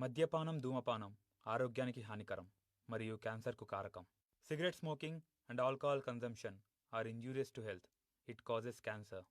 మద్యపానం, ధూమపానం ఆరోగ్యానికి హానికరం మరియు క్యాన్సర్కు కారకం. Cigarette smoking and alcohol consumption are injurious to health. It causes cancer.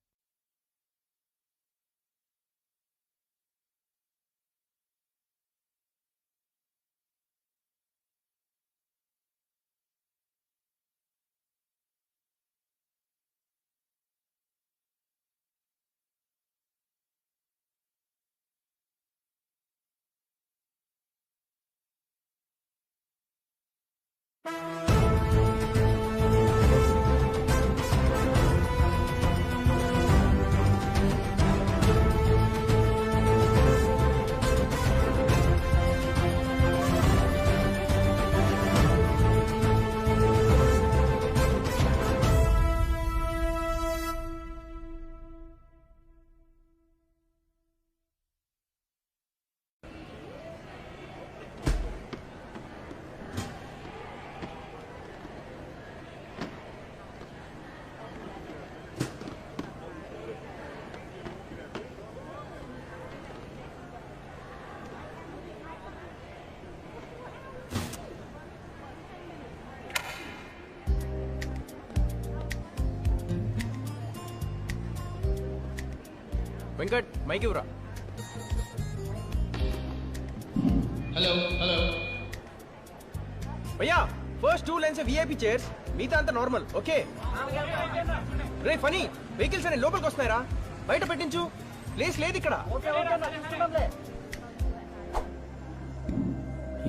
Venkat mic ఇవ్వరా. హలో హలో భయ్యా ఫస్ట్ 2 లైన్స్ విఐపి చైర్స్, మిగతా అంతా నార్మల్. ఓకే రే ఫనీ, వెహికల్స్ అనే లోపలికి వస్తున్నాయిరా, బయట పెట్టించు, ప్లేస్ లేదు ఇక్కడ.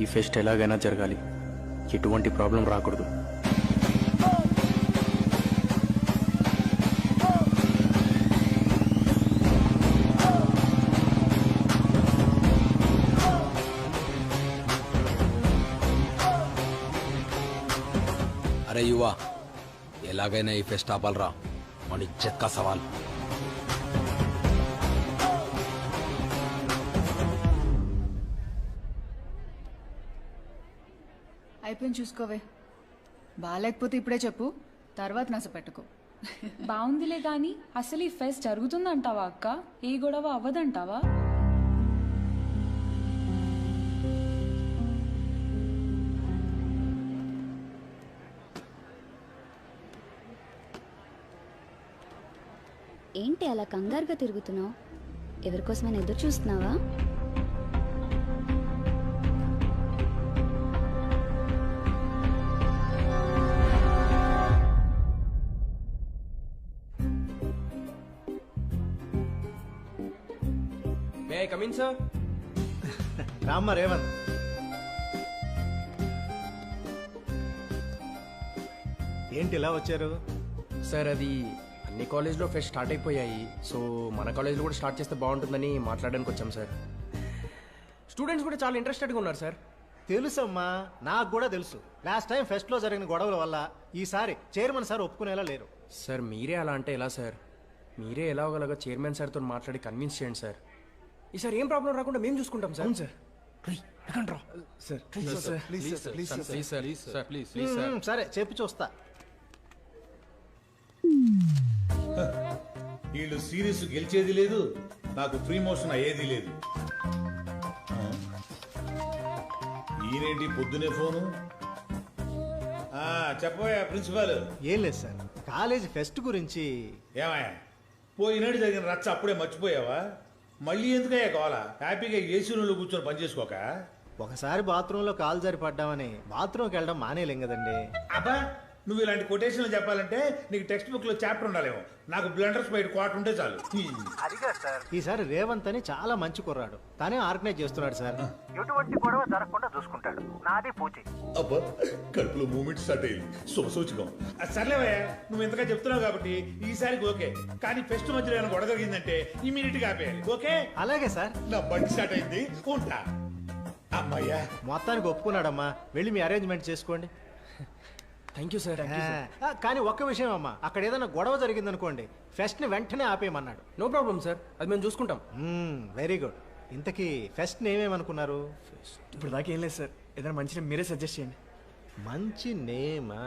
ఈ ఫెస్ట్ ఎలాగైనా జరగాలి, ఎటువంటి ప్రాబ్లం రాకూడదు. అరే యువా, ఎలాగైనా ఈ ఫెస్ట్ ఆపాలరా, మన ఇజ్జత్ కా సవాల్. అయిపోయింది, చూసుకోవే. బాగాలేకపోతే ఇప్పుడే చెప్పు, తర్వాత నస పెట్టుకో. బాగుందిలే గాని అసలు ఈ ఫెస్ట్ జరుగుతుందంటావా అక్క? ఏ గొడవ అవ్వదంటావా? ఏంటి అలా కంగారుగా తిరుగుతున్నావు? ఎవరికోసమైనా ఎదురు చూస్తున్నావా? May I come in sir? రామ్మ రేవంత్. ఏంటి ఇలా వచ్చారు? సార్ అది అన్ని కాలేజ్లో ఫెస్ట్ స్టార్ట్ అయిపోయాయి, సో మన కాలేజ్లో కూడా స్టార్ట్ చేస్తే బాగుంటుందని మాట్లాడడానికి వచ్చాం సార్. స్టూడెంట్స్ కూడా చాలా ఇంట్రెస్టెడ్గా ఉన్నారు సార్. తెలుసమ్మా, నాకు కూడా తెలుసు. లాస్ట్ టైం ఫెస్ట్ లో జరిగిన గొడవల వల్ల ఈసారి చైర్మన్ సార్ ఒప్పుకునేలా లేరు. సార్ మీరే అలా అంటే ఎలా సార్? మీరే ఎలాగోలాగా చైర్మన్ సార్తో మాట్లాడి కన్విన్స్ చేయండి సార్. ఈసారి ఏం ప్రాబ్లం రాకుండా మేము చూసుకుంటాం సార్. సరే చెప్పి చూస్తా. వీళ్ళు సిరీస్ గెలిచేది లేదు, నాకు ఫ్రీ మోషన్ అయ్యేది లేదు. ఈయనేంటి పొద్దునే ఫోను? చెప్పబోయా ప్రిన్సిపాల్. ఏం లేదు సార్, కాలేజ్ ఫెస్ట్ గురించి. ఏమయ్యా, పోయినాడు జరిగిన రచ్చ అప్పుడే మర్చిపోయావా? మళ్ళీ ఎందుకయ్యా కావాలా? హ్యాపీగా ఏసీ రూమ్లో కూర్చొని పనిచేసుకోక. ఒకసారి బాత్రూంలో కాలు జారి పడ్డామని బాత్రూమ్కి వెళ్ళడం మానేలేం కదండి. అబ్బా, నువ్వు ఇలాంటి కొటేషన్లు చెప్పాలంటే నీకు టెక్స్ట్ బుక్ లో చాప్టర్ ఉండాలేమో. నాకు బ్లండర్స్ బయట క్వార్టర్ ఉంటే చాలు. ఈసారి రేవంత్ అని చాలా మంచి కుర్రాడు, తనే ఆర్గనైజ్ చేస్తున్నాడు సార్. ఎటువంటి గొడవ జరగకుండా చూసుకుంటాడు. నాది పూచి. అబ్బా, కడుపులో మూమెంట్ స్టార్ట్ అయింది. శుభసూచకం. సర్లేవయ్యా, నువ్వు ఇంతగా చెప్తున్నావు కాబట్టి ఈసారికి ఓకే. కానీ ఫెస్ట్ మధ్యలో ఏమైనా గొడవ జరిగిందంటే ఇమీడియట్ గా ఆపేయాలి. ఓకే? అలాగే సార్. నా బండి స్టార్ట్ అయింది, ఉంటా. అమ్మాయ్యా, మొత్తానికి ఒప్పుకున్నాడమ్మా. వెళ్ళి మీ అరేంజ్మెంట్ చేసుకోండి. Thank you sir. కానీ ఒక్క విషయం అమ్మా, అక్కడ ఏదైనా గొడవ జరిగిందనుకోండి, ఫెస్ట్ ని వెంటనే ఆపేయమన్నాడు. నో ప్రాబ్లం సార్, అది మేము చూసుకుంటాం. Very good. ఇంతకీ ఫెస్ట్ నేమేమనుకున్నారు? ఇప్పుడు దాకా ఏం లేదు సార్, ఏదైనా మంచి నేమ్ మీరే సజెస్ట్ చేయండి. మంచి నేమా?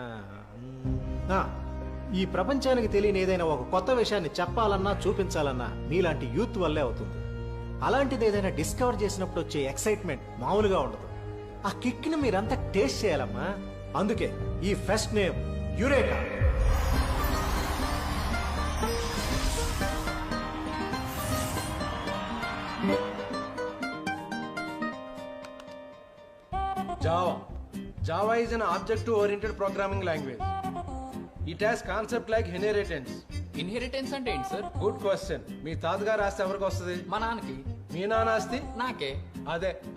ఈ ప్రపంచానికి తెలియని ఏదైనా ఒక కొత్త విషయాన్ని చెప్పాలన్నా చూపించాలన్నా మీలాంటి యూత్ వల్లే అవుతుంది. అలాంటిది ఏదైనా డిస్కవర్ చేసినప్పుడు వచ్చే ఎక్సైట్మెంట్ మామూలుగా ఉండదు. ఆ కిక్ని మీరంతా టేస్ట్ చేయాలమ్మా. అందుకే ఈ pest name Eureka. Java is an object-oriented programming language. It has concept like inheritance. Inheritance అంటే ఏంటి సార్? Good question. మీ తాతగారు ఆస్తి ఎవరికి వస్తుంది? మా నాన్నకి. మీ నాన్న ఆస్తి నాకే.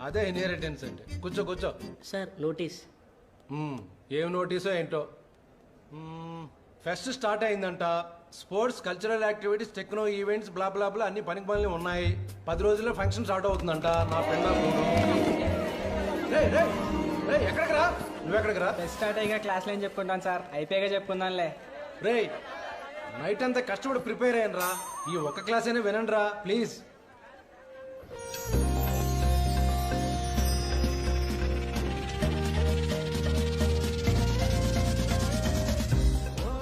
అదే ఇన్హెరిటెన్స్ అంటే. కూర్చో. Sir notice. ఏం నోటీసో ఏంటో. ఫెస్ట్ స్టార్ట్ అయిందంట. Sports, cultural activities, techno events, blah blah blah అన్ని పనికి పనులు ఉన్నాయి. 10 రోజుల్లో ఫంక్షన్ స్టార్ట్ అవుతుందంట. నా పెళ్ళ ఎక్కడికి రా? నువ్వెక్కడికి రా? ఫెస్ట్ స్టార్ట్ అయ్యగా క్లాస్లో ఏం చెప్పుకుంటాను సార్, అయిపోయాక చెప్పుకుందాంలే. రే నైట్ అంతా కష్టపడి ప్రిపేర్ అయ్యాను రా. ఈ ఒక్క క్లాస్ అయినా వినండి రా ప్లీజ్.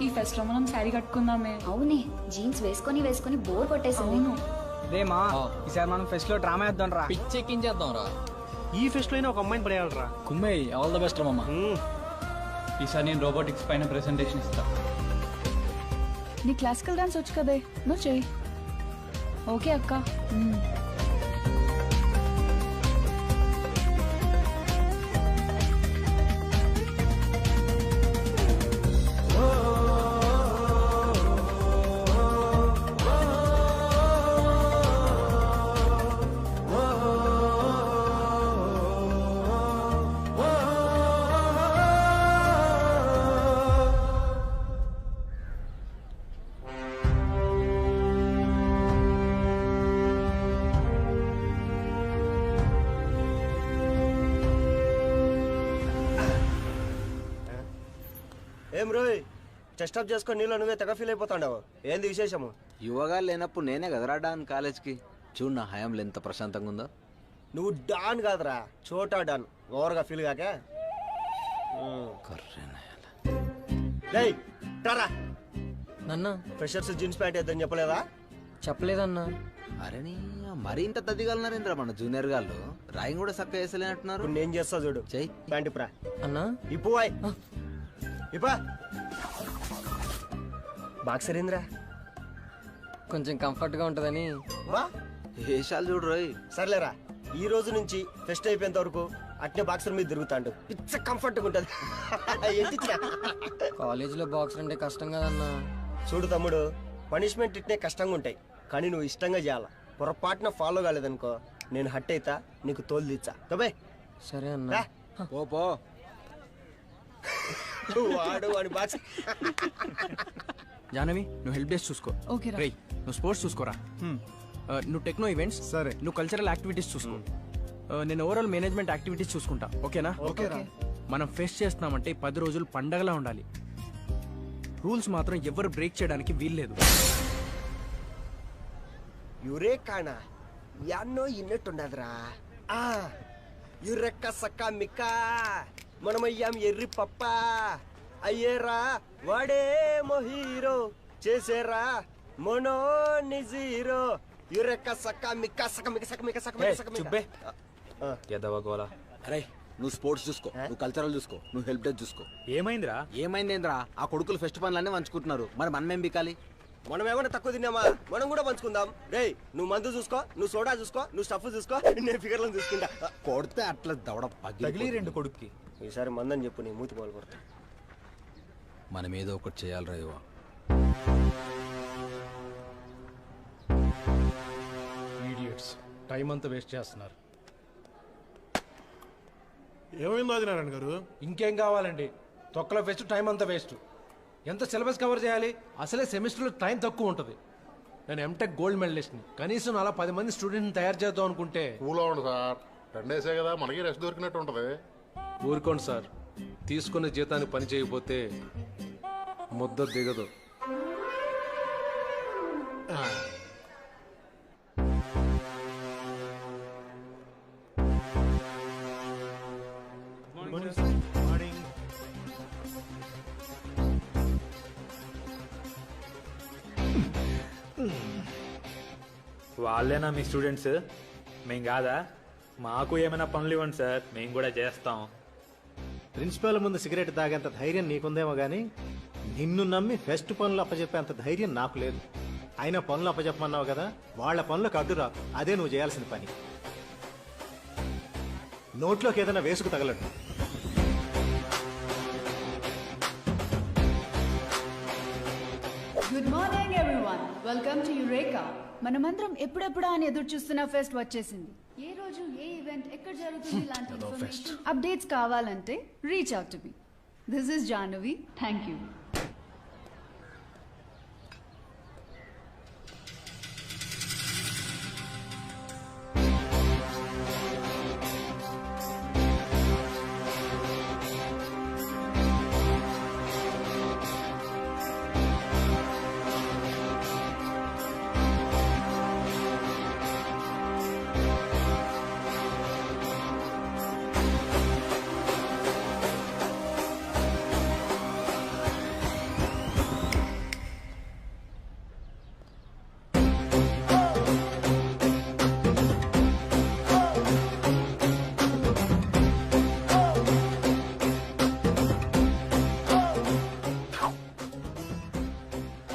ఈ ఫెస్ట్ లో మనం శారీ కట్టుకుందామే. అవునే, జీన్స్ వేసుకొని బోర్ కొట్టేసింది. అవును. రేమా ఈసారి మనం ఫెస్ట్ లో డ్రామా వేద్దాం రా. పిచ్చెక్కించేద్దాం రా. ఈ ఫెస్ట్ లో అయినా ఒక అమ్మాయిని పడేయాలరా. కుమ్మై ఆల్ ద బెస్ట్ అమ్మా. ఈసారి నేను రోబోటిక్స్ పైన ప్రెసెంటేషన్ ఇస్తా. నీ క్లాసికల్ డాన్స్ వచ్చు కదే, నువ్వు చెయ్యి. ఓకే అక్క. ఏం రోయ్, చెస్ట్ అప్ చేసుకొని నీళ్ళు నువ్వే తెగ ఫీల్ అయిపోతాండావు. ఏంది విశేషము? యువగా లేనప్పుడు నేనే కదరా డాన్ కాలేజ్కి. చూడు నా హయాంలో ఎంత ప్రశాంతంగా ఉందో. నువ్వు డాన్ కాదురా, చోటా డాన్. ఓవర్గా ఫీల్ కాక నన్న ఫ్రెషర్స్ జీన్స్ ప్యాంట్ వేద్దని చెప్పలేదా? చెప్పలేదన్నా. అరే నీ మరీ ఇంత తద్దిగలన్నారేంద్రా మన జూనియర్ గాళ్ళు. డ్రాయింగ్ కూడా చక్కగా వేసలేనట్టున్నారు. ఇప్పుడు నేను చేస్తా చూడు. చెయ్యి. ప్యాంట్ ఇప్పురా. అన్నా ఇప్పు ఇప్పా. బాక్సర్ ఏంద్రా? కొంచెం కంఫర్ట్ గా ఉంటదని. వా వేషాలు చూడు రోయ్. సర్లేరా, ఈ రోజు నుంచి ఫెస్ట్ అయిపోయేంత వరకు అట్నే బాక్సర్ మీద తిరుగుతాండు. పిచ్చ కంఫర్ట్ గా ఉంటది. కాలేజ్ లో బాక్స్ అంటే కష్టం కదన్నా. చూడు తమ్ముడు, పనిష్మెంట్ ఇట్నే కష్టంగా ఉంటాయి, కానీ నువ్వు ఇష్టంగా చేయాల. పొరపాటున ఫాలో కాలేదనుకో, నేను హట్ అయితా, నీకు తోలు తీచ్చా. సరే అన్నా. పో వాడు వాడి బాక్స్. జానవి నువ్వు హెల్ప్ డెస్క్ చూసుకో. ఓకే రా. రేయ్ నువ్వు స్పోర్ట్స్ చూసుకోరా. నువ్వు టెక్నో ఈవెంట్స్. సరే. నువ్వు కల్చరల్ యాక్టివిటీస్ చూసుకో. నేను ఓవరాల్ మేనేజ్మెంట్ యాక్టివిటీస్ చూసుకుంటా. ఓకేనా? ఓకే రా. మనం ఫెస్ట్ చేస్తున్నామంటే 10 రోజులు పండగలా ఉండాలి. రూల్స్ మాత్రం ఎవరు బ్రేక్ చేయడానికి వీల్లేదు. యురేకానా యాన్నో ఇన్నట్టుండదురా. యురెక్క సక్క మిక్క మనమయ్యాం ఎర్రి పప్ప. అయ్యేరా వాడే మొహీరో, చేసేరా మొనో నిజీరో. యురెక్క సక్క మిక్క సక్క మిక్క సక్క మిక్క సక్క మిక్క సక్క మిక్క. ఎదవగోలా. అరే నువ్వు స్పోర్ట్స్ చూసుకో, నువ్వు కల్చరల్ చూసుకో, నువ్వు హెల్ప్ డెస్క్ చూసుకో. ఏమైందిరా? ఏమైందేంద్రా? ఆ కొడుకులు ఫెస్ట్ పనులన్నీ పంచుకుంటున్నారు. మరి మనమేం బికాలి? మనం ఏమైనా తక్కువ తిన్నామా? మనం కూడా పంచుకుందాం. రేయ్ నువ్వు మందు చూసుకో, నువ్వు సోడా చూసుకో, నువ్వు స్టఫ్ చూసుకో, నేను ఫిగర్లను చూసుకుంటా. కొడితే అట్లా దవడ తగిలి 2 కొడుక్కి. ఈసారి మందని చెప్పు, నీ మూతి పాలు కొడతా. మనం ఏదో ఒకటి చేయాలిరా యువ. ఈడియట్స్ టైం అంతా వేస్ట్ చేస్తున్నారు. ఏమైందో అది నారాయణ గారు? ఇంకేం కావాలండి? తొక్కలో ఫెస్ట్ టైం అంతా వేస్ట్. ఎంత సిలబస్ కవర్ చేయాలి? అసలే సెమిస్టర్లో టైం తక్కువ ఉంటుంది. నేను ఎంటెక్ గోల్డ్ మెడలిస్ట్ని. కనీసం అలా 10 మంది స్టూడెంట్ని తయారు చేద్దాం అనుకుంటే. కూలో ఉండు సార్, 2 డేసే కదా, మనకి రెస్ట్ దొరికినట్టు ఉంటది. ఊరుకోండి సార్, తీసుకున్న జీతాన్ని పని చేయకపోతే ముద్ద దిగదు. వాళ్ళేనా మీ స్టూడెంట్స్? మేం కాదా? మాకు ఏమైనా పనులు ఇవ్వండి సార్, మేము కూడా చేస్తాం. ప్రిన్సిపాల్ ముందు సిగరెట్ తాగేంత ధైర్యం నీకుందేమో గానీ నిన్ను నమ్మి ఫెస్ట్ పనులు అప్పచెప్పేంత ధైర్యం నాకు లేదు. అయినా పనులు అప్పచెప్పమన్నావు కదా, వాళ్ళ పనులకు అడ్డు రాకు. అదే నువ్వు చేయాల్సిన పని. నోట్లోకి ఏదైనా వేసుకు తగలడు. Good morning everyone, welcome to eureka. మనమందరం ఎప్పుడెప్పుడా అని ఎదురు చూస్తున్న ఫెస్ట్ వచ్చేసింది. ఏ రోజు ఏ ఈవెంట్ ఎక్కడ జరుగుతుంది ఇలాంటి ఇన్ఫర్మేషన్ అప్డేట్స్ కావాలంటే reach out to me. This is Jahnavi. Thank you.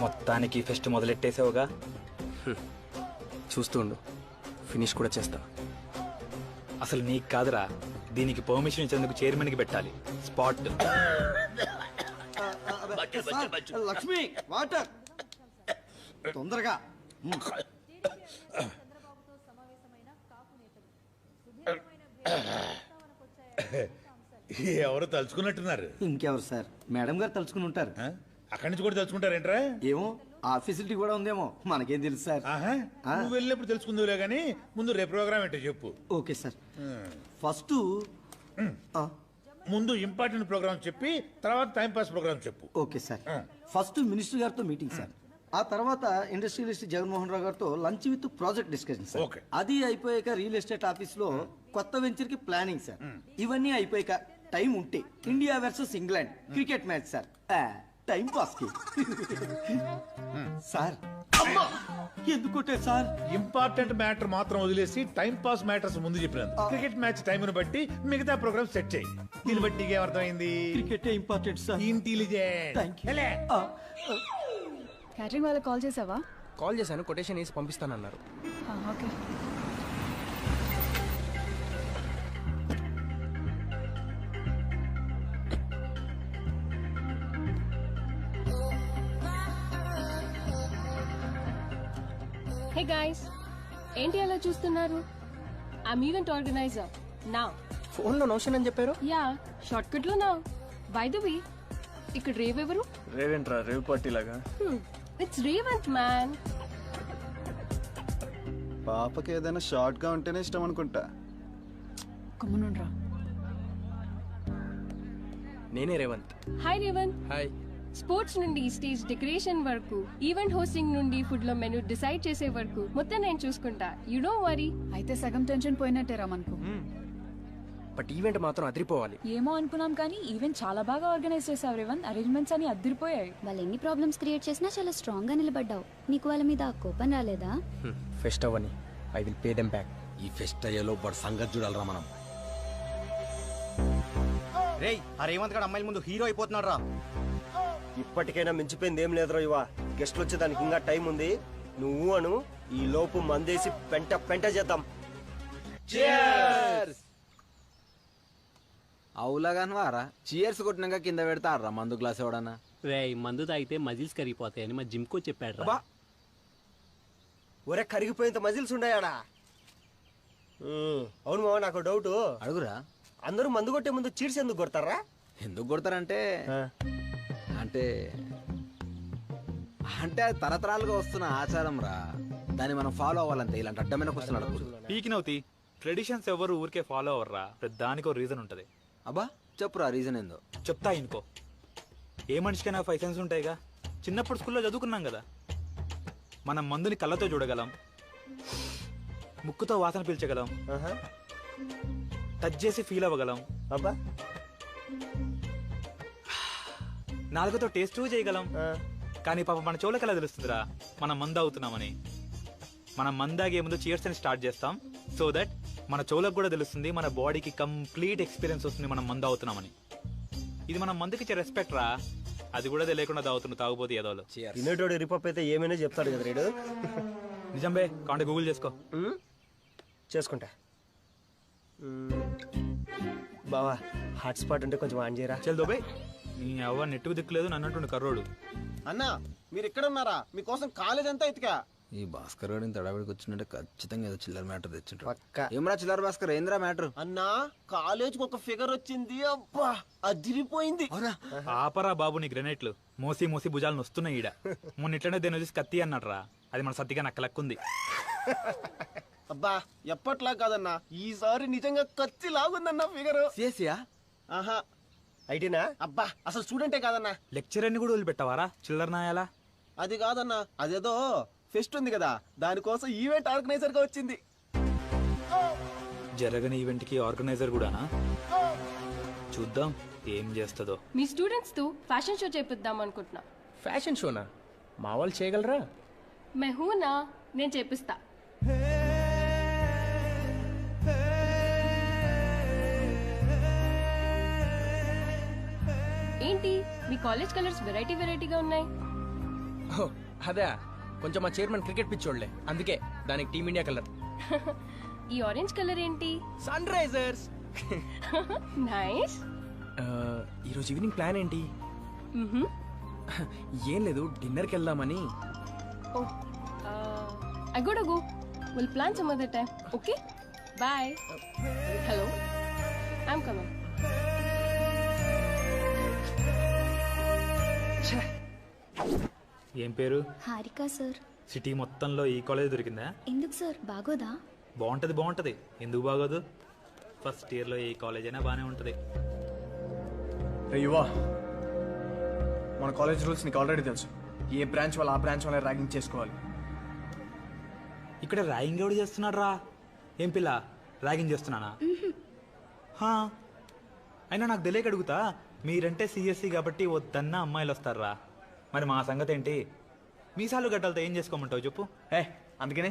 మొత్తానికి ఫెస్ట్ మొదలెట్టేసావుగా. చూస్తూ ఉండు, ఫినిష్ కూడా చేస్తా. అసలు నీకు కాదురా, దీనికి పర్మిషన్ ఇచ్చేందుకు చైర్మన్కి పెట్టాలి స్పాట్. లక్ష్మి వాటర్ తొందరగా. ఎవరు తలుచుకున్నట్టున్నారు? ఇంకెవరు సార్, మేడం గారు తలుచుకుని ఉంటారు. అక్కడి నుంచి కూడా తలుచుకుంటారేంట్రా? ఏమో, ఆ ఫెసిలిటీ కూడా ఉందేమో, మనకేం తెలుసు సార్. నువ్వు వెళ్ళినప్పుడు తెలుసుకుందులే గానీ ముందు రేపు ప్రోగ్రామ్ ఏంటో చెప్పు. Okay sir. ఫస్ట్ ముందు ఇంపార్టెంట్ ప్రోగ్రామ్ చెప్పి తర్వాత టైం పాస్ ప్రోగ్రామ్ చెప్పు. Okay sir. ఫస్ట్ మినిస్టర్ గారితో మీటింగ్ సార్. ఆ తర్వాత ఇండస్ట్రియలిస్ట్ జగన్మోహన్ రావు గారితో lunch with project discussion sir. Okay. అది అయిపోయాక రియల్ ఎస్టేట్ ఆఫీస్ లో కొత్త వెంచర్ కి ప్లానింగ్ సార్. ఇవన్నీ అయిపోయాక టైం ఉంటే India versus England cricket match sir. Time pass కి సార్. ఎందుకుంటే సార్ ఇంపార్టెంట్ మ్యాటర్ మాత్రం వదిలేసి టైం పాస్ మ్యాటర్స్ ముందు చెప్పినందుకు క్రికెట్ మ్యాచ్ టైంను బట్టి మిగతా ప్రోగ్రామ్ సెట్ చేయి. దీన్ని బట్టి నీకేమర్థమైంది? Cricket important sir. Intelligent. Catering వాళ్ళకి కాల్ చేసావా? కాల్ చేశాను, కొటేషన్ వేసి పంపిస్తానన్నారు. ఓకే. హే గైస్, ఏంటి అలా చూస్తున్నారు? ఐమ్ ఈవెంట్ ఆర్గనైజర్ నా. ఫోన్లో నోషన్ అని చెప్పారు. యా, షార్ట్ కట్ లో నా. బై ద వే, ఇక్కడ రేవ్ ఎవరు? రేవేంట్రా, రేవ్ పార్టీ లాగా. It's Revanth man. పాపకి ఏదైనా షార్ట్ గా ఉంటేనే ఇష్టం అనుకుంటా. కమ్మునుండ్రా. నేనే Revanth. Hi Revanth. Hi. Sports నుండి స్టేజ్ డెకరేషన్ వరకు, ఈవెంట్ హోస్టింగ్ నుండి ఫుడ్ లో మెనూ డిసైడ్ చేసే వరకు మొత్తం నేను చూసుకుంటా. You don't worry. అయితే సగం టెన్షన్ పోయినట్టేరా మనకు. బట్ ఈవెంట్ మాత్రం అదిరిపోవాలి. ఏమో అనుకున్నాం కానీ ఈవెంట్ చాలా బాగా ఆర్గనైజ్ చేసావు రేవంత్. అరేంజ్మెంట్స్ అని అదిరిపోయాయి. వాళ్ళు ఎన్ని ప్రాబ్లమ్స్ క్రియేట్ చేసినా చాలా స్ట్రాంగ్ గా నిలబడ్డావు. నీకు వాళ్ళ మీద కోపం రాలేదా? ఫెస్ట్ అవ్వని, I will pay them back. ఈ ఫెస్ట్ అయ్యేలో బట్ సంగతి చూడాలరా మనం. రేయ్, ఆ రేవంత్ గారు అమ్మాయిల ముందు హీరో అయిపోతున్నాడు రా. ఇప్పటికైనా మించిపోయింది ఏం లేదురా ఇవా. గెస్ట్లు వచ్చేదానికి ఇంకా టైం ఉంది. నువ్వు అను, ఈ లోపు మందేసి పెంట పెంట చేద్దాం. అవులాగాని వారా చీర్స్ కొట్టినాక కింద పెడతారా మందు గ్లాస్ ఎవడన్నా? మందు తాగితే మజిల్స్ కరిగిపోతాయని మా జిమ్ కో చెప్పాడు. ఒరే, కరిగిపోయేంత మజిల్స్ ఉన్నాయాడా? అవును మావా, నాకు డౌట్. అడుగురా. అందరూ మందు కొట్టే ముందు చీర్స్ ఎందుకు కొడతారా? ఎందుకు కొడతారంటే అంటే అంటే అది తరతరాలుగా వస్తున్న ఆచారం రా. దాన్ని మనం ఫాలో అవ్వాలంతే. ఇలాంటి అడ్డమైన క్వశ్చన్ అడగకూడదు. పీకినవుతి ట్రెడిషన్స్ ఎవరు ఊరికే ఫాలో అవర్రా. దానికి రీజన్ ఉంటది. అబ్బా చెప్పురా, రీజన్ ఏందో చెప్తా ఇనుకో. ఏ మనిషికైనా 5 సెన్స్ ఉంటాయిగా. చిన్నప్పుడు స్కూల్లో చదువుకున్నాం కదా. మనం మందుని కళ్ళతో చూడగలం, ముక్కుతో వాసన పీల్చగలం, టచ్ చేసి ఫీల్ అవ్వగలం, అబ్బా నాలుగుతో టేస్ట్ చేయగలం. కానీ పాప మన చెవులకి ఎలా తెలుస్తుందిరా మనం మందు అవుతున్నామని. మనం మందాగే ముందు చీర్స్ అని స్టార్ట్ చేస్తాం, సో దట్ మన చెవులకు కూడా తెలుస్తుంది మన బాడీకి కంప్లీట్ ఎక్స్పీరియన్స్ వస్తుంది మనం మందు అవుతున్నామని. ఇది మనం మందుకి ఇచ్చే రెస్పెక్ట్ రా, అది కూడా తెలియకుండా తాగుబోతు ఏదోలు. తినేటోడు ఎరిపప్పు అయితే ఏమైనా చెప్తాడు కదా రేడు. నిజం బే, కాంటే గూగుల్ చేసుకో. చేసుకుంటా. బావా హాట్స్పాట్ అంటే కొంచెం ఆన్ చేయరా. చల్ దోబే, నీ అవ్వ నెట్టుకు దిక్కులేదు నన్నట్టుండి కర్రోడు. అన్నా మీరు ఇక్కడ ఉన్నారా? మీకోసం కాలేజ్ అంతా ఎతికా. ఈ భాస్కర్ గారిని తడబడికి వచ్చినట్టే ఖచ్చితంగా ఏదో చిల్లర మ్యాటర్ తెచ్చింటారు. ఏమరా చిల్లర భాస్కర్, ఏంద్రా మ్యాటర్? అన్నా కాలేజ్ ఒక ఫిగర్ వచ్చింది, అబ్బా అదిరిపోయింది. ఆపరా బాబు నీ గ్రెనేట్లు, మోసి మోసి భుజాలను వస్తున్నాయి ఈడ. మొన్న ఇట్లనే దేని వచ్చి కత్తి అన్నాడు రా, అది మన సత్తిగా నక్కలక్కుంది. అబ్బా ఎప్పట్లా కాదన్నా, ఈసారి నిజంగా కత్తి లాగుందన్నా ఫిగర్. చేసియా? ఆహా ఐటీనా? అబ్బా అసలు స్టూడెంటే కాదన్నా. లెక్చర్ అన్ని కూడా వదిలిపెట్టావారా చిల్లర నాయాలా? అది కాదన్నా, అదేదో ఫెస్ట్ ఉంది కదా, దానికోసం ఈవెంట్ ఆర్గనైజర్ గా వచ్చింది. జరగని ఈవెంట్ కి ఆర్గనైజర్ కూడానా? చూద్దాం ఏం చేస్తుందో. మీ స్టూడెంట్స్ తో ఫ్యాషన్ షో చేపిద్దాం అనుకుంటున్నా. ఫ్యాషన్ షోనా? మా వాళ్ళు చేయగలరా? మెహూనా, నేను చేపిస్తా. ఏంటి మీ కాలేజ్ కలర్స్ వెరైటీగా ఉన్నాయి? అదే కొంచెం మా చైర్మన్ క్రికెట్ పిచ్ చూడలే, అందుకే దానికి టీమిండియా కలర్. ఈ ఆరెంజ్ కలర్ ఏంటి? Sunrisers. నైస్. ఈరోజు ఈవినింగ్ ప్లాన్ ఏంటి? ఏం లేదు, డిన్నర్కి వెళ్దామని. I gotta go. We'll plan some other time. Okay? Bye. Hello? I'm coming. ఏం పేరు? హారిక సార్. సిటీ మొత్తంలో ఈ కాలేజ్ దొరికిందా? ఎందుకు సార్, బాగోదా? బాగుంటది. ఎందుకు బాగోదు? ఫస్ట్ ఇయర్ లో ఏ కాలేజ్ అయినా బానే ఉంటది. యువా, మన కాలేజ్ రూల్స్ నీకు ఆల్రెడీ తెలుసు. ఏ బ్రాంచ్ వాళ్ళు ఆ బ్రాంచ్ వాళ్ళ ర్యాగింగ్ చేసుకోవాలి. ఇక్కడ ర్యాగింగ్ ఎవడు చేస్తున్నాడు రా? ఏం పిల్ల ర్యాగింగ్ చేస్తున్నానా? అయినా నాకు తెలియక అడుగుతా, మీరంటే సిఎస్సి కాబట్టి వద్దన్న అమ్మాయిలు వస్తారా? మరి మా సంగతి ఏంటి? మీసాలు గడ్డలతో ఏం చేసుకోమంటావు చెప్పు. అందుకనే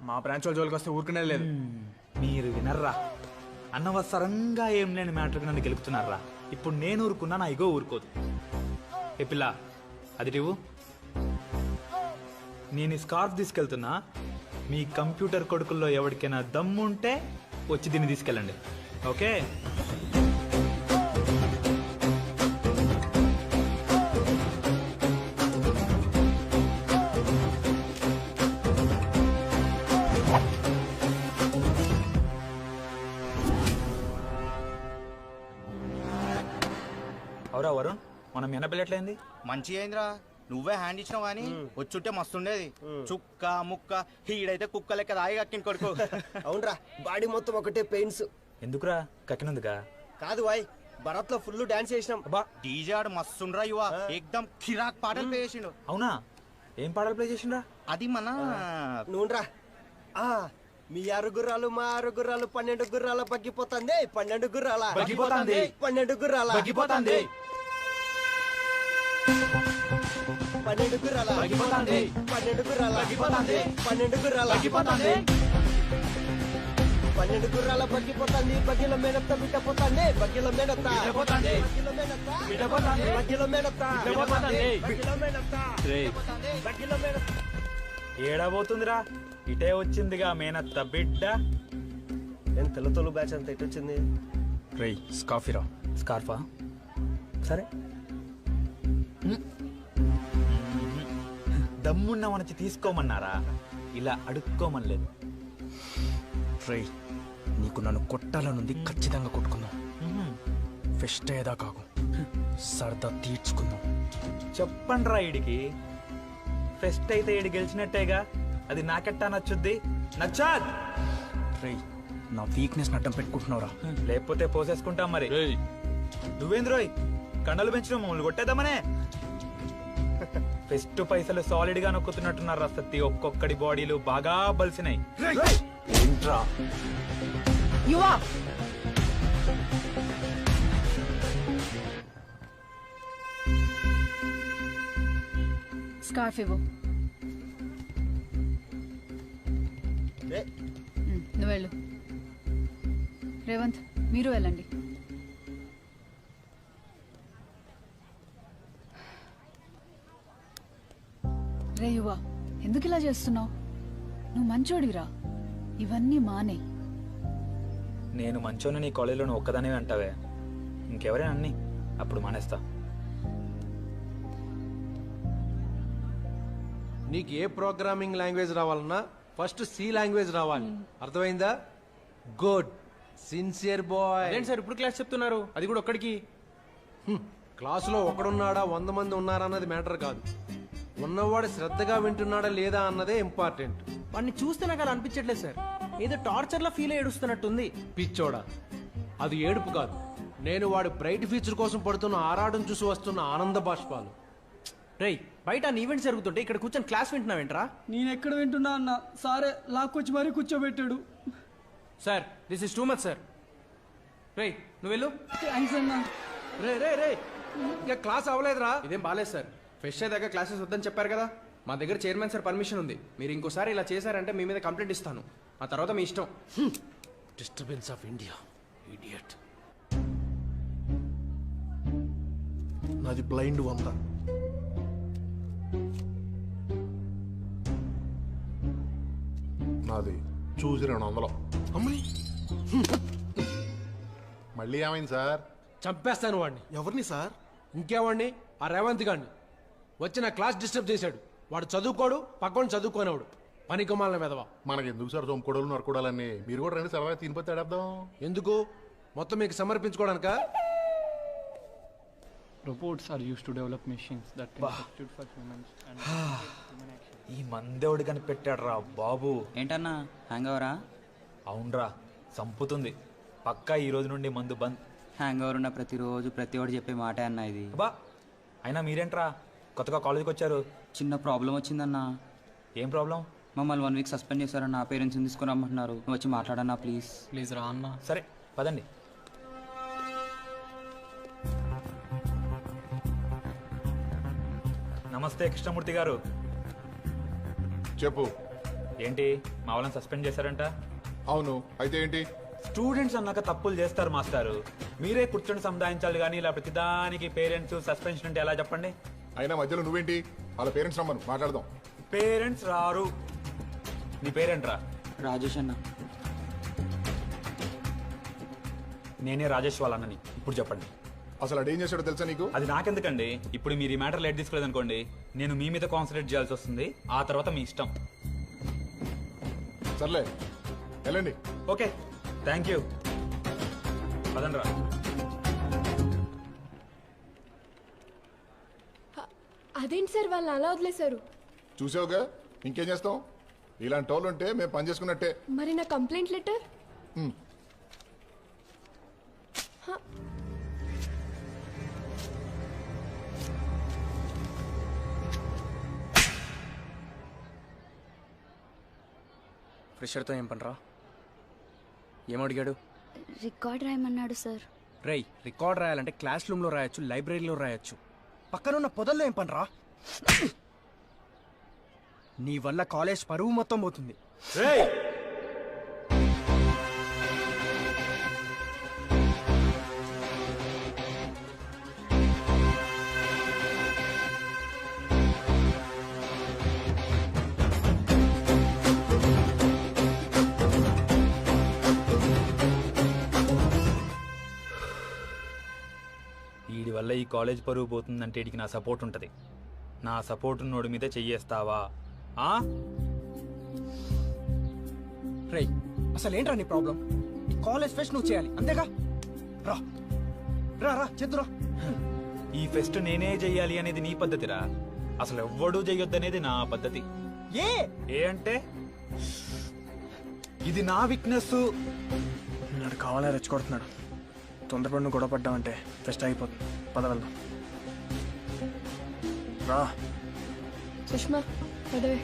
మా బ్రాంచ్ వాళ్ళ జోలికి వస్తే ఊరుకునే లేదు. మీరు వినర్రా, అనవసరంగా ఏం లేని మ్యాటర్కి నన్ను గెలుపుతున్నారా? ఇప్పుడు నేను ఊరుకున్నా, నా ఇగో ఊరుకోదు. ఏ పిల్ల అది నువ్వు, నేను ఈ స్కార్ఫ్ తీసుకెళ్తున్నా. మీ కంప్యూటర్ కొడుకుల్లో ఎవరికైనా దమ్ముంటే వచ్చి దీన్ని తీసుకెళ్ళండి. ఓకే? అవురా వరుణ్, మనం ఎన్నపిల్లట్లయింది? మంచి అయిందిరా, నువ్వే హ్యాండ్ ఇచ్చినావు కానీ వచ్చుంటే మస్తుండేది. చుక్క ముక్క హీడైతే కుక్క లెక్క దాయి కక్కిన కొడుకు. అవునరా, బాడీ మొత్తం ఒకటే పెయిన్స్. ఎందుకురా కక్కినందుకా? కాదు వాయ్, భరత్ లో ఫుల్ డాన్స్ చేసినాం. డీజే ఆడు మస్తుండ్రా యువ, ఏకదం కిరాక్ పాటలు ప్లే చేసిండు. అవునా? ఏం పాటలు ప్లే చేసిండ్రా? అది మన నూనెరా. మీ 6 గుర్రాలు మా 6 గుర్రాలు 12 గుర్రాల బగ్గిపోతుంది. 12 గుర్రాల బగ్గిపోతుంది. 12 గుర్రాల బగ్గిపోతుంది. 12 గుర్రాల బగ్గిపోతుంది. 12 గుర్రాల బగ్గిపోతుంది. 12 గుర్రాల బగ్గిపోతుంది. 12 గుర్రాల బగ్గిపోతుంది. బగ్గిల మేనత్త బిడ్డపోతుంది. బగ్గిల మేనత్త బిడ్డపోతుంది. బగ్గిల మేనత్త బిడ్డపోతుంది. బగ్గిల మేనత్త బిడ్డపోతుంది. బగ్గిల మేనత్త బగ్గిల మేనత్త. ఏడబోతుందిరా? ఇటే వచ్చిందిగా మేనత్త బిడ్డ. ఏం తెల్లతోలు బ్యాచ్ అంత ఇటు వచ్చింది? రేయ్ స్కార్ఫీరా. స్కార్ఫా? సరే, దమ్మున్న మనచి తీసుకోమన్నారా? ఇలా అడుక్కోమనలేదు. రేయ్ నీకు నన్ను కొట్టాలనుంది, ఖచ్చితంగా కొట్టుకుందాం. ఫెస్ట్ ఏదా కాకు, సరదా తీర్చుకుందాం. చెప్పండి రా ఈడికి, ఫెస్ట్ అయితే ఈడి గెలిచినట్టేగా. అది నాకెట్టా నచ్చుద్ది? నచ్చాద్. రేయ్ నా వీక్నెస్ అడ్డం పెట్టుకుంటున్నావురా. లేకపోతే పోసేసుకుంటాం మరి. నువ్వేంద్రోయ్ కండలు పెంచిన మమ్మల్ని కొట్టేద్దామనే? ఫెస్ట్ పైసలు సాలిడ్ గా నొక్కుతున్నట్టున్నారు సత్తి. ఒక్కొక్కడి బాడీలు బాగా బలిసినాయి. ఏంట్రా యువా, స్కార్ఫ్ ఇవ్వు. నువ్వు వెళ్ళు. రేవంత్ మీరు వెళ్ళండి. రే యువ, ఎందుకు ఇలా చేస్తున్నావు? నువ్వు మంచోడిరా, ఇవన్నీ మానే. నేను మంచోని నీ కాలేజీలో నువ్వు ఒక్కదానే అంటావే, ఇంకెవరైనా అన్ని అప్పుడు మానేస్తా. నీకు ఏ ప్రోగ్రామింగ్ లాంగ్వేజ్ రావాలన్నా ఫస్ట్ సి లాంగ్వేజ్ రావాలి. అర్థమైందా? Good sincere boy. ఏంటి సార్ ఇప్పుడు క్లాస్ చెప్తున్నారు, అది కూడా ఒక్కడికి? క్లాసులో ఒకడున్నాడా 100 మంది ఉన్నారా అన్నది మ్యాటర్ కాదు, ఉన్నవాడు శ్రద్ధగా వింటున్నాడా లేదా అన్నదే ఇంపార్టెంట్. వాడిని చూస్తే నాకు అలా అనిపించట్లేదు సార్, ఏదో టార్చర్ లా ఫీల్ ఏడుస్తున్నట్టుంది. పిచ్చోడా, అది ఏడుపు కాదు, నేను వాడి బ్రైట్ ఫ్యూచర్ కోసం పడుతున్న ఆరాటం చూసి వస్తున్న ఆనంద బాష్పాలు. రేయ్, బయట ఈవెంట్స్ జరుగుతుంటే ఇక్కడ కూర్చొని క్లాస్ వింటున్నావేంట్రా? నేను ఎక్కడ వింటున్నా అన్న, సారే లాక్కొచ్చి మరీ కూర్చోబెట్టాడు. Sir this is too much sir. రేయ్ నువ్వు వెళ్ళు. థ్యాంక్స్ అన్న. రే రే రే, ఇంకా క్లాస్ అవ్వలేదురా. ఇదేం బాలేదు సార్, ఫ్రెష్ అయ్యాక క్లాసెస్ వద్దని చెప్పారు కదా. మా దగ్గర చైర్మన్ సార్ పర్మిషన్ ఉంది, మీరు ఇంకోసారి ఇలా చేశారంటే మీ మీద కంప్లైంట్ ఇస్తాను, ఆ తర్వాత మీ ఇష్టం. Disturbance of India idiot. నాది బ్లైండ్ 100. నాది చూసి 200. అమ్మని మళ్ళీ ఏమైంది సార్? చంపేస్తాను వాడిని. ఎవరిని సార్? ఇంకేవాడిని, ఆ రేవంత్ గాడిని. వచ్చి నా క్లాస్ డిస్టర్బ్ చేశాడు. వాడు చదువుకోడు, పక్కన చదువుకోనేవాడు. పనికొమాలిన మెదవా. మనకెందుకు సార్ సొమ్ముకోడలు నరకోడాలన్నీ? మీరు కూడా రండి, సరదా తినిపోతే ఆడేద్దాం. ఎందుకు? మొత్తం మీకు సమర్పించుకోవడానికా? Robots are used to develop machines that can substitute for humans and human action. ఈ మందేవుడు కనిపెట్టాడు రా బాబు. ఏంటన్నా హ్యాంగ్ ఓవరా? అవునరా, సంపుతుంది. పక్కా ఈ రోజు నుండి మందు బంద్. హ్యాంగ్ ఓవర్ ఉన్న ప్రతిరోజు ప్రతి ఒక్కటి చెప్పే మాటే అన్న ఇది. బా అయినా మీరేంట్రా కొత్తగా కాలేజీకి వచ్చారు? చిన్న ప్రాబ్లం వచ్చిందన్నా. ఏం ప్రాబ్లం? మమ్మల్ని 1 వీక్ సస్పెండ్ చేశారన్న, పేరెంట్స్ని తీసుకుని రమ్మంటున్నారు. నువ్వు వచ్చి మాట్లాడన్నా ప్లీజ్. ప్లీజ్ రా అన్న. సరే పదండి. నమస్తే కృష్ణమూర్తి గారు. చెప్పు. ఏంటి మా వాళ్ళని సస్పెండ్ చేశారంట? అవును, అయితే ఏంటి? స్టూడెంట్స్ అన్నాక తప్పులు చేస్తారు మాస్టారు. మీరే కూర్చొని సముదాయించాలి కానీ ఇలా ప్రతిదానికి పేరెంట్స్ సస్పెన్షన్ అంటే ఎలా చెప్పండి? అయినా మధ్యలో నువ్వేంటి? వాళ్ళ పేరెంట్స్ రమ్మను మాట్లాడదాం. పేరెంట్స్ రారు. నీ పేరెంట్ రా. రాజేష్ అన్న. నేనే రాజేష్ వాళ్ళ అన్నని. ఇప్పుడు చెప్పండి అసలు అడేం చేశాడో తెలుసా నీకు? అది నాకెందుకండి. ఇప్పుడు మీరు ఈ మ్యాటర్ లైట్ తీసుకోలేదు అనుకోండి, నేను మీ మీద కాన్సన్ట్రేట్ చేయాల్సి వస్తుంది. ఆ తర్వాత మీ ఇష్టం. సర్లే వెళ్ళండి. Okay thank you. పదండ్రా. అదేంటి సార్ వాళ్ళు అలా వదిలేశారు? చూసావుగా, ఇంకేం చేస్తాం? ఇలాంటి వాళ్ళు ఉంటే మేము పని చేసుకున్నట్టే. మరి నా కంప్లైంట్ లెటర్? ఫ్రెషర్తో ఏం పనిరా? ఏమడిగాడు? రికార్డ్ రాయమన్నాడు సార్. రేయ్, రికార్డ్ రాయాలంటే క్లాస్ రూమ్లో రాయొచ్చు, లైబ్రరీలో రాయొచ్చు. పక్కనున్న పొదల్లో ఏం పనిరా? నీ వల్ల కాలేజ్ పరువు మొత్తం పోతుంది. వీడి వల్ల ఈ కాలేజ్ పరువు పోతుందంటే వీడికి నా సపోర్ట్ ఉంటుంది. నా సపోర్ట్ ఉన్నోడి మీద చెయ్యేస్తావా? రేయ్, అసలు ఏంట్రా నీ ప్రాబ్లం? ఈ కాలేజ్ ఫెస్ట్ నువ్వు చేయాలి, అంతేగా? రా రా రా చేద్దురా. ఈ ఫెస్ట్ నేనే చెయ్యాలి అనేది నీ పద్ధతిరా. అసలు ఎవ్వడూ చెయ్యొద్దనేది నా పద్ధతి. ఏ అంటే ఇది నా వీక్నెస్. నాడు కావాలని రెచ్చగొడుతున్నాడు. తొందరపడి నువ్వు గొడవ పడ్డావంటే ఫెస్ట్ అయిపోతుంది. పద వెళ్దాం. రా సుష్మా పదవే.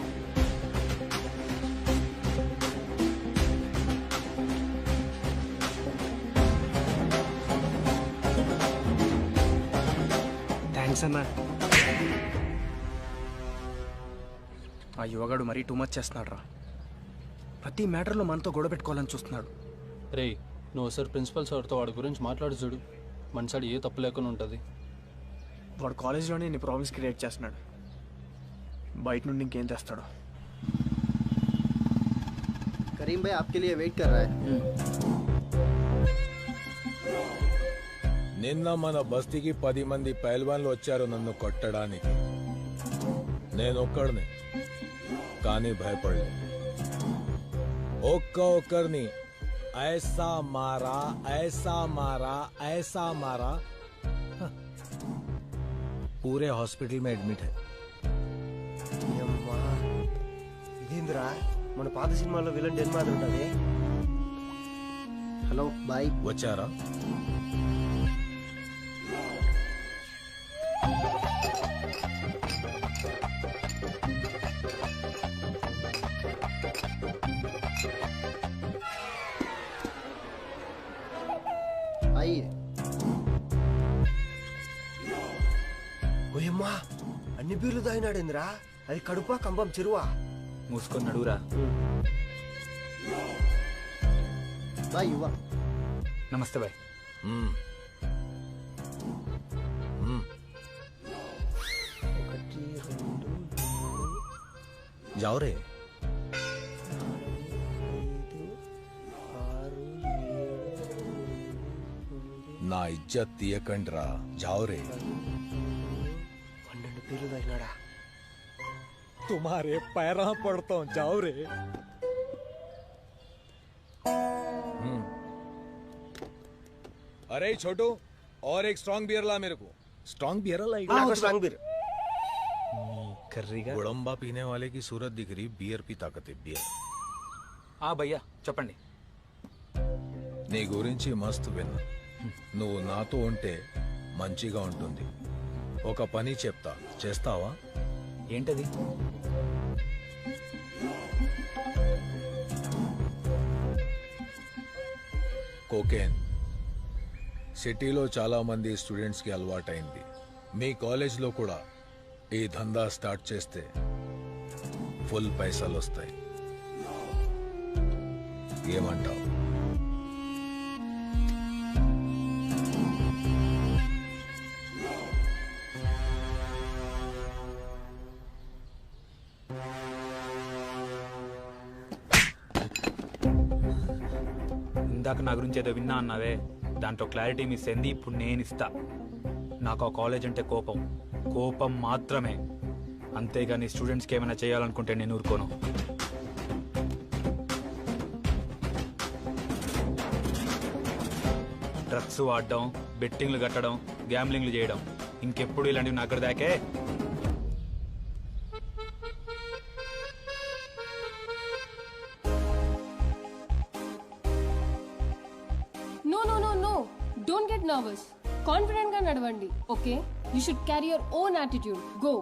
థ్యాంక్స్ అన్నా. ఆ యువగాడు మరీ టూ మచ్ చేస్తున్నాడు రా. ప్రతి మ్యాటర్లో మనతో గొడవ పెట్టుకోవాలని చూస్తున్నాడు. రేయ్ నువ్వు సార్ ప్రిన్సిపల్ సార్తో వాడి గురించి మాట్లాడు చూడు. మన సైడ్ ఏ తప్పు లేకుండా ఉంటుంది. వాడు కాలేజ్లోనే ఇన్ని ప్రాబ్లమ్స్ క్రియేట్ చేస్తున్నాడు. బయట నుండి ఇంకేం తెస్తాడు. करीम भाई आपके लिए वेट कर रहा है. నిన్న మన బస్తీకి 10 మంది పైల్వాన్లు వచ్చారు నన్ను కొట్టడానికి. నేనొక్కడిని కానీ భయపడలే. ఒక్కరిని ఐసా మారా ఐసా మారా ఐసా మారా पूरे हॉस्पिटल में एडमिट है. ఇదేంద్రా మన పాత సినిమాలో విలన్ డెన్ మాదిరి ఉంటుంది. Hello boy. వచ్చారా? ఓయమ్మా అన్ని బీర్లు తాగినాడేంద్రా? అది కడుపా కంబం చెరువా? మూసుకొని నడువురా. బాయ్ యువ. నమస్తే బాయ్. जाओ रे. నా ఇజ్జత్ తీయకండ్రా. जाओ रे. 12 బీర్లు తాగినాడా? तुम्हारे पैरा पड़ता हूँ. जाओ रे. अरे छोटू और एक स्ट्रांग बियर ला मेरे को. स्ट्रांग बियर ला. Strong beer. गुड़म्बा पीने वाले की सूरत दिख रही. बियर की ताकत है. बियर. భయ్యా చెప్పండి. నీ గురించి మస్తు విన్నా. నువ్వు నాతో ఉంటే మంచిగా ఉంటుంది. ఒక పని చెప్తా, చేస్తావా? ఏంటది? కోకేన్ సిటీలో చాలా మంది స్టూడెంట్స్ కి అలవాటైంది. మీ కాలేజ్లో కూడా ఈ దందా స్టార్ట్ చేస్తే ఫుల్ పైసలు వస్తాయి. ఏమంటావు? ఇందాక నా గురించి ఏదో విన్నా అన్నావే, దాంట్లో క్లారిటీ మిస్ అయింది. ఇప్పుడు నేను ఇస్తా. నాకు ఆ కాలేజ్ అంటే కోపం, కోపం మాత్రమే. అంతేగాని స్టూడెంట్స్కి ఏమైనా చేయాలనుకుంటే నేను ఊరుకోను. డ్రగ్స్ వాడడం, బెట్టింగ్లు కట్టడం, గ్యాంబ్లింగ్లు చేయడం, ఇంకెప్పుడు ఇలాంటివి నా అక్కడ దాకే. Don't get nervous. Confident గా నడవండి. Okay, you should carry your own attitude. Go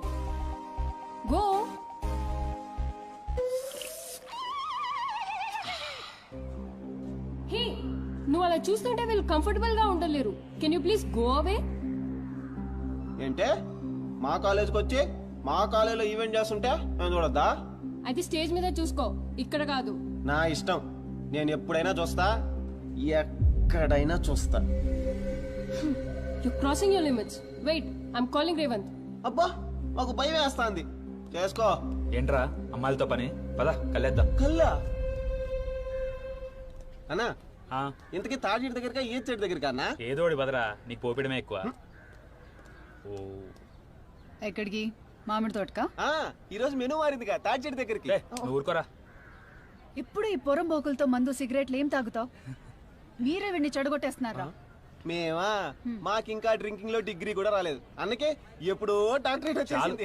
go. Hey, నువ్వు అలా చూస్తుంటే వీళ్ళు కంఫర్టబుల్ గా ఉండలేరు. Can you please go away? ఏంటే మా కాలేజ్కి వచ్చి మా కాలేజ్లో ఈవెంట్ చేస్తుంటే నేను చూడొద్దా? అయితే స్టేజ్ మీద చూసుకో, ఇక్కడ కాదు. నా ఇష్టం. నేను ఎప్పుడైనా చూస్తా, ఎక్కడైనా చూస్తా. You're crossing your limits. Wait, I'm calling Revanth. అబ్బా, మాకు భయం వేస్తాంది. చేసుకో. ఏంట్రా అమ్మాయిలతో పని? పద కల్లేద్దాం. కల్లా అన్నా, ఇంతకీ తాడి దగ్గరకా ఏ చెట్టు దగ్గరకా అన్నా? ఏదోడి బదరా, నీకు పోపిడమే ఎక్కువ. ఎక్కడికి? మామిడి తోటకా? ఈ రోజు మెనూ మారిందిగా, తాడి చెట్టు దగ్గరికి. నువ్వు ఊరుకోరా. ఇప్పుడు ఈ పొరం బోకులతో మందు సిగరెట్లు ఏం తాగుతావు? మీరే వీడిని చెడగొట్టేస్తున్నారా? మేమా? మాకింకా డ్రింకింగ్ లో డిగ్రీ కూడా రాలేదు, అందుకే ఎప్పుడో డాక్టరేట్ వచ్చేసింది.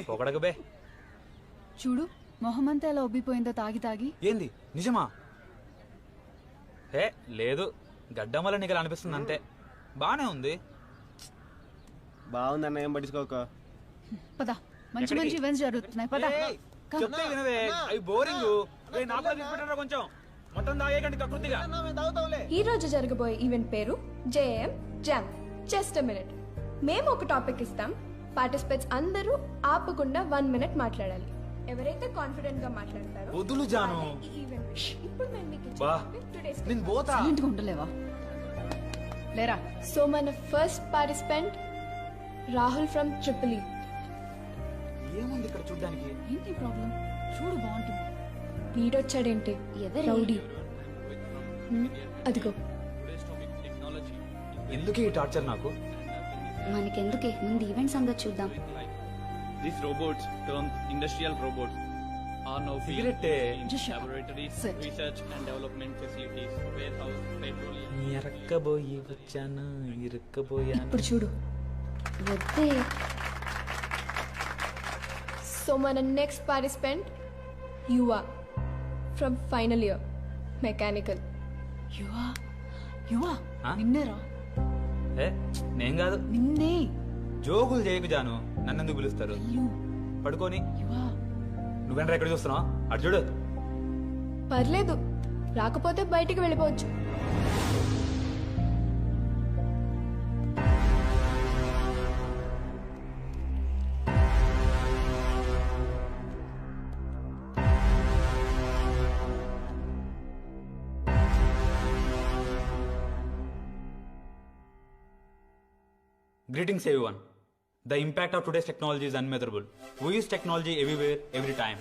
చూడు, మొహమంతా ఎలా ఉబ్బిపోయిందో తాగి తాగి. ఏంది నిజమా? ఏ లేదు, గడ్డం వల్ల నీకు అనిపిస్తుంది అంతే. బానే ఉంది. బాగుందన్న, ఏం పట్టించుకోక. పద, మంచి మంచి ఈవెంట్స్ జరుగుతున్నాయి. పద. చెప్తే వినవే, అవి బోరింగ్. కొంచెం మొత్తం తాగేకండి కకృతిగా. ఈ రోజు జరగబోయే ఈవెంట్ పేరు JM jam. Just a minute. మేము ఒక టాపిక్ ఇస్తాం, పార్టిసిపేట్స్ అందరూ ఆపకుండా 1 minute మాట్లాడాలి. ఎవరైతే కాన్ఫిడెంట్ గా మాట్లాడతారో వదులు జాను. వాళ్ళే ఈ ఈవెంట్ విన్నర్. ఇప్పుడు మేము మీకు ఇచ్చే బా. topic today's నేను పోతా. సైలెంట్గా ఉండలేవా లేరా సో మన first participant Rahul from triple E. ఏముంది ఇక్కడ చూడ్డానికి? ఏంటి ప్రాబ్లం? చూడు బాగుంటుంది. వీడొచ్చాడేంటి? ఎవరు? రౌడీ. అదిగో. ఎందుకే ఈ టార్చర్ నాకు? మనకెందుకే, ముందు ఈవెంట్ సంగతి చూద్దాం. These robots, termed industrial robots, are now being Cigarette, used in laboratories, research and development facilities, warehouse, petroleum. ఇరక్కబోయి వచ్చాను, ఇరక్కబోయాను. ఇప్పుడు చూడు. వద్దే. సో మన నెక్స్ట్ పార్టిసిపెంట్ యువ ఫ్రమ్ ఫైనల్ ఇయర్ మెకానికల్. యువా నిన్నేరా? ఏ నేను కాదు. నిన్నే. జోకులు చేయకు జాను, నన్నెందుకు పిలుస్తారు? పడుకోని. నువ్వేంట్రా ఎక్కడ చూస్తున్నావు? అటు చూడు. పర్లేదు, రాకపోతే బయటికి వెళ్ళిపోవచ్చు. Greetings everyone. The impact of today's technology is unmeasurable. We use technology everywhere, every time.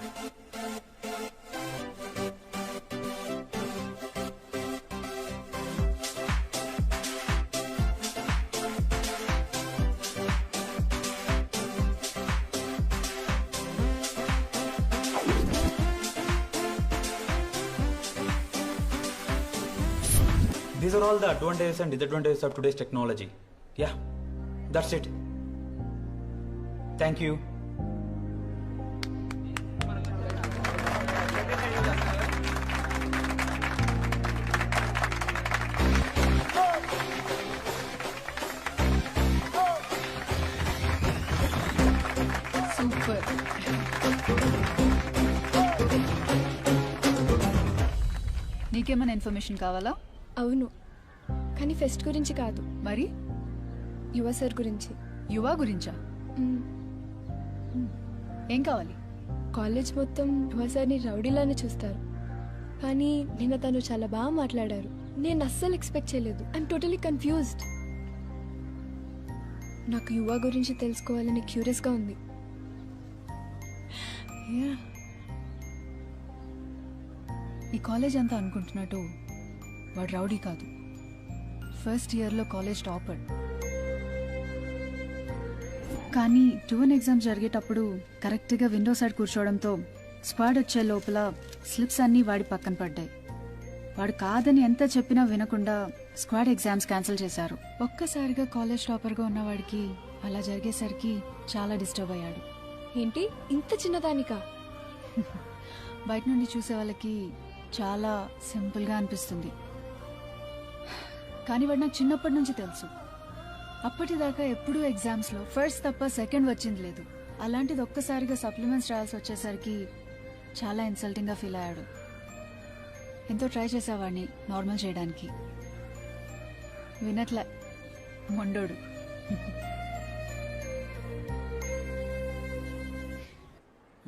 These are all the advantages and disadvantages of today's technology. Yeah, that's it. Thank you. Super. నీకేమైనా information కావాలా? అవును, కానీ pest గురించి కాదు. మరి యువ sir గురించి. యువ గురించా? ఏం కావాలి? కాలేజ్ మొత్తం యువ సార్ని రౌడీలానే చూస్తారు, కానీ నిన్న తను చాలా బాగా మాట్లాడారు. నేను అస్సలు ఎక్స్పెక్ట్ చేయలేదు. I'm totally confused. నాకు యువ గురించి తెలుసుకోవాలని క్యూరియస్గా ఉంది. ఈ కాలేజ్ అంతా అనుకుంటున్నట్టు వాడు రౌడీ కాదు. ఫస్ట్ ఇయర్లో కాలేజ్ టాపర్. కానీ 2 ఎగ్జామ్స్ జరిగేటప్పుడు కరెక్ట్గా విండో సైడ్ కూర్చోవడంతో స్క్వాడ్ వచ్చే లోపల స్లిప్స్ అన్నీ వాడి పక్కన పడ్డాయి. వాడు కాదని ఎంత చెప్పినా వినకుండా స్క్వాడ్ ఎగ్జామ్స్ క్యాన్సిల్ చేశారు. ఒక్కసారిగా కాలేజ్ టాపర్గా ఉన్నవాడికి అలా జరిగేసరికి చాలా డిస్టర్బ్ అయ్యాడు. ఏంటి ఇంత చిన్నదానికా? బయట నుండి చూసే వాళ్ళకి చాలా సింపుల్గా అనిపిస్తుంది, కానీ వాడు నాకు చిన్నప్పటి నుంచి తెలుసు. అప్పటిదాకా ఎప్పుడూ ఎగ్జామ్స్లో ఫస్ట్ తప్ప సెకండ్ వచ్చింది లేదు. అలాంటిది ఒక్కసారిగా సప్లిమెంట్స్ రాయాల్సి వచ్చేసరికి చాలా ఇన్సల్టింగ్గా ఫీల్ అయ్యాడు. ఎంతో ట్రై చేసేవాడిని నార్మల్ చేయడానికి, వినట్లే మొండోడు.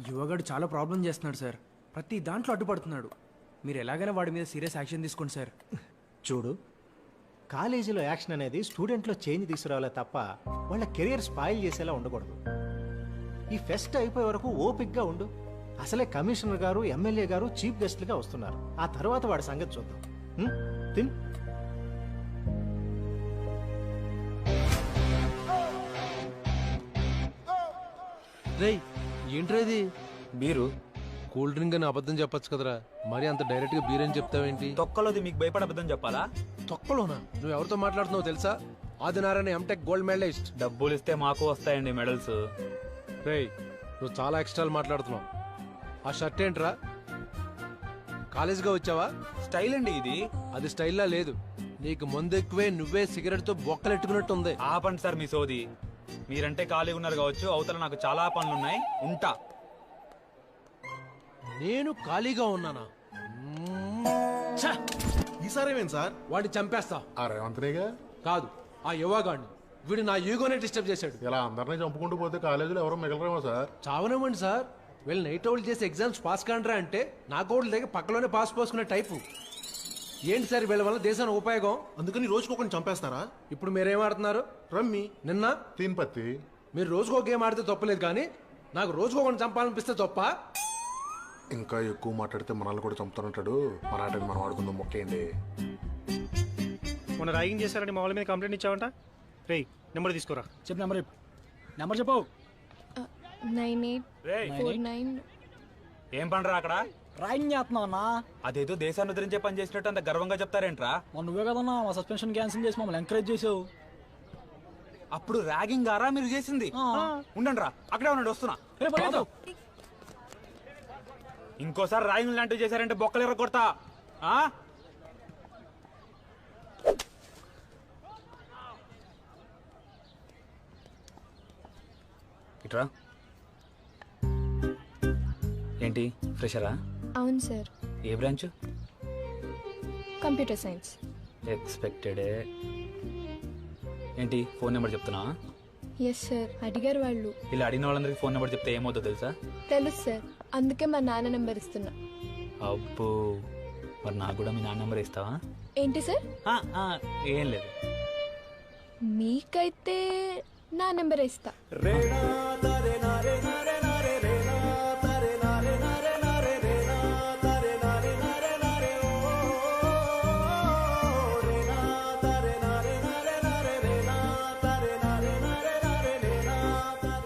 యువగాడు చాలా ప్రాబ్లం చేస్తున్నాడు సార్. ప్రతి దాంట్లో అడ్డుపడుతున్నాడు. మీరు ఎలాగైనా వాడి మీద సీరియస్ యాక్షన్ తీసుకోండి సార్. చూడు, కాలేజీలో యాక్షన్ అనేది స్టూడెంట్లో చేంజ్ తీసుకురావాలే తప్ప వాళ్ళ కెరియర్ స్పాయిల్ చేసేలా ఉండకూడదు. ఈ ఫెస్ట్ అయిపోయే వరకు ఓపిక్గా ఉండు. అసలే కమిషనర్ గారు, ఎమ్మెల్యే గారు చీఫ్ గెస్ట్లుగా వస్తున్నారు. ఆ తర్వాత వాడి సంగతి చూద్దాం. తిన్. రేయ్, ఏంట్రా ఇది? బీరు. కూల్ డ్రింక్ అని అబద్ధం చెప్పొచ్చు కదరా, మరి అంత డైరెక్ట్ గా బీర్ అని చెప్తావేంటి? తొక్కలోది మీకు భయపడ అబద్ధం చెప్పాలా? తొక్కలోనా? నువ్వు ఎవరితో మాట్లాడుతున్నావు తెలుసా? Adinarayana MTech gold medalist. డబ్బులు ఇస్తే మాకు వస్తాయండి మెడల్స్. రేయ్, నువ్వు చాలా ఎక్స్ట్రాలు మాట్లాడుతున్నావు. ఆ షర్ట్ ఏంట్రా? కాలేజ్గా వచ్చావా? స్టైల్ అండి ఇది. అది స్టైల్లా లేదు. నీకు ముందు ఎక్కువే, నువ్వే సిగరెట్ తో బొక్కలెట్టుకున్నట్టు ఉంది. ఆపండి సార్ మీ సోది. మీరంటే ఖాళీగా ఉన్నారు కావచ్చు, అవతల నాకు చాలా పనులున్నాయి, ఉంటా. నేను ఖాళీగా ఉన్నానా? ఈసారేమేంటి సార్? వాడిని చంపేస్తా. ఆ రేవంత్రేగా కాదు, ఆ యువగాడిని. వీడు నా ఈగోనే డిస్టర్బ్ చేశాడు. ఇలా అందరినీ చంపుకుంటూ పోతే కాలేజీలో ఎవరో మిగలరేమో సార్. చావనివ్వండి సార్, వీళ్ళు నైట్ అవుట్ చేసి ఎగ్జామ్స్ పాస్ కాండ్రా అంటే నా కోళ్ళు దగ్గర పక్కలోనే పాస్ పోసుకునే టైపు. ఏంటి సార్ వీళ్ళ వల్ల దేశానికి ఉపయోగం? అందుకని రోజుకు ఒకరిని చంపేస్తారా? ఇప్పుడు మీరేం ఆడుతున్నారు? రమ్మి. నిన్న తీన్ పత్తి. మీరు రోజుకో గేమ్ ఆడితే తప్పలేదు, కానీ నాకు రోజుకో ఒకరిని చంపాలనిపిస్తే తప్ప. ఇంకా ఎక్కువ మాట్లాడితే మనల్ని కూడా చంపుతానంటాడు. మన ఆటని మనం ఆడుకుందాం, మొక్కేయండి. మొన్న ర్యాగింగ్ చేశారని మా వాళ్ళ మీద కంప్లైంట్ ఇచ్చావంట. రేయ్ నెంబర్ తీసుకోరా. చెప్పు నెంబర్ చెప్పు. 9849. ఏం పండ్రా అక్కడ? ర్యాగింగ్ చేస్తున్నావు అన్నా. అదేదో దేశాన్ని ఉద్ధరించే పని చేసినట్టు అంత గర్వంగా చెప్తారేంట్రా? మొన్న నువ్వే కదన్నా మా సస్పెన్షన్ క్యాన్సిల్ చేసి మమ్మల్ని ఎంకరేజ్ చేసావు. అప్పుడు ర్యాగింగ్ గారా మీరు చేసింది? ఉండండి రా, అక్కడే ఉండండి, వస్తున్నా. ఇంకోసారి ర్యాగింగ్ లాంటివి చేశారంటే బొక్కలు ఎర్ర కొడతా. ఇట్రా. ఏంటి ఫ్రెషరా? అవును సార్. ఏ బ్రాంచ్? Computer science. ఎక్స్పెక్టెడే. ఏంటి ఫోన్ నెంబర్ చెప్తున్నా? ఎస్ సార్, అడిగారు వాళ్ళు. ఇలా అడిగిన వాళ్ళందరికీ ఫోన్ నెంబర్ చెప్తే ఏమవుతుందో తెలుసా? తెలుసు సార్, అందుకే మా నాన్న నెంబర్ ఇస్తున్నా. అబ్బో, మరి నాకు కూడా మీ నాన్న నెంబర్ ఇస్తావా? ఏంటి సార్? ఏం లేదు. మీకైతే నా నెంబర్ ఇస్తా.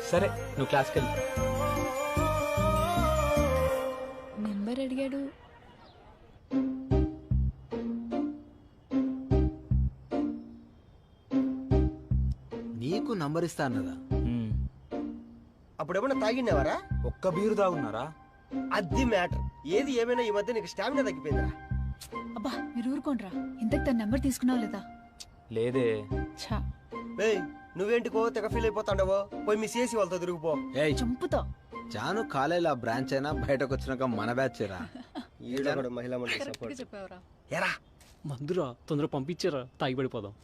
సరే, నువ్వు క్లాస్కి వెళ్ళి. నెంబర్ అడిగాడు. నీకు నంబర్ ఇస్తా అన్నదా? అప్పుడేమన్నా తాగిండేవారా? ఒక్క బీరు తాగున్నారా? అది మ్యాటర్. ఏది ఏమైనా ఈ మధ్య నీకు స్టామినా తగ్గిపోయిందా? అబ్బా మీరు ఊరుకోండ్రా. ఇంతకు తన నెంబర్ తీసుకున్నావు లేదా? లేదే. ఛా, ఏయ్ నువ్వేంటికో తెగ ఫీల్ అయిపోతాండవో, పోయి మీ సిఎసి వాళ్ళతో తిరిగిపో. చంపుతా. జాను కాలేజ్ ఆ బ్రాంచ్ అయినా బయటకు వచ్చినాక మన బ్యాచ్ రా. ఈడ మహిళా మండలి సపోర్ట్. ఎరా మందురా, తొందర పంపించారా, తాగి పడిపోదాం.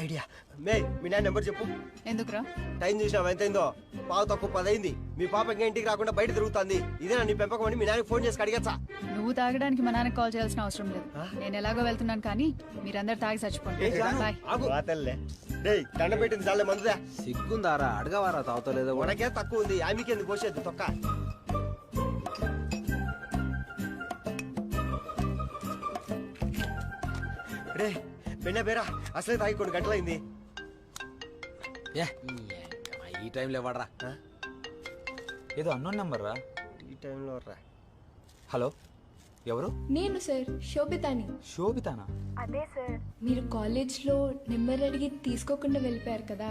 ఐడియా. మే మీ నాన్న నెంబర్ చెప్పు. ఎందుకురా? టైం చూసినావు ఎంతైందో? పావు తక్కువ 10 అయింది. మీ పాప ఇంకా ఇంటికి రాకుండా బయట తిరుగుతుంది. ఇదేనా నీ పెంపకం అని మీ నాన్నకి ఫోన్ చేసి అడిగచ్చా? నువ్వు తాగడానికి మా నాన్నకి కాల్ చేయాల్సిన అవసరం లేదు. నేను ఎలాగో వెళ్తున్నాను, కానీ మీరందరూ తాగి చచ్చిపోండి. బాయ్. దండ పెట్టింది చాలే మందుదా. సిగ్గుందారా? అడగవారా తాగుతలేదో? మనకే తక్కువ ఉంది, ఆమెకి ఎందుకు పోసేది తొక్క. రే బెన్న బేరా, అసలే తాగి కొన్ని గంటలైంది. ఈ టైంలో ఇవ్వడరా? ఏదో అన్నోన్ నెంబర్ రా. ఈ టైంలో రా. హలో, ఎవరు? నేను సార్, శోభితాని. శోభితానా? అదే సార్. మీరు కాలేజ్లో నెంబర్ అడిగి తీసుకోకుండా వెళ్ళిపోయారు కదా,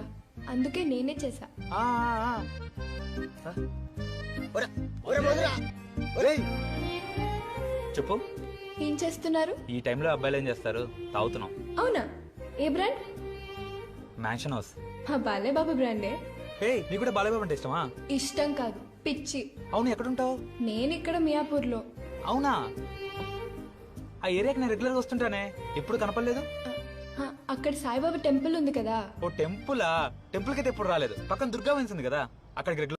అందుకే నేనే చేశా. చెప్పు. ఏం చేస్తున్నారు? ఈ టైంలో అబ్బాయిలు ఏం చేస్తారు? తాగుతున్నాం. అవునా? ఏ బ్రాండ్? Mansion House. బాలేబాబు బ్రాండే. నీకు కూడా బాలేబాబు అంటే ఇష్టమా? ఇష్టం కాదు, పిచ్చి. అవును, ఎక్కడుంటావు? నేను ఇక్కడ మియాపూర్లో. అవునా? ఆ ఏరియాకి నేను రెగ్యులర్గా వస్తుంటానే, ఎప్పుడు కనపడలేదు. అక్కడ సాయిబాబా టెంపుల్ ఉంది కదా. ఓ టెంపులా? టెంపుల్కి అయితే ఎప్పుడు రాలేదు. పక్కన దుర్గా వెన్స్ ఉంది కదా, అక్కడికి రెగ్యులర్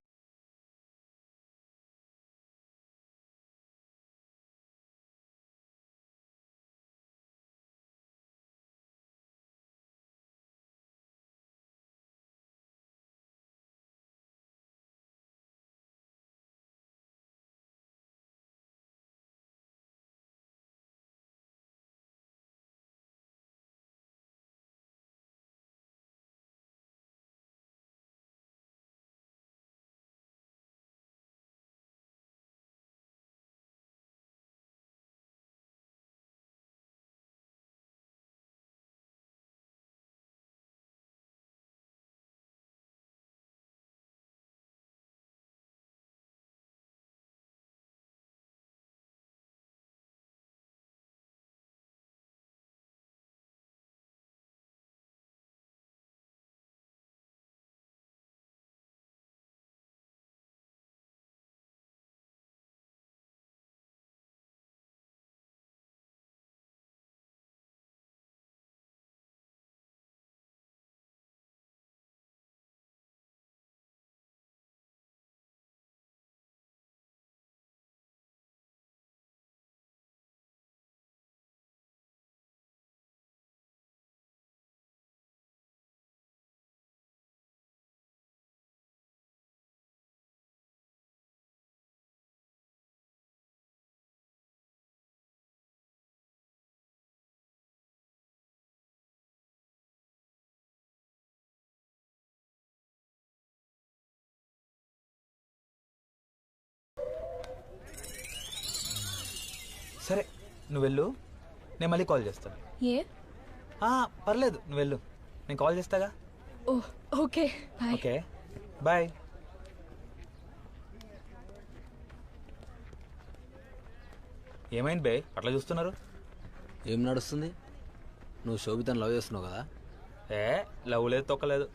సరే నువ్వు వెళ్ళు, నేను మళ్ళీ కాల్ చేస్తాను. ఏ? పర్లేదు నువ్వు వెళ్ళు, నేను కాల్ చేస్తాగా. ఓ ఓకే బాయ్. Okay bye. ఏమైంది బే అట్లా చూస్తున్నారు? ఏం నడుస్తుంది? నువ్వు శోభితను లవ్ చేస్తున్నావు కదా? లవ్ లేదు తొక్కలేదు.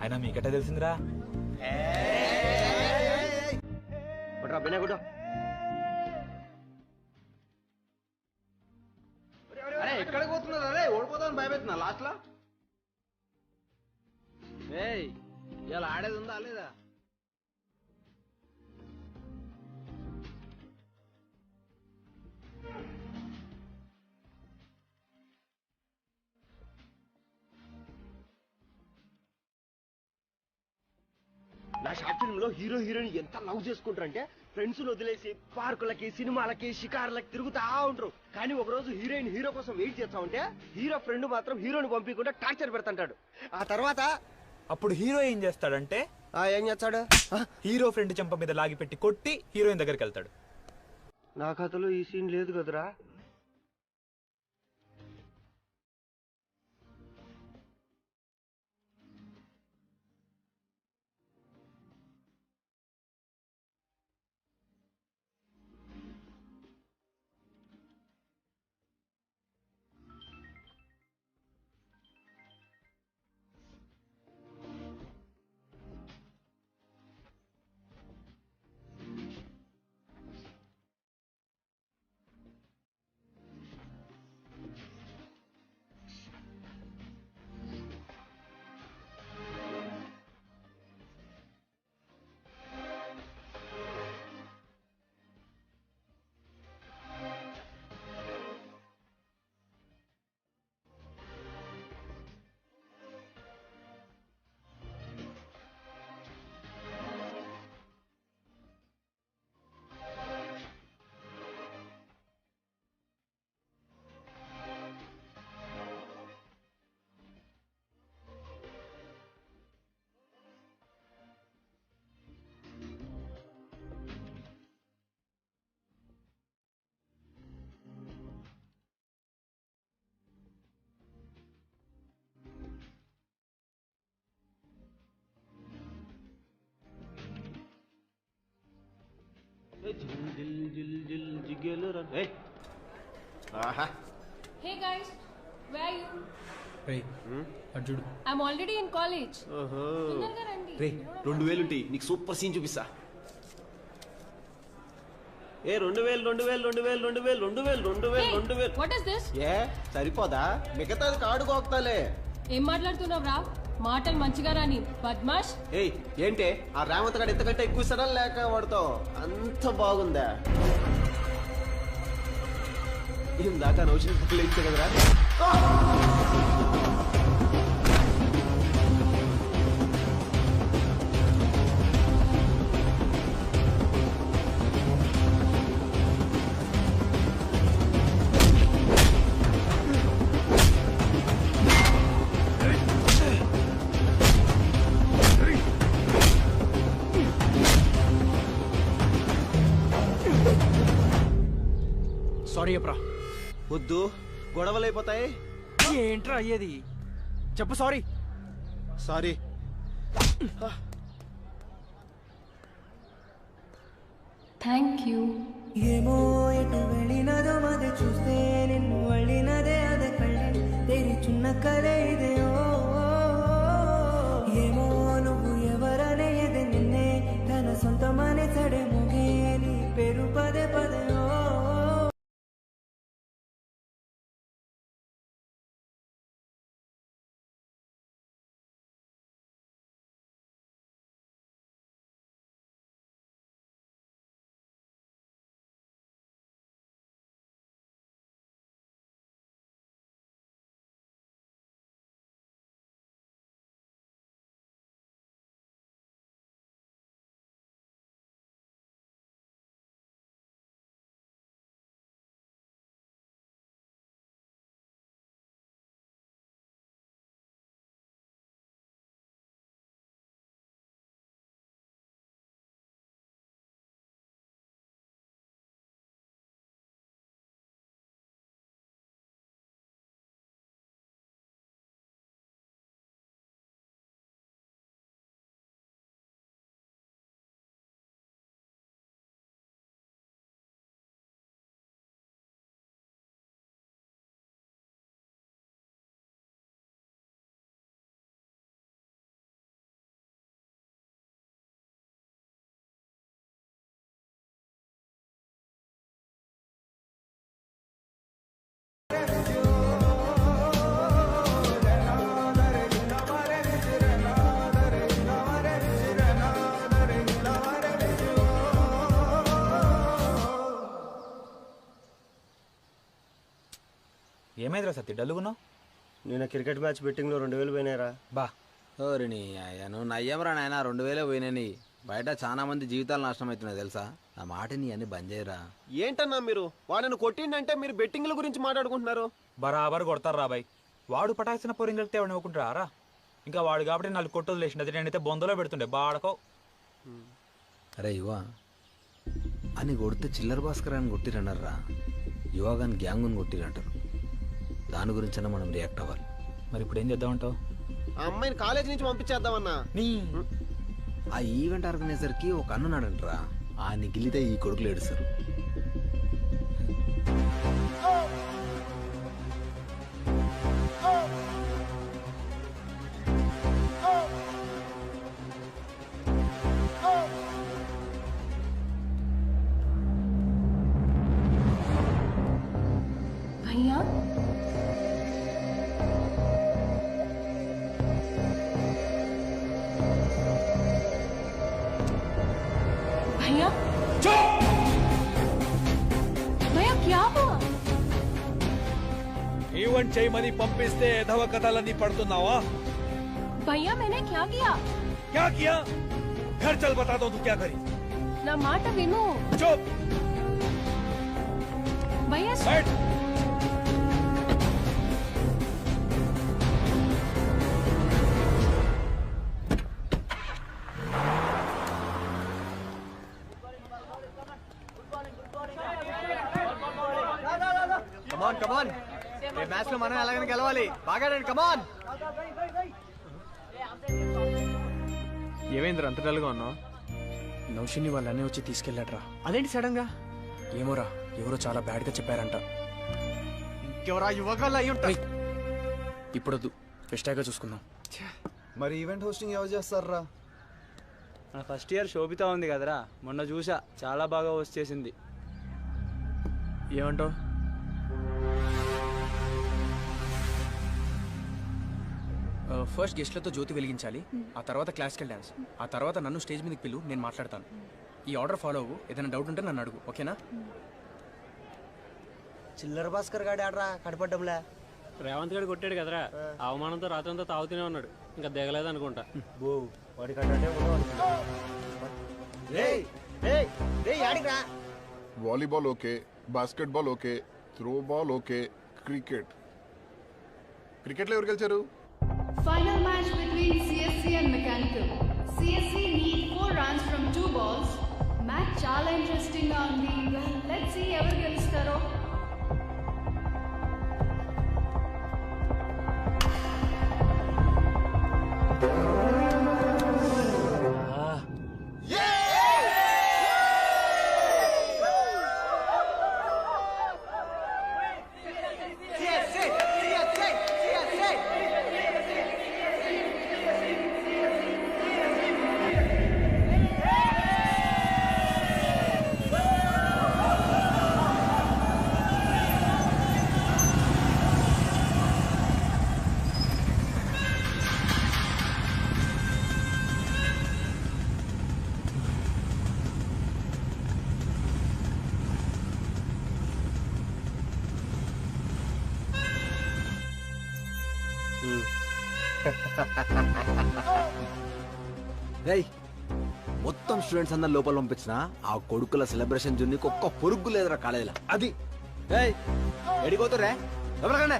అయినా మీకట్టే తెలిసిందిరా. ఎక్కడికి పోతున్నారు? అరే ఓడిపోతామని భయపెడుతున్నా లాస్ట్ లో. ఇలా ఆడేది ఉందా లేదా? నా షార్ట్ ఫిల్మ్ లో హీరో హీరోయిన్ ఎంత లవ్ చేసుకుంటారంటే ఫ్రెండ్స్ వదిలేసి పార్కులకి సినిమాలకి షికార్లకి తిరుగుతా ఉంటారు. కానీ ఒకరోజు హీరోయిన్ హీరో కోసం వెయిట్ చేస్తా ఉంటే హీరో ఫ్రెండ్ మాత్రం హీరోని పంపించకుండా టార్చర్ పెడతాంటాడు. ఆ తర్వాత అప్పుడు హీరో ఏం చేస్తాడంటే ఏం చేస్తాడు? హీరో ఫ్రెండ్ చెంప మీద లాగి పెట్టి కొట్టి హీరోయిన్ దగ్గరికి వెళ్తాడు. నా కథలో ఈ సీన్ లేదు కదరా. Hey guys, where are you? అర్జుడు I'm already in college. తొందరగా రండి. 2000 ఉంటాయి నీకు సూపర్ సీన్ చూపిస్తా. 2000. What is this? సరిపోదా? మిగతాది కాడు కోక్తాలే. ఏం మాట్లాడుతున్నావురా? మాటలు మంచిగా రాని బద్మాష్. ఏంటే ఆ రేవంత్ గారు ఎంతకంటే ఎక్కువ ఇస్తాడా లేక వాడుతావు? అంత బాగుందా? ఇందాక నౌషన్ బుక్లు ఇచ్చా కదరా. సారీ అప్రా. వద్దు, గొడవలు అయిపోతాయి. ఏంట్రా అయ్యేది? చెప్పు సారీ. సారీ. Thank you. ఏమో ఎటు వెళ్ళినదో మదే చూస్తే నిన్ను వెళ్ళినదే అదే కళ్ళే తెరిచున్న కలే ఇదే. ఏమో నువ్వు ఎవరనేది నిన్నే తన సొంతమనే సడే ముగే నీ పేరు పదే పదే. ఏమైందిరా సత్తి డల్లుగున్నావు? నేను క్రికెట్ మ్యాచ్ బెట్టింగ్లో 2000 పోయినారా. బా ఓరి నీ అయ్యా నువ్వు నయ్యమరా నాయన 2000 పోయినాయి. బయట చాలా మంది జీవితాలు నాశనం అవుతున్నాయి తెలుసా. నా మాటని అన్ని బంద్ చేయరా. ఏంటన్నా మీరు వాడిని కొట్టిండంటే మీరు బెట్టింగ్ల గురించి మాట్లాడుకుంటున్నారు. బరాబర్ కొడతారు రా బాయ్. వాడు పటాల్సిన పొరింగలితే ఎవరిని ఇవ్వకుంటారా? ఇంకా వాడు కాబట్టి 4 కొట్టలు లేచింది. నేనైతే బొందలో పెడుతుండే బాడకో. అరే యువ అని కొడితే చిల్లర భాస్కర్ అని కొట్టిరన్నారా. యువగాని గ్యాంగుని కొట్టిరంటారు. దాని గురించైనా మనం రియాక్ట్ అవ్వాలి. మరి ఇప్పుడు ఏం చేద్దామంటావు? ఆ అమ్మాయిని కాలేజ్ నుంచి పంపించేద్దామన్నా. ఆ ఈవెంట్ ఆర్గనైజర్కి ఒక అన్నున్నాడంటరా. ఆ నిగిలితే ఈ కొడుకులు ఏడుస్తారు. भैया भैया भैया क्या हुआ? ఈవెంట్ చేయమని పంపిస్తే ఎధవ కథలన్నీ పడుతున్నావా? भैया मैंने क्या किया? क्या किया? घर चल बता दो तू क्या करी. ना మాట విను. चुप भैया बैठ. కమాన్ కమాన్ ఈ మ్యాచ్ లో మనం ఎలాగైనా గెలవాలి. బాగా ఆడండి కమాన్. ఏమైందిరా అంత డల్గా ఉన్నావు? నౌషిని వాళ్ళనే వచ్చి తీసుకెళ్ళాడ్రా. అదేంటి సడన్ గా? ఏమోరా ఎవరో చాలా బ్యాడ్ గా చెప్పారంట. ఇంకెవరా యువకులు అయి ఉంటాయి. ఇప్పుడొద్దు ఫెస్టాగా చూసుకుందాం. మరి ఈవెంట్ హోస్టింగ్ ఎవరు చేస్తారా? మన ఫస్ట్ ఇయర్ శోభిత ఉంది కదరా, మొన్న చూసా చాలా బాగా హోస్ట్ చేసింది. ఏమంటావు? ఫస్ట్ గెస్ట్లతో జ్యోతి వెలిగించాలి. ఆ తర్వాత క్లాసికల్ డాన్స్. ఆ తర్వాత నన్ను స్టేజ్ మీదకి పిలు, నేను మాట్లాడతాను. ఈ ఆర్డర్ ఫాలో అవ్వు. ఏదైనా డౌట్ ఉంటే నన్ను అడుగు, ఓకేనా? చిల్లర భాస్కర్ గాడి ఆడరా కనపడ్డంలే. రేవంత్ గారు కొట్టాడు కదరా, అవమానంతో రాత్రంతా తాగుతూనే ఉన్నాడు. ఇంకా దిగలేదు అనుకుంటా. బో వాడి కంటే volleyball okay, basketball okay, throw ball okay, క్రికెట్లో ఎవరు గెలిచారు? Final match between CSC and Mechanical. CSC need 4 runs from 2 balls. Match చాలా ఇంట్రెస్టింగ్ గా ఉంది. Well, let's see ఎవరు గెలుస్తారో. రేయ్ మొత్తం స్టూడెంట్స్ అందరు లోపల పంపించిన ఆ కొడుకుల సెలబ్రేషన్ జున్నికి ఒక్క పొరుగు లేదురా కాలేజీలో. అది ఎడిపోతురే ఎవరికండే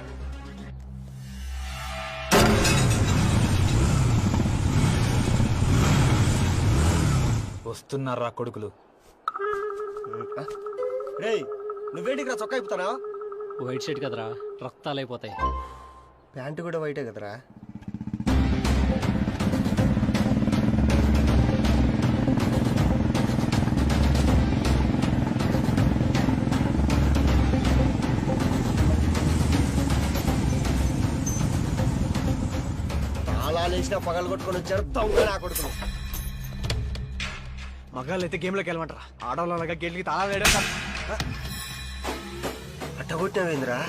వస్తున్నారా కొడుకులు. రేయ్ నువ్వేంటికి రా చొక్కా ఇప్పుతానా? వైట్ షర్ట్ కదరా, రక్తాలు అయిపోతాయి. ప్యాంటు కూడా వైటే కదరా. తాళాలేసిన పగలు కొట్టుకొని వచ్చారు దొంగ నా కొడుకులు. మగాళ్ళు అయితే గేమ్లోకి వెళ్ళమంటారా? ఆడవాళ్ళగా గేట్లకి తాళాలు వేయడం అట్టగొట్టావేంద్రా?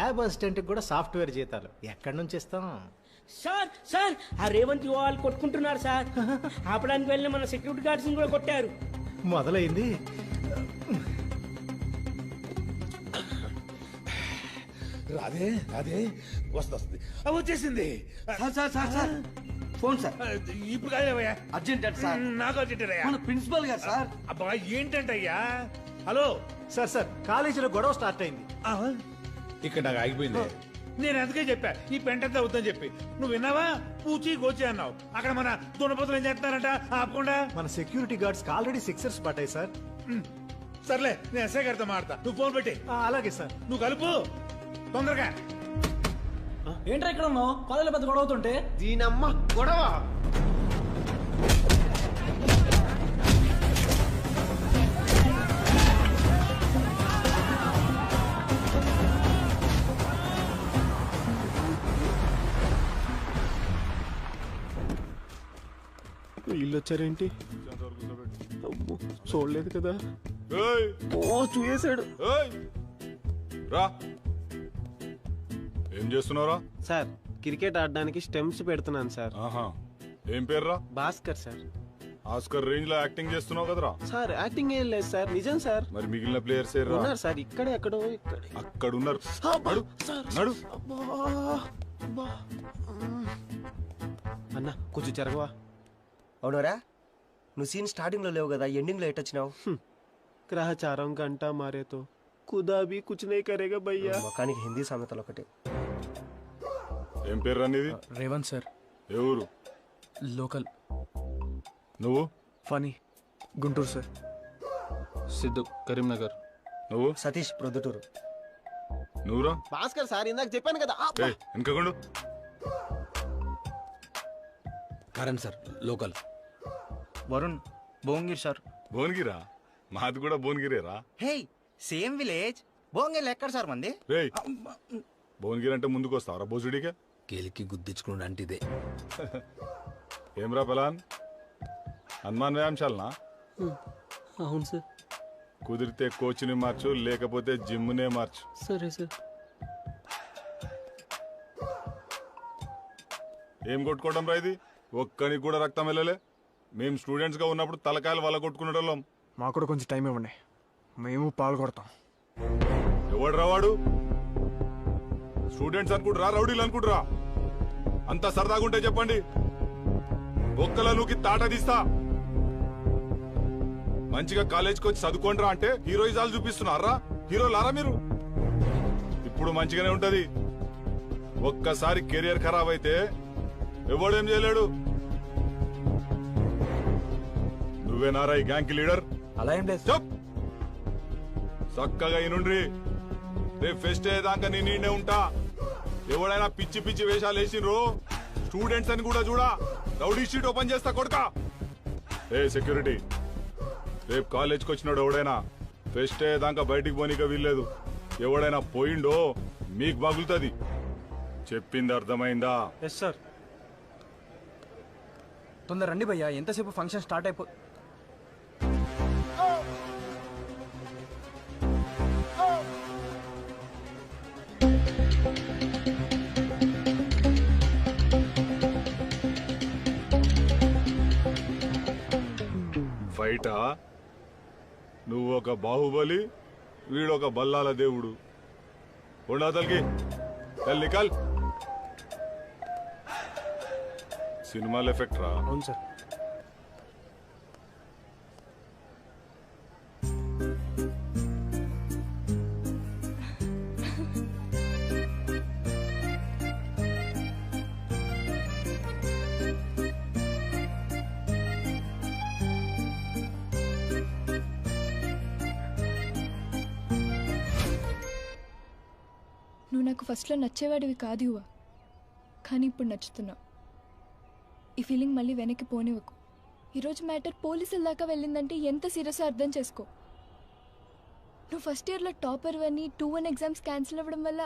ల్యాబ్ అసిస్టెంట్ కూడా సాఫ్ట్వేర్ జీతాలు ఎక్కడి నుంచి ఇస్తాం? సార్ సార్ ఆ రేవంత్ వాళ్ళు కొట్టుకుంటున్నారు సార్. ఆపడానికి వెళ్ళిన మన సెక్యూరిటీ గార్డ్స్ కూడా కొట్టారు. మొదలైంది. రాదే రాదే వస్తుంది వచ్చేసింది. Phone sir. ఇప్పుడు కాదేవయ్యా, అర్జెంట్ సార్. నాకు అర్జెంట్ మన ప్రిన్సిపల్ గారు సార్. అబ్బా ఏంటంటయ్యా? హలో సార్ కాలేజీలో గొడవ స్టార్ట్ అయింది. ఇక్కడ నాకు ఆగిపోయింది. నేను అందుకే చెప్పా ఈ పెంటంతా అవుతుందని చెప్పి. నువ్వు విన్నావా? పూచి గోచి అన్నావు. అక్కడ మన దున్నపోతులు ఏం చేస్తున్నారంట ఆపకుండా. మన సెక్యూరిటీ గార్డ్స్ ఆల్రెడీ 6 పట్టాయి సార్. సర్లే నేను ఎస్ఐ గారితో మాడతా, నువ్వు ఫోన్ పెట్టి. అలాగే సార్. నువ్వు కలుపు తొందరగా. ఏంట్రా ఇక్కడ ఉన్నావు? కాలేజీలో పెద్ద గొడవ అవుతుంటే. దీనమ్మ గొడవ. వీళ్ళు వచ్చారేంటి? అమ్మో, చూడలేదు కదా. చూసాడు. రా, ఏం చేస్తున్నారా? సార్ క్రికెట్ ఆడడానికి స్టెమ్స్ పెడుతున్నాను సార్. ఆహా, ఏం పేర్రా? భాస్కర్ సార్. ఆస్కర్ రేంజ్ లో యాక్టింగ్ చేస్తున్నావు కదరా? సార్ యాక్టింగ్ ఏం లేదు సార్, నిజం సార్. మరి మిగిలిన ప్లేయర్స్ ఉన్నారు సార్, ఇక్కడే ఎక్కడో అక్కడ ఉన్నారు. నడు. అన్న కొంచెం జరగవా? అవునరా, నువ్వు సీన్ స్టార్టింగ్ లో లేవు కదా, ఎండింగ్ లో ఎట్టొచ్చినావు? గ్రహచారం గంట మారేతో కుదా భీ కుచ్ నహీ కరేగా భయ్యా. మొఖానికి హిందీ సామెతలు ఒకటి. ఏం పేరు అనేది? రేవంత్ సార్. ఏ ఊరు? లోకల్. నువ్వు? ఫనీ, గుంటూరు సార్. సిద్ధు, కరీంనగర్. నువ్వు? సతీష్, ప్రొద్దుటూరు. నువ్వురా? భాస్కర్ సార్, ఇందాక చెప్పాను కదా. వెనకకుండా. Karan sir, local. Varun, Bhuvanagiri sir. భువనగిరా? మాది కూడా భువనగిరేరా. హే, సేమ్ విలేజ్. భువనగిరి ఎక్కడ సార్ మంది? రేయ్, భువనగిరి అంటే ముందుకు వస్తావరా బోసుడిగా? కేలికి గుద్దించుకున్నాడు అంటే ఇదే. ఏమ్రా పలాన్, హనుమాన్ వ్యాయామశాలనా? అవును సార్. కుదిరితే కోచ్ని మార్చు, లేకపోతే జిమ్నే మార్చు. సరే సార్. ఏం కొట్టుకోవడం రా ఇది? ఒక్కనికి కూడా రక్తం వెళ్ళలే. మేము స్టూడెంట్స్ గా ఉన్నప్పుడు తలకాయలు వాళ్ళ కొట్టుకునేటోళ్ళం. మాకు కూడా కొంచెం టైం ఇవ్వండి, మేము పాల్గొడతాం. ఎవడు రావాడు? స్టూడెంట్స్ అనుకుంటురా, రౌడీలు అనుకుంటురా? అంతా సరదాగా ఉంటే చెప్పండి, ఒక్కల నూకి తాట తీస్తా. మంచిగా కాలేజ్కి వచ్చి చదువుకోండిరా అంటే హీరోయిజాలు చూపిస్తున్నారా? హీరోలారా మీరు? ఇప్పుడు మంచిగానే ఉంటది. ఒక్కసారి కెరియర్ ఖరాబ్ అయితే ఎవడేం చేయలేడు. నువ్వేనారా ఈ గ్యాంగ్ కి లీడర్? అలా ఏం లేదు. చెప్ చక్కగా ఇనుండ్రి. రేపు ఫెస్ట్ అయ్యేదాకా నేను నీడే ఉంటా. ఎవడైనా పిచ్చి పిచ్చి వేషాలు వేసిండ్రు స్టూడెంట్స్ అని కూడా చూడా, రౌడీ షీట్ ఓపెన్ చేస్తా కొడుకా. ఏ సెక్యూరిటీ, రేపు కాలేజ్కి వచ్చినాడు ఎవడైనా ఫెస్ట్ అయ్యేదాకా బయటికి పోనీక వీల్లేదు. ఎవడైనా పోయిండో మీకు బగులుతుంది. చెప్పింది అర్థమైందా? Yes sir. తొందర రండి భయ్యా, ఎంతసేపు ఫంక్షన్ స్టార్ట్ అయిపో. ఫైటా? నువ్వు ఒక బాహుబలి, వీడొక బల్లాల దేవుడు. ఉండవతలకి నికల్. సినిమాల ఎఫెక్ట్ రా. అవును సార్. నువ్వు నాకు ఫస్ట్లో నచ్చేవాడివి కాదు యువ, కానీ ఇప్పుడు నచ్చుతున్నావు. ఈ ఫీలింగ్ మళ్ళీ వెనక్కి పోనివ్వకు. ఈరోజు మ్యాటర్ పోలీసుల దాకా వెళ్ళిందంటే ఎంత సీరియస్ అర్థం చేసుకో. నువ్వు ఫస్ట్ ఇయర్లో టాపర్ అని 2-1 ఎగ్జామ్స్ క్యాన్సిల్ అవ్వడం వల్ల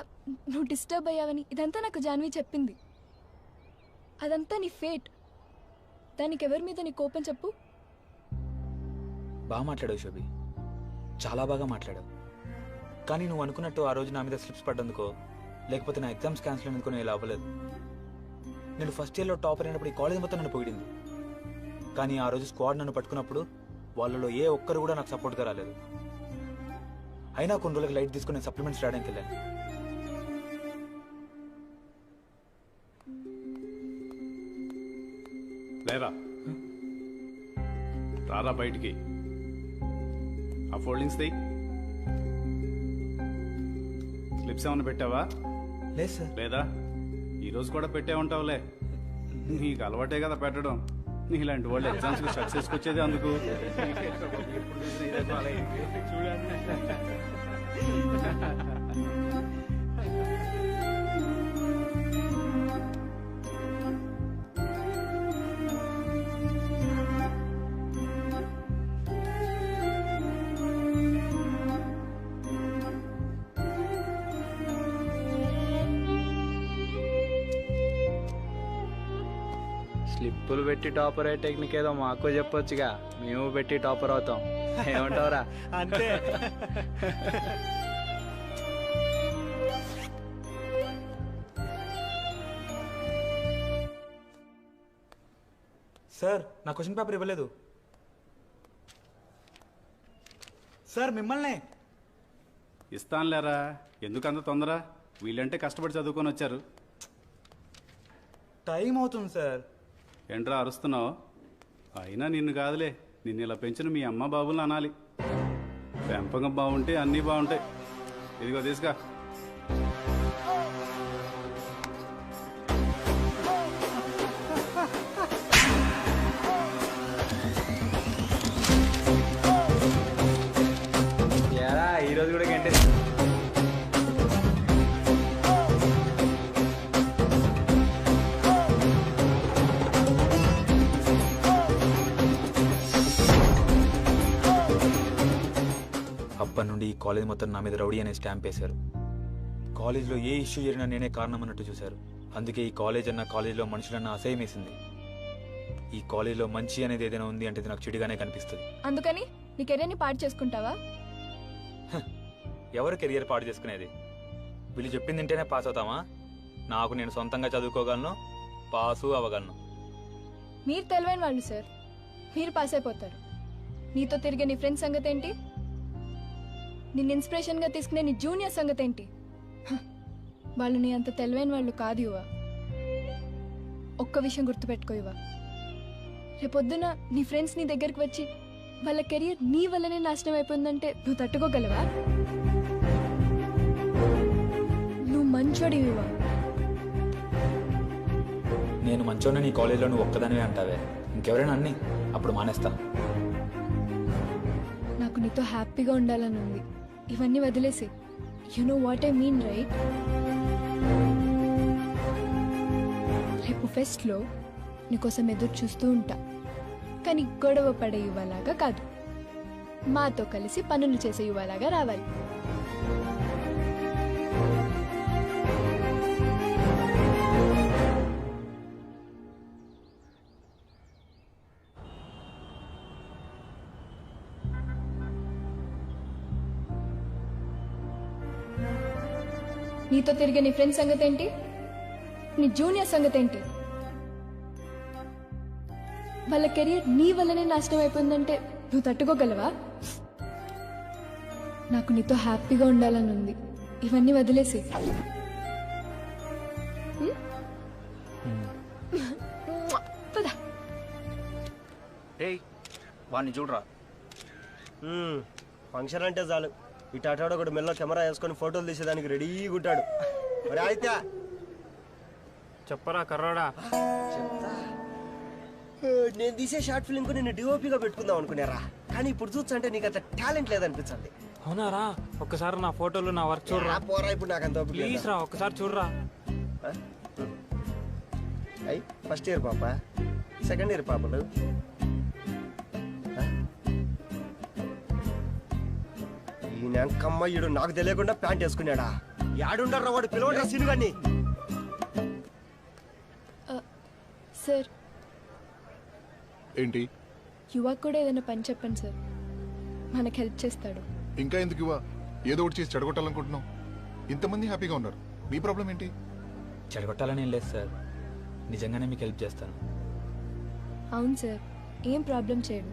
నువ్వు డిస్టర్బ్ అయ్యావని ఇదంతా నాకు జాన్వి చెప్పింది. అదంతా నీ ఫేట్. దానికి ఎవరి మీద నీ కోపం చెప్పు. బాగా మాట్లాడావు శోభి, చాలా బాగా మాట్లాడావు. కానీ నువ్వు అనుకున్నట్టు ఆ రోజు నా మీద స్లిప్స్ పడ్డందుకో లేకపోతే నా ఎగ్జామ్స్ క్యాన్సిల్ అయినందుకు నేను ఇలా అవ్వలేదు. నేను ఫస్ట్ ఇయర్లో టాపర్ అయినప్పుడు ఈ కాలేజ్ మొత్తం నన్ను పొగిడింది. కానీ ఆ రోజు స్క్వాడ్ నన్ను పట్టుకున్నప్పుడు వాళ్ళలో ఏ ఒక్కరు కూడా నాకు సపోర్ట్గా రాలేదు. అయినా కొన్ని రోజులకి లైట్ తీసుకుని నేను సప్లిమెంట్స్ రాయడానికి వెళ్ళాను. లేరా రారా బయటికి. ఆ ఫోల్డింగ్స్ ది క్లిప్స్ ఏమైనా పెట్టావా? లేదు సార్. లేదా ఈరోజు కూడా పెట్టే ఉంటావులే. నీకు అలవాటే కదా పెట్టడం. నీలాంటి వాళ్ళు ఎగ్జామ్స్ కి సక్సెస్ వచ్చేది అందుకు. స్లిప్పులు పెట్టి టాపర్ అయ్యే టెక్నిక్ ఏదో మాకు చెప్పొచ్చుగా, మేము పెట్టి టాపర్ అవుతాం. ఏమంటావురా? అంతే. సార్ నా క్వశ్చన్ పేపర్ ఇవ్వలేదు సార్. మిమ్మల్ని ఇస్తానులేరా, ఎందుకంత తొందర? వీళ్ళంటే కష్టపడి చదువుకొని వచ్చారు. టైం అవుతుంది సార్. ఏంట్రా అరుస్తున్నావు? అయినా నిన్ను కాదులే, నిన్ను ఇలా పెంచిన మీ అమ్మ బాబులను అనాలి. పెంపకం బాగుంటే అన్నీ బాగుంటాయి. ఇదిగో తీసుకా. ఈరోజు కూడా గంటే అప్పటి నుండి ఈ కాలేజ్ మొత్తం నా మీద రౌడీ అనే స్టాంప్ వేశారు. కాలేజ్లో ఏ ఇష్యూ జరిగినా నేనే కారణం అన్నట్టు చూశారు. అందుకే ఈ కాలేజ్ అన్న, కాలేజ్లో మనుషులన్న అసహ్యం వేసింది. ఈ కాలేజ్లో మంచి అనేది ఏదైనా ఉంది అంటే నాకు చెడుగానే కనిపిస్తుంది. అందుకని నీ కెరీర్ని పాడు చేసుకుంటావా? ఎవరు కెరియర్ పాడు చేసుకునేది? వీళ్ళు చెప్పింది తింటేనే పాస్ అవుతామా? నాకు నేను సొంతంగా చదువుకోగలను, పాసు అవ్వగలను. మీరు తెలివైన వాళ్ళు సార్, మీరు పాస్ అయిపోతారు. నీతో తిరిగే నీ ఫ్రెండ్స్ సంగతి ఏంటి? నిన్ను ఇన్స్పిరేషన్గా తీసుకునే నీ జూనియర్ సంగతి ఏంటి? వాళ్ళు నీ అంత తెలివైన వాళ్ళు కాదు యువ. ఒక్క విషయం గుర్తుపెట్టుకో యువ, రేపొద్దున నీ ఫ్రెండ్స్ నీ దగ్గరికి వచ్చి వాళ్ళ కెరియర్ నీ వల్లనే నాశనం అయిపోయిందంటే నువ్వు తట్టుకోగలవా? నువ్వు మంచోడి యువ. నేను మంచోనే నీ కాలేజ్లో నువ్వు ఒక్కదానివే అంటావే, ఇంకెవరైనా అన్ని అప్పుడు మానేస్తా. నాకు నీతో హ్యాపీగా ఉండాలని ఉంది. ఇవన్నీ వదిలేసి. You know what I mean right? రేపు ఫెస్ట్లో నీకోసం ఎదురు చూస్తూ ఉంటా. కానీ గొడవ పడే యువలాగా కాదు, మాతో కలిసి పనులు చేసే యువలాగా రావాలి. నీతో తిరిగే నీ ఫ్రెండ్ సంగతి ఏంటి? నీ జూనియర్ సంగతి ఏంటి? వాళ్ళ కెరీర్ నీ వల్లనే నాశనం అయిపోయిందంటే నువ్వు తట్టుకోగలవా? నాకు నీతో హ్యాపీగా ఉండాలని ఉంది. ఇవన్నీ వదిలేసి. వాడిని చూడరా. ఫంక్షన్ అంటే చాలు ఇటు అటాడు ఒకటి మెల్ల కెమెరా వేసుకొని ఫోటోలు తీసేదానికి రెడీగా ఉంటాడు. మరి అయితే చెప్పరా కర్రోడా. నేను తీసే షార్ట్ ఫిల్మ్ కు నేను డిఓపిగా పెట్టుకుందాం అనుకున్నారా, కానీ ఇప్పుడు చూస్తుంటే నీకు అంత టాలెంట్ లేదనిపించండి. అవునారా? ఒక్కసారి నా ఫోటోలు, నా వర్క్ చూడరా. పోరా ఇప్పుడు నాకు అంత ప్లీజ్ రా, ఒక్కసారి చూడరా. అయ్యి ఫస్ట్ ఇయర్ పాప, సెకండ్ ఇయర్ పాపలు. ఈ నెంకమ్మయ్యుడు నాకు తెలియకుండా ప్యాంట్ వేసుకున్నాడా? యాడుండరా వాడు? పిలవడా సినుగాన్ని. సార్ ఏంటి? యువ కూడా ఏదైనా పని చెప్పండి సార్, మనకు హెల్ప్ చేస్తాడు. ఇంకా ఎందుకు ఇవ్వ? ఏదో ఒకటి చేసి చెడగొట్టాలనుకుంటున్నావు. ఇంతమంది హ్యాపీగా ఉన్నారు, నీ ప్రాబ్లం ఏంటి? చెడగొట్టాలని ఏం లేదు సార్, నిజంగానే మీకు హెల్ప్ చేస్తాను. అవును సార్, ఏం ప్రాబ్లం చేయడు.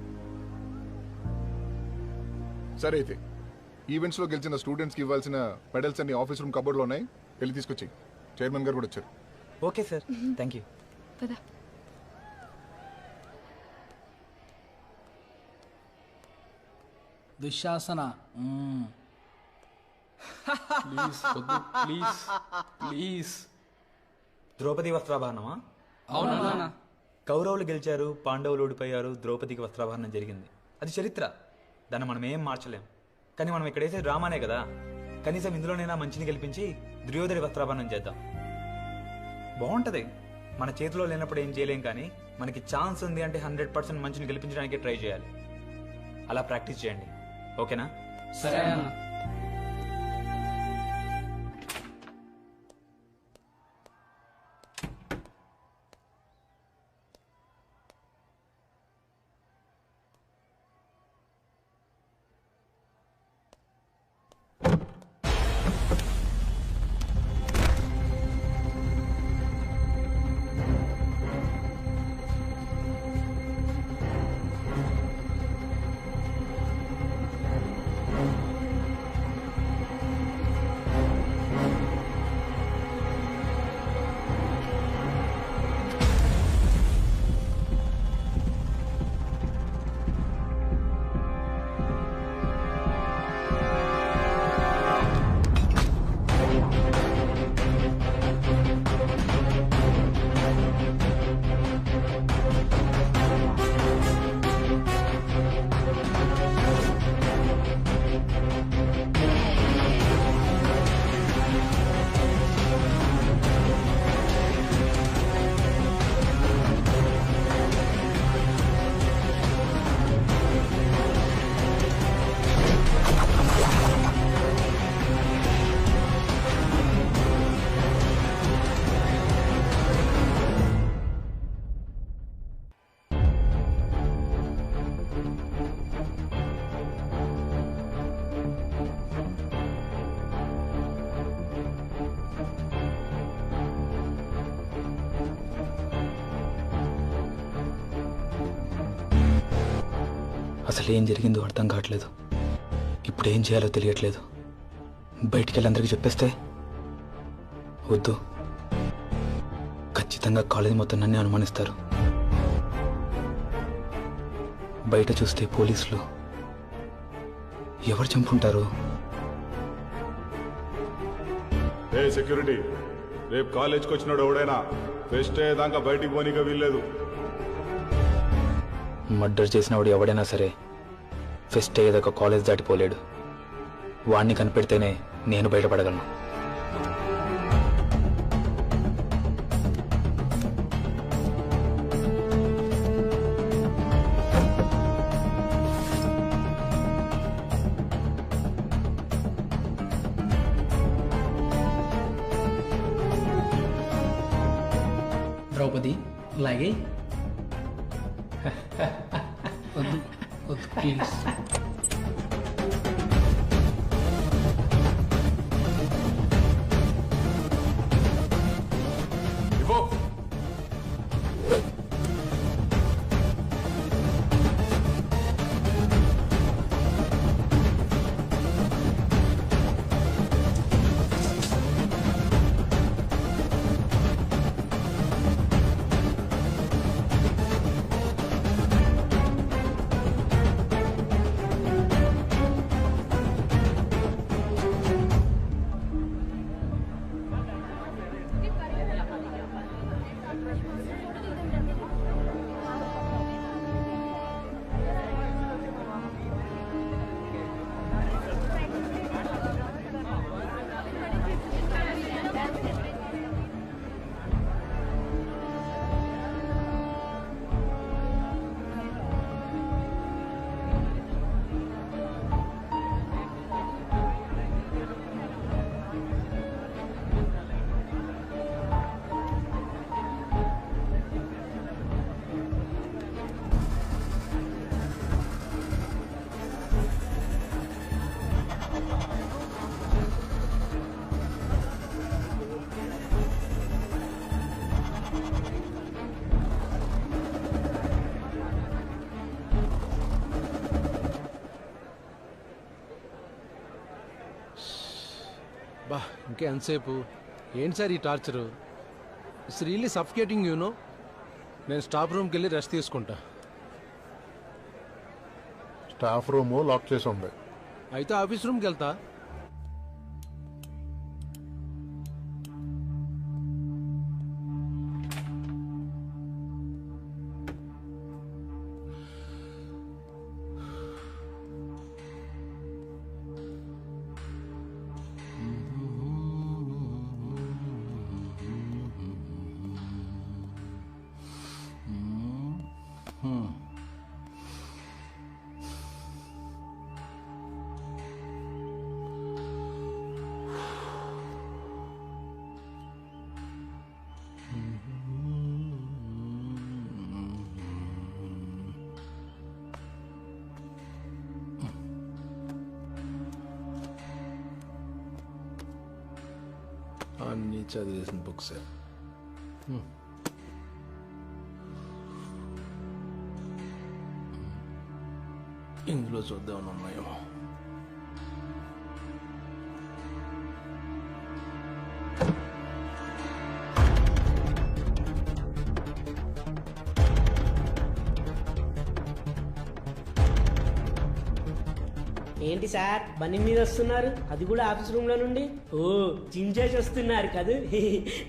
సరే అయితే ఈవెంట్స్ లో గెలిచిన స్టూడెంట్స్ కి ఇవ్వాల్సిన మెడల్స్ అన్ని ఆఫీస్ రూమ్ కబోర్డ్ లో ఉన్నాయి, వెళ్ళి తీసుకొచ్చి. చైర్మన్ గారు కూడా వచ్చారు. Okay sir, thank you. పద. దుశ్శాసన ప్లీజ్ వద్దు, ప్లీజ్ ప్లీజ్. ద్రౌపది వస్త్రాభరణమా? అవునా? కౌరవులు గెలిచారు, పాండవులు ఓడిపోయారు, ద్రౌపదికి వస్త్రాభరణం జరిగింది. అది చరిత్ర, దాన్ని మనం ఏం మార్చలేం. కానీ మనం ఇక్కడ వేసే డ్రామానే కదా, కనీసం ఇందులోనైనా మంచిని గెలిపించి దుర్యోధని వస్త్రాభరణం చేద్దాం. బాగుంటది. మన చేతిలో లేనప్పుడు ఏం చేయలేం, కానీ మనకి ఛాన్స్ ఉంది అంటే 100% మంచిని గెలిపించడానికి ట్రై చేయాలి. అలా ప్రాక్టీస్ చేయండి, ఓకేనా? సరే అన్న. అసలు ఏం జరిగిందో అర్థం కావట్లేదు. ఇప్పుడు ఏం చేయాలో తెలియట్లేదు. బయటికి వెళ్ళి అందరికీ చెప్పేస్తే వద్దు, ఖచ్చితంగా కాలేజీ మొత్తం నన్నే అనుమానిస్తారు. బయట చూస్తే పోలీసులు ఎవరు చంపుంటారు? ఏ సెక్యూరిటీ, రేపు కాలేజ్కి వచ్చినాడు ఎవడైనా ఫెస్ట్ అయ్యేదాకా బయటికి పోనీగా వీల్లేదు. మర్డర్ చేసినవాడు ఎవడైనా సరే ఫెస్ట్ అయ్యేదాకా కాలేజ్ దాటిపోలేడు. వాడిని కనిపెడితేనే నేను బయటపడగలను. ద్రౌపది లాగే వద్దు వద్దు ప్లీజ్. బా ఇంకా ఎంతసేపు ఏంటి సార్ ఈ torture? It's really suffocating you know. నేను స్టాఫ్ రూమ్కి వెళ్ళి రెస్ట్ తీసుకుంటా. స్టాఫ్ రూమ్ లాక్ చేసి ఉంది. అయితే ఆఫీస్ రూమ్కి వెళ్తా. అన్నీ చదివేసిన బుక్సే. ఇందులో చూద్దామని ఉన్నాయేమో. ఏంటి సార్ బండి మీద వస్తున్నారు, అది కూడా ఆఫీస్ రూమ్ లో నుండి? ఓ జిమ్ చేసి వస్తున్నారు కదూ.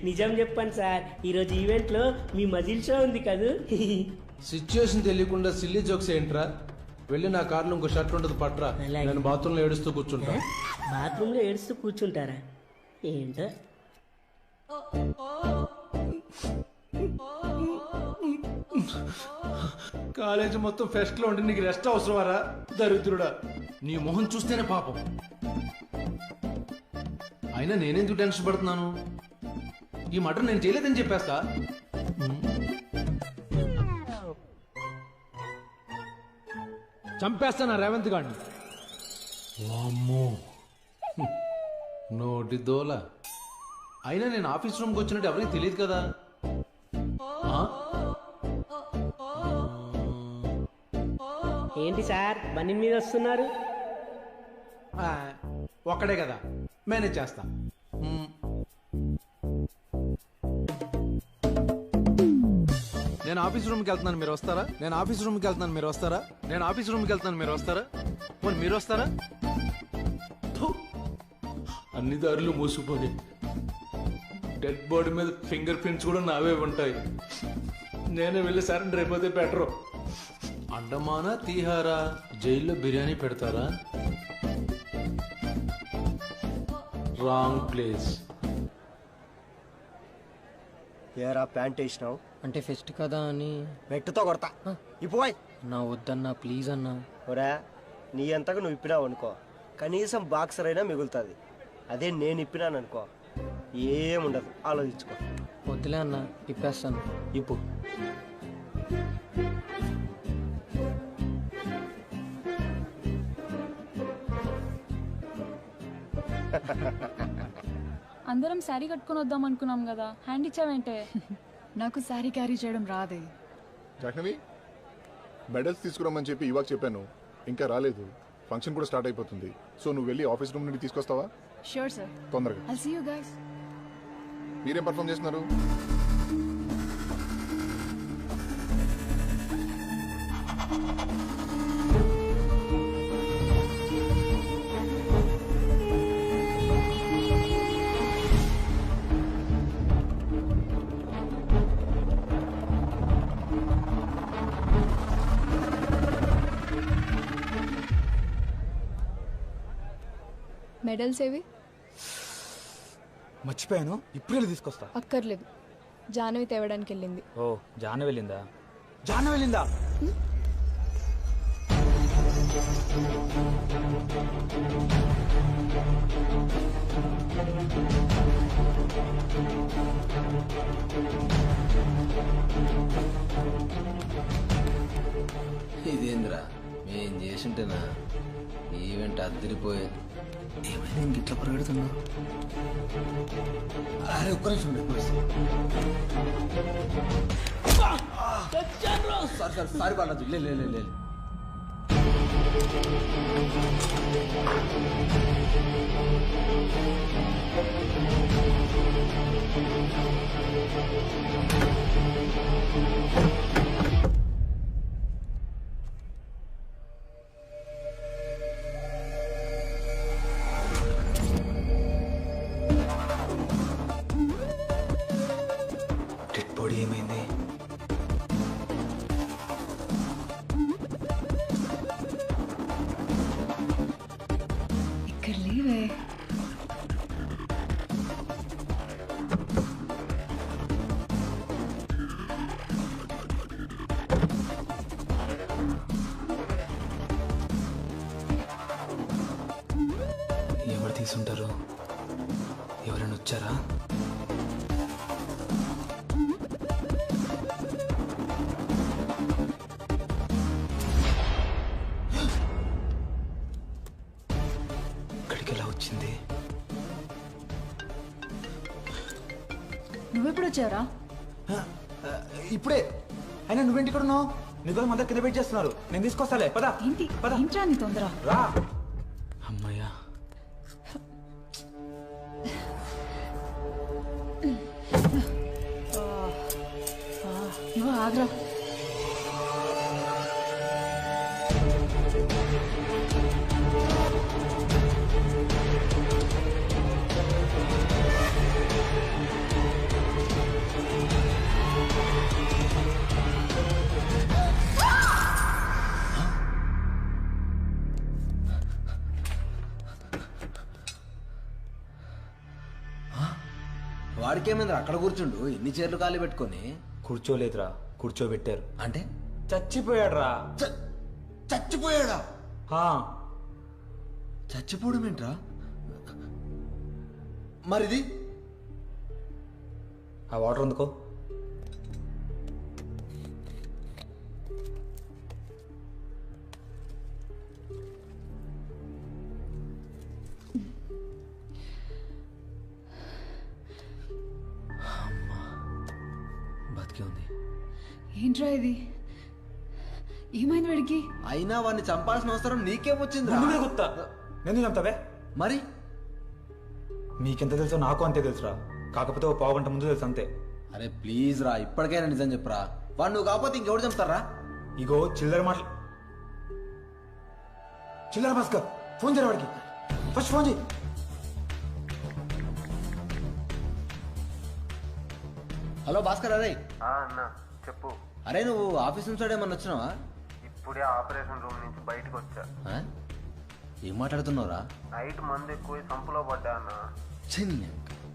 నిజం చెప్పండి సార్, ఈరోజు ఈవెంట్ లో మీ మజిల్ షో ఉంది కదూ. సిచ్యుయేషన్ తెలియకుండా సిల్లీ జోక్స్ ఏంట్రా? వెళ్ళి నా కార్లో ఇంకో షర్ట్ ఉంటుంది పట్రా. నేను బాత్రూంలో ఏడుస్తూ కూర్చుంటా. బాత్రూమ్ లో ఏడుస్తూ కూర్చుంటారా? ఏంటో కాలేజీ మొత్తం ఫెస్ట్ లో ఉంటే నీకు రెస్ట్ అవసరమారా దరిద్రుడా? నీ మొహం చూస్తేనే పాపం. అయినా నేనెందుకు టెన్షన్ పడుతున్నాను? ఈ మటర్ నేను చేయలేదని చెప్పేస్తా. చంపేస్తానా రేవంత్ గాడిని? వామ్మో నోటి దోల. అయినా నేను ఆఫీస్ రూమ్కి వచ్చినట్టు ఎవరికి తెలియదు కదా. ఏంటి సార్ బండి మీద వస్తున్నారు? ఒక్కడే కదా, మేనేజ్ చేస్తా. నేను ఆఫీస్ రూమ్కి వెళ్తున్నాను, మీరు వస్తారా? నేను ఆఫీస్ రూమ్కి వెళ్తున్నాను, మీరు వస్తారా? నేను ఆఫీస్ రూమ్కి వెళ్తున్నాను, మీరు వస్తారా? మరి మీరు వస్తారా? అన్ని దారులు మూసుకుపోయి డెడ్ బాడీ మీద ఫింగర్ ప్రింట్స్ కూడా నావే ఉంటాయి. నేనే వెళ్ళి సరెండర్ అయిపోతే బెటరు. అండమానా తీహారా జైల్లో బిర్యానీ పెడతారా? Wrong place. ఏరా ప్యాంట్ వేసినావు అంటే ఫెస్ట్ కదా అని. మెట్టుతో కొడతా ఇప్పువై. నా వద్దన్నా ప్లీజ్ అన్నా. ఒరా నీ అంతగా నువ్వు ఇప్పినావు అనుకో, కనీసం బాక్సర్ అయినా మిగులుతుంది. అదే నేను ఇప్పినాను అనుకో ఏముండదు, ఆలోచించుకో. వద్దులే అన్నా, ఇప్పేస్తాను. ఇప్పు. అందరం శారీ కట్టుకొని వద్దాం అనుకున్నాం కదా, హ్యాండ్ ఇచ్చావేంటే? నాకు శారీ క్యారీ చేయడం రాదే. జాహ్నవి, మెడల్స్ తీసుకురమ్మని చెప్పి ఇవాళ చెప్పాను, ఇంకా రాలేదు. ఫంక్షన్ కూడా స్టార్ట్ అయిపోతుంది. సో నువ్వు వెళ్ళి ఆఫీస్ రూమ్ నుండి తీసుకొస్తావా? Sure sir. తొందరగా. I'll see you guys. మీరేం పర్ఫామ్ చేస్తున్నారు? మెడల్స్ ఏవి? మర్చిపోయాను, ఇప్పుడే తీసుకొస్తా. అక్కర్లేదు, జాహ్నవి తేవడానికి వెళ్ళింది. ఓ జాహ్నవి వెళ్ళిందా? జాహ్నవి వెళ్ళిందా? ఇదేంద్రా మేం చేసింటేనా ఈవెంట్ అద్దరిపోయేది. ఏమైనా ఇంకిట్లా పరిగెడుతున్నా? అరే ఒక్క నిమిషం. సారీ బాలాజీ, లే. డెడ్ బాడీ ఏమైంది? ఇక్కడ లేవే. ఎవరు తీసుంటారు? ఎవరైనా వచ్చారా? ఇక్కడికి ఎలా వచ్చింది? నువ్వెప్పుడు వచ్చారా? ఇప్పుడే. అయినా నువ్వేంటి ఇక్కడ ఉన్నావు? నీకోసం అంతా కింద వెయిట్ చేస్తున్నారు. నేను తీసుకొస్తాలే. పద. ఏంటి ఏంట్రా నీ తొందర? రా. అమ్మయ్యా. నువ్వు ఆగ్రా. వాడికేమైందిరా అక్కడ కూర్చుండు ఎన్ని చీరలు ఖాళీ పెట్టుకొని? కూర్చోలేదురా, కూర్చోబెట్టారు. అంటే చచ్చిపోయాడురా. చచ్చిపోయాడా? హా. చచ్చిపోవడం ఏంట్రా? మరిది ఆ వాటర్ అందుకో. బతికే ఉంది. ఏంట్రా ఇది? ఏమైంది వాడికి? అయినా వాడిని చంపాల్సిన అవసరం నీకే వచ్చింది. నేను చంపుతావే? మరి నీకెంత తెలుసో నాకు అంతే తెలుసురా. కాకపోతే ఓ పావు గంట ముందు తెలుసు అంతే. అరే ప్లీజ్ రా, ఇప్పటికైనా నిజం చెప్పురా. వాడు నువ్వు కాకపోతే ఇంకెవరు చంపుతారా? ఇగో చిల్లర మాటలు. చిల్లర భాస్కర్ ఫోన్ చేయరా వాడికి. ఫస్ట్ ఫోన్ చేయి. హలో భాస్కర్. అరే అన్న చెప్పు. అరే నువ్వు ఆఫీస్ నుంచి ఏమన్నా వచ్చినావా? ఇప్పుడే ఆపరేషన్ రూమ్ నుంచి బయటకు వచ్చా. ఏం మాట్లాడుతున్నావురా? నైట్ మందు ఎక్కువ సంపులో పడ్డా అన్న.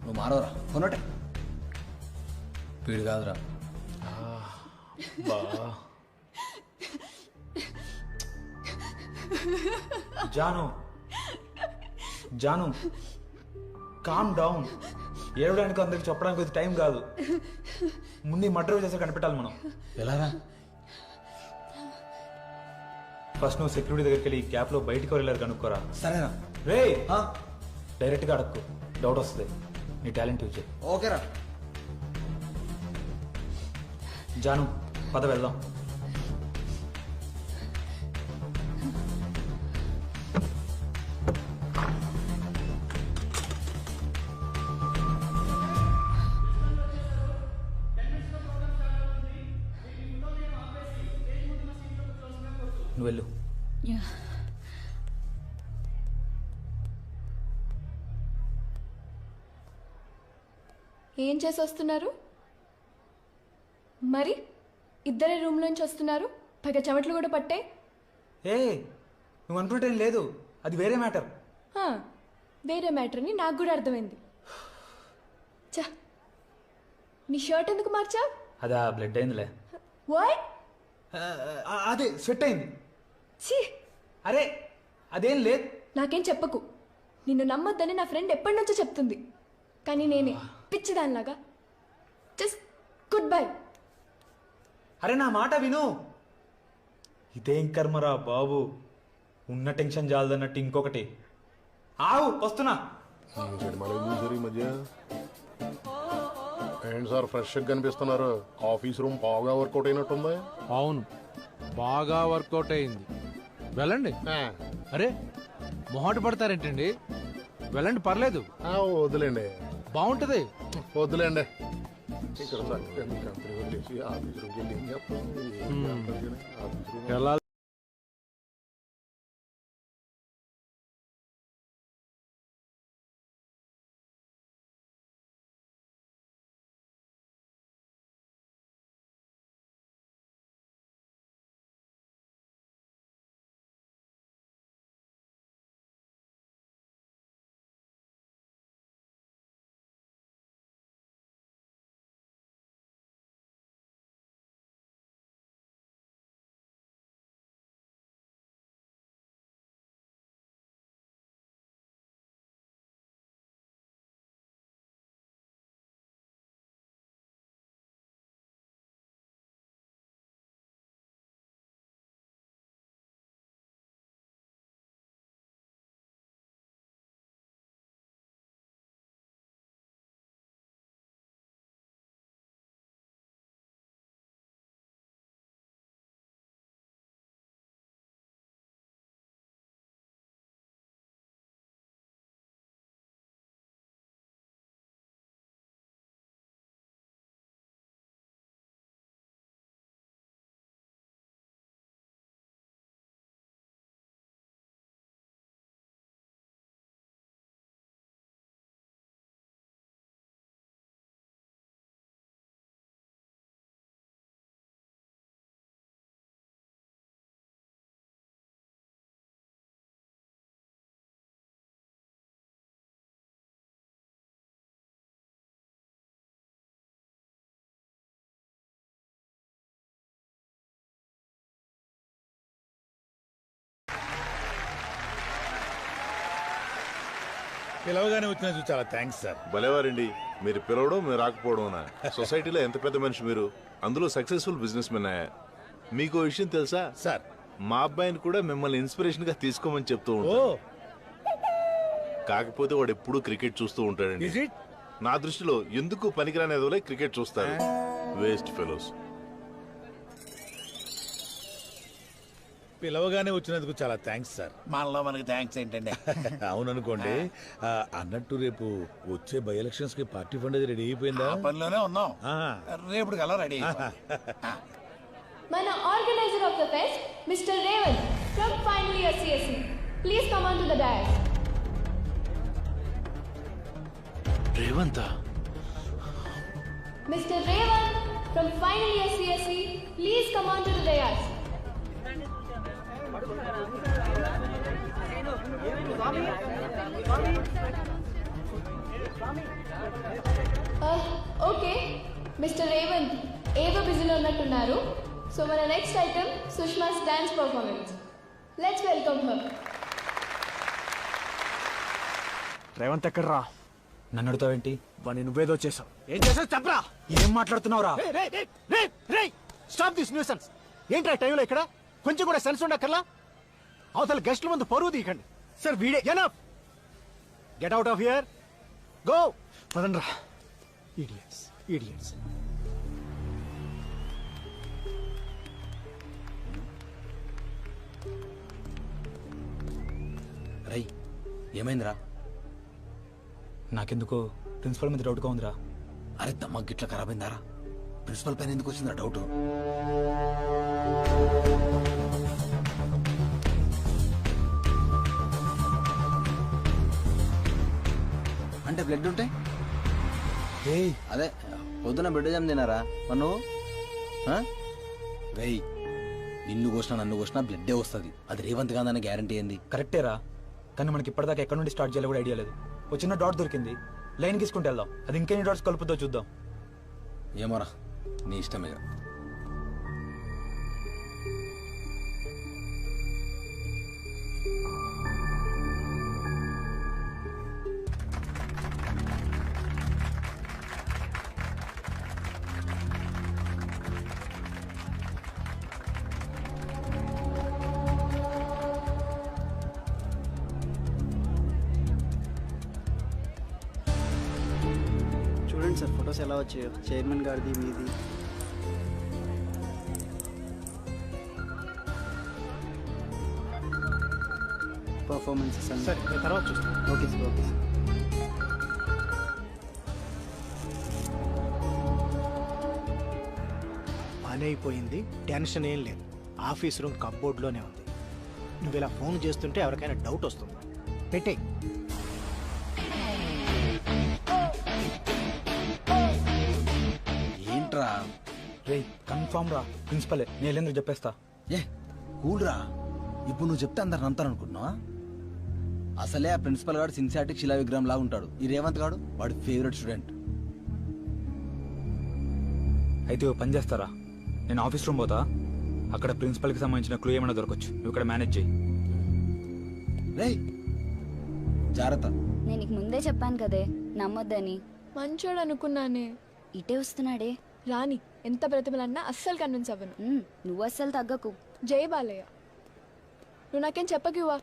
నువ్వు మారవరా కొనటే. వీడు కాదురా. Janu Janu calm down. ఏడవడానికి అందరికి చెప్పడానికి టైం కాదు. ముందు మర్డర్ చేసే కనిపెట్టాలి మనం. ఎలారా? ఫస్ట్ నువ్వు సెక్యూరిటీ దగ్గరికి వెళ్ళి గ్యాప్ లో బయటికి వెళ్ళారు కనుక్కోరా. సరేనా? రే డైరెక్ట్ గా అడక్కు, డౌట్ వస్తుంది. నీ టాలెంట్ యూజ్ చేయి. ఓకేరా. జాను పద వెళ్దాం. నువ్వు వెళ్ళు. ఏం చేసి వస్తున్నారు మరి? ఇద్దరే రూమ్ నుంచి వస్తున్నారు, పైగా చెమట్లు కూడా పట్టే. ఏ నువ్వు అనుకుంటేం లేదు, అది వేరే మ్యాటర్. వేరే మ్యాటర్ అని నాకు కూడా అర్థమైంది. చా, నీ షర్ట్ ఎందుకు మార్చా? అదా బ్లడ్ అయిందిలే. వాట్? అదే స్వెట్ అయింది. అరే అదేం లేదు. నాకేం చెప్పకు. నిన్ను నమ్మొద్దని నా ఫ్రెండ్ ఎప్పటి నుంచో చెప్తుంది, కానీ నేనే పిచ్చిదానిలాగా జస్ట్ గుడ్ బై. అరే నా మాట విను. ఇదేం కర్మరా బాబు, ఉన్న టెన్షన్ జాలదన్నట్టు ఇంకొకటి. ఆవు వస్తున్నా. ఏంటి సార్ ఫ్రెష్ కనిపిస్తున్నారు? ఆఫీస్ రూమ్ బాగా వర్కౌట్ అయినట్టుంది. అవును, బాగా వర్కౌట్ అయింది. వెళ్ళండి. అరే మొహాట పడతారేంటండి? వెళ్ళండి, పర్లేదు. వదిలేండి, బాగుంటది. వదిలేండి. ఇక్కడ కంపెనీ వదిలేసి ఆఫీస్ రూమ్కి వెళ్ళి ఏం చేస్తాం? ఎలా పిలవగానే వచ్చినందుకు చాలా థ్యాంక్స్ సార్. భలేవారండి, మీరు పిలవడం మీరు రాకపోవడం. సొసైటీలో ఎంత పెద్ద మనిషి మీరు, అందులో సక్సెస్ఫుల్ బిజినెస్ మెన్. మీకు విషయం తెలుసా సార్? మా అబ్బాయిని కూడా మిమ్మల్ని ఇన్స్పిరేషన్ గా తీసుకోమని చెప్తూ ఉంటాడు. కాకపోతే వాడు ఎప్పుడూ క్రికెట్ చూస్తూ ఉంటాడండి. నా దృష్టిలో ఎందుకు పనికిరాని ఎదవలే క్రికెట్ చూస్తారు. Waste fellows. పిలవగానే వచ్చినందుకు చాలా థ్యాంక్స్ సార్. మనలో మనకి థ్యాంక్స్ ఏంటండి? అవుననుకోండి. అన్నట్టు రేపు వచ్చే బై ఎలక్షన్స్ కి పార్టీ ఫండ్ అది రెడీ అయిపోయిందా? పనిలోనే ఉన్నాం. రేపు కల్లా రెడీ. మన organiser of the fest mister Revanth from final year CSC, please come on to the dais. Revanth mister Revanth from final year CSC, please come on to the dais. Okay mister Revanth ఏదో బిజీలో ఉన్నట్టున్నారు. సో మన next item Sushma's dance performance. Let's welcome her. Revanth ఎక్కడ్రా? నన్ను అడుగుతావేంటి? వాడిని నువ్వేదో చేసావు. ఏం చేసావు చెప్పరా? ఏం మాట్లాడుతున్నావురా? Stop this nuisance. ఏంట్రా టైంలో ఇక్కడ కొంచెం కూడా సెన్స్ ఉండక్కర్లా? అవతల గెస్ట్ల ముందు పరువు తీయకండి సార్. వీడే enough. Get out of here. Go. పదండ్రా. Idiots idiots. రై ఏమైందిరా? నాకెందుకో ప్రిన్సిపల్ మీద డౌట్గా ఉందిరా. అరే దమ్మకి గిట్ల ఖరాబ్ అయిందారా? ప్రిన్సిపల్ పైన ఎందుకు వచ్చిందా డౌట్? అంటే బ్లడ్ ఉంటే అదే పొద్దున బ్లడ్ జామ్ తినారా మరి నువ్వు? వెయ్యి నిన్ను కోసినా నన్ను కోసినా బ్లడ్డే వస్తుంది. అది రేవంత్ గాంధీ గ్యారంటీ ఏంది? కరెక్టేరా, కానీ మనకి ఇప్పటిదాకా ఎక్కడ నుండి స్టార్ట్ చేయాలో కూడా ఐడియా లేదు. ఒక చిన్న డాట్ దొరికింది, లైన్ గీసుకుంటే వెళ్దాం. అది ఇంకెన్ని డాట్స్ కలుపుతో చూద్దాం. ఏమోరా నీ ఇష్టమే. చూడండి సార్ ఫొటోస్ ఎలా వచ్చాయో, చైర్మన్ గారిది మీది. పర్ఫార్మెన్సెస్ అన్ని సరే నేను తర్వాత చూస్తాను. Okay sir okay sir. పని అయిపోయింది, టెన్షన్ ఏం లేదు. ఆఫీస్ రూమ్ కప్బోర్డ్లోనే ఉంది. నువ్వు ఇలా ఫోన్ చేస్తుంటే ఎవరికైనా డౌట్ వస్తుంది. పెట్టే. ఏంట్రా రే కన్ఫామ్ రా, ప్రిన్సిపలే. నేను వెళ్ళేందుకు చెప్పేస్తా. ఏ కూల్ రా, ఇప్పుడు నువ్వు చెప్తే అందరు నమ్ముతారు అనుకుంటున్నావా? అసలే ఆ ప్రిన్సిపల్ గారు సిన్సియాటిక్ శిలా విగ్రహం లాగా ఉంటాడు. ఈ రేవంత్ గాడు వాడి ఫేవరెట్ స్టూడెంట్. అయితే ఓ పని చేస్తారా, నేను ఆఫీస్ రూమ్ పోతా, అక్కడ ప్రిన్సిపల్కి సంబంధించిన క్లూ ఏమైనా దొరకచ్చు. నువ్వు ఇక్కడ మేనేజ్ చేయి. రే జాగ్రత్త. నేను నీకు ముందే చెప్పాను కదే నమ్మొద్దని. మంచోడు అనుకున్నానే. ఇటే వస్తున్నాడే. రాని ఎంత ప్రతిభలన్నా అస్సలు కన్విన్స్ అవ్వను. నువ్వు అస్సలు తగ్గకు. జై బాలయ్య, నువ్వు నాకేం చెప్పకివా?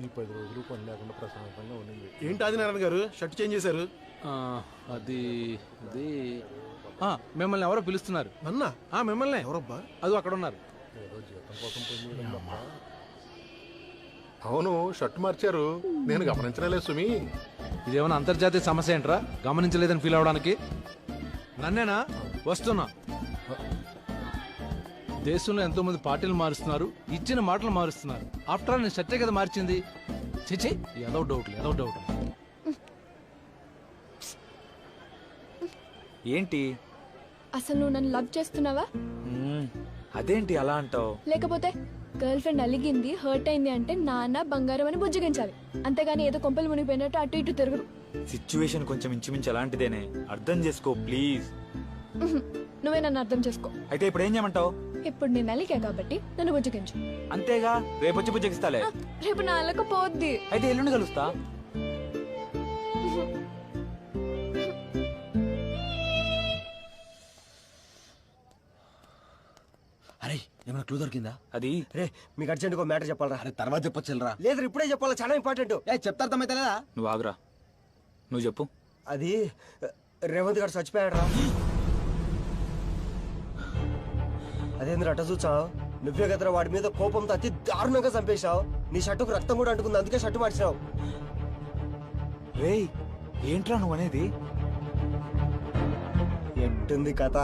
ఈ 10 రోజులు పని లేకుండా ప్రశాంతంగా ఉండింది. ఏంటి ఆదినారాయణ గారు షర్ట్ చేంజ్ చేశారు? అది మిమ్మల్ని ఎవరో పిలుస్తున్నారు. అన్నా మిమ్మల్ని ఎవరబ్బా? అది అక్కడ ఉన్నారు. అవును షర్ట్ మార్చారు, నేను గమనించలేదు సుమి. ఇదేమైనా అంతర్జాతీయ సమస్య ఏంట్రా గమనించలేదని ఫీల్ అవడానికి? నన్నేనా? వస్తున్నా. దేశంలో ఎంతో మంది పార్టీలు మారుస్తున్నారు, ఇచ్చిన మాటలు మారుస్తున్నారు. ఆఫ్టర్ ఆల్ నేను షర్టే కదా మార్చింది. చిచి ఏదో డౌట్. ఏంటి అసలు నువ్వు నన్ను లవ్ చేస్తున్నావా? అదేంటి అలా అంటావు? లేకపోతే గర్ల్ ఫ్రెండ్ అలిగింది, హర్ట్ అయింది అంటే నాన్న బంగారం అని బుజ్జగించాలి. అంతేగాని ఏదో కొంపలు మునిగిపోయినట్టు అటు ఇటు తిరుగుడు. సిచ్యువేషన్ కొంచెం ఇంచుమించు అలాంటిదేనే, అర్థం చేసుకో ప్లీజ్. నువ్వే నన్ను అర్థం చేసుకో. అయితే ఇప్పుడు ఏం చేయమంటావు? ఇప్పుడు నేను అలిగా కాబట్టి నన్ను బుజ్జగించు. అంతేగా, రేపు వచ్చి బుజ్జగిస్తాలే. రేపు నా అలకపోద్ది. అయితే ఎల్లుండి కలుస్తా. అరే ఏమైనా క్లూ దొరికిందా? అది రే మీకు అర్జెంట్గా మ్యాటర్ చెప్పాలరా. అరే తర్వాత చెప్పొచ్చురా. లేదు ఇప్పుడే చెప్పాలా, చాలా ఇంపార్టెంట్. చెప్తా అర్థమైతే లేదా? నువ్వు ఆగురా, నువ్వు చెప్పు. అది రేవంత్ గారు చచ్చిపోయాడు రా. అదేంద్ర అట్ట చూచావు? నువ్వే కదరా వాడి మీద కోపంతో అతి దారుణంగా చంపేశావు. నీ షర్టుకు రక్తం కూడా అంటుకుంది, అందుకే షర్టు మార్చినావు. రే ఏంట్రా నువ్వు అనేది? ఎట్టుంది కథ?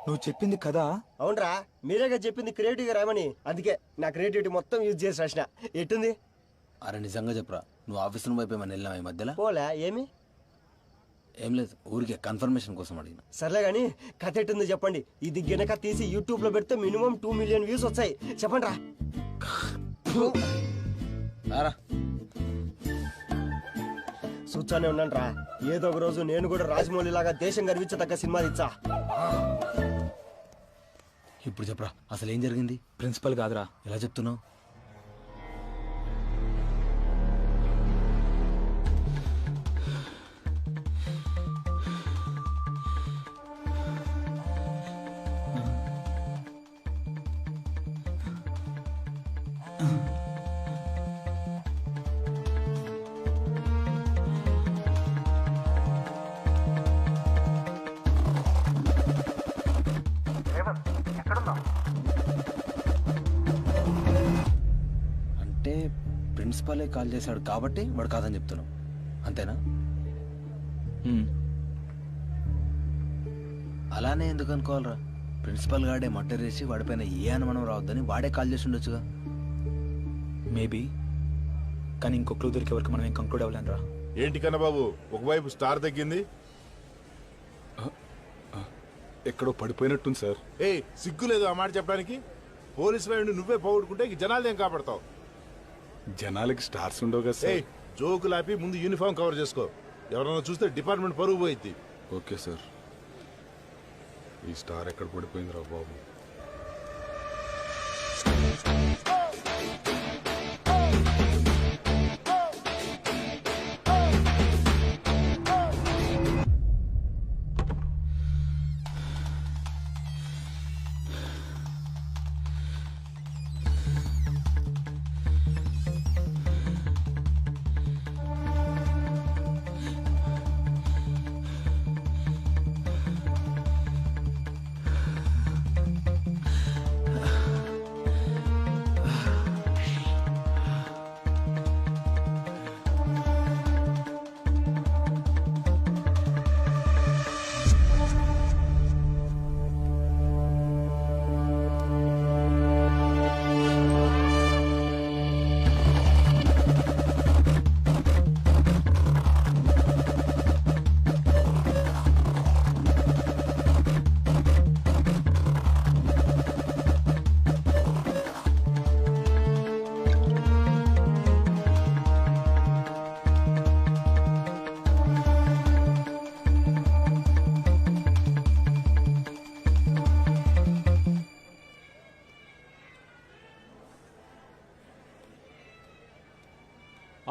నువ్వు చెప్పింది కదా? అవునరా, మీరేగా చెప్పింది క్రియేటివ్ గా రాయమని. అందుకే నా క్రియేటివిటీ మొత్తం యూజ్ చేసి రాసిన. ఎట్టుంది? అరే నిజంగా చెప్పరా, నువ్వు ఆఫీస్ రూమ్ వైపు ఏమైనా వెళ్ళావా ఈ మధ్యలో? పోలే. ఏమి? ఏం లేదు, ఊరికే కన్ఫర్మేషన్ కోసం అడిగిన. సర్లే గాని కథ ఎట్టుంది చెప్పండి. ఇది గినక తీసి యూట్యూబ్ లో పెడితే మినిమం 2 మిలియన్ వ్యూస్ వచ్చాయి. చెప్పండి రా. చూచానే ఉన్నాను రా. ఏదో ఒక రోజు నేను కూడా రాజమౌళి లాగా దేశం గర్వించదగ్గ సినిమా ఇచ్చా. ఇప్పుడు చెప్పరా అసలు ఏం జరిగింది? ప్రిన్సిపల్ కాదురా. ఎలా చెప్తున్నావు? అంటే ప్రిన్సిపలే కాల్ చేశాడు కాబట్టి వాడు కాదని చెప్తున్నావు, అంతేనా? అలానే ఎందుకు అనుకోవాలరా? ప్రిన్సిపల్ గాడే మర్డర్ చేసి వాడిపైన ఏ అనుమానం రావద్దని వాడే కాల్ చేసి ఉండొచ్చుగా. మేబీ, కానీ ఇంకో క్లూ దొరికే వరకు మనం ఏం కంక్లూడ్ అవ్వలేనురా. ఏంటి కన్నా బాబు, ఒకవైపు స్టార్ తగ్గింది, ఎక్కడో పడిపోయినట్టుంది సార్. ఏ సిగ్గులేదు ఆ మాట చెప్పడానికి? పోలీసు వాడిని నువ్వే పోగొట్టుకుంటే జనాలు ఏం కాపాడతావు? జనాలకి స్టార్స్ ఉండవు కదా సార్. జోకులాపి ముందు యూనిఫామ్ కవర్ చేసుకో. ఎవరైనా చూస్తే డిపార్ట్మెంట్ పరుగు పోయింది. Okay sir. ఈ స్టార్ ఎక్కడ పడిపోయిందిరా బాబు.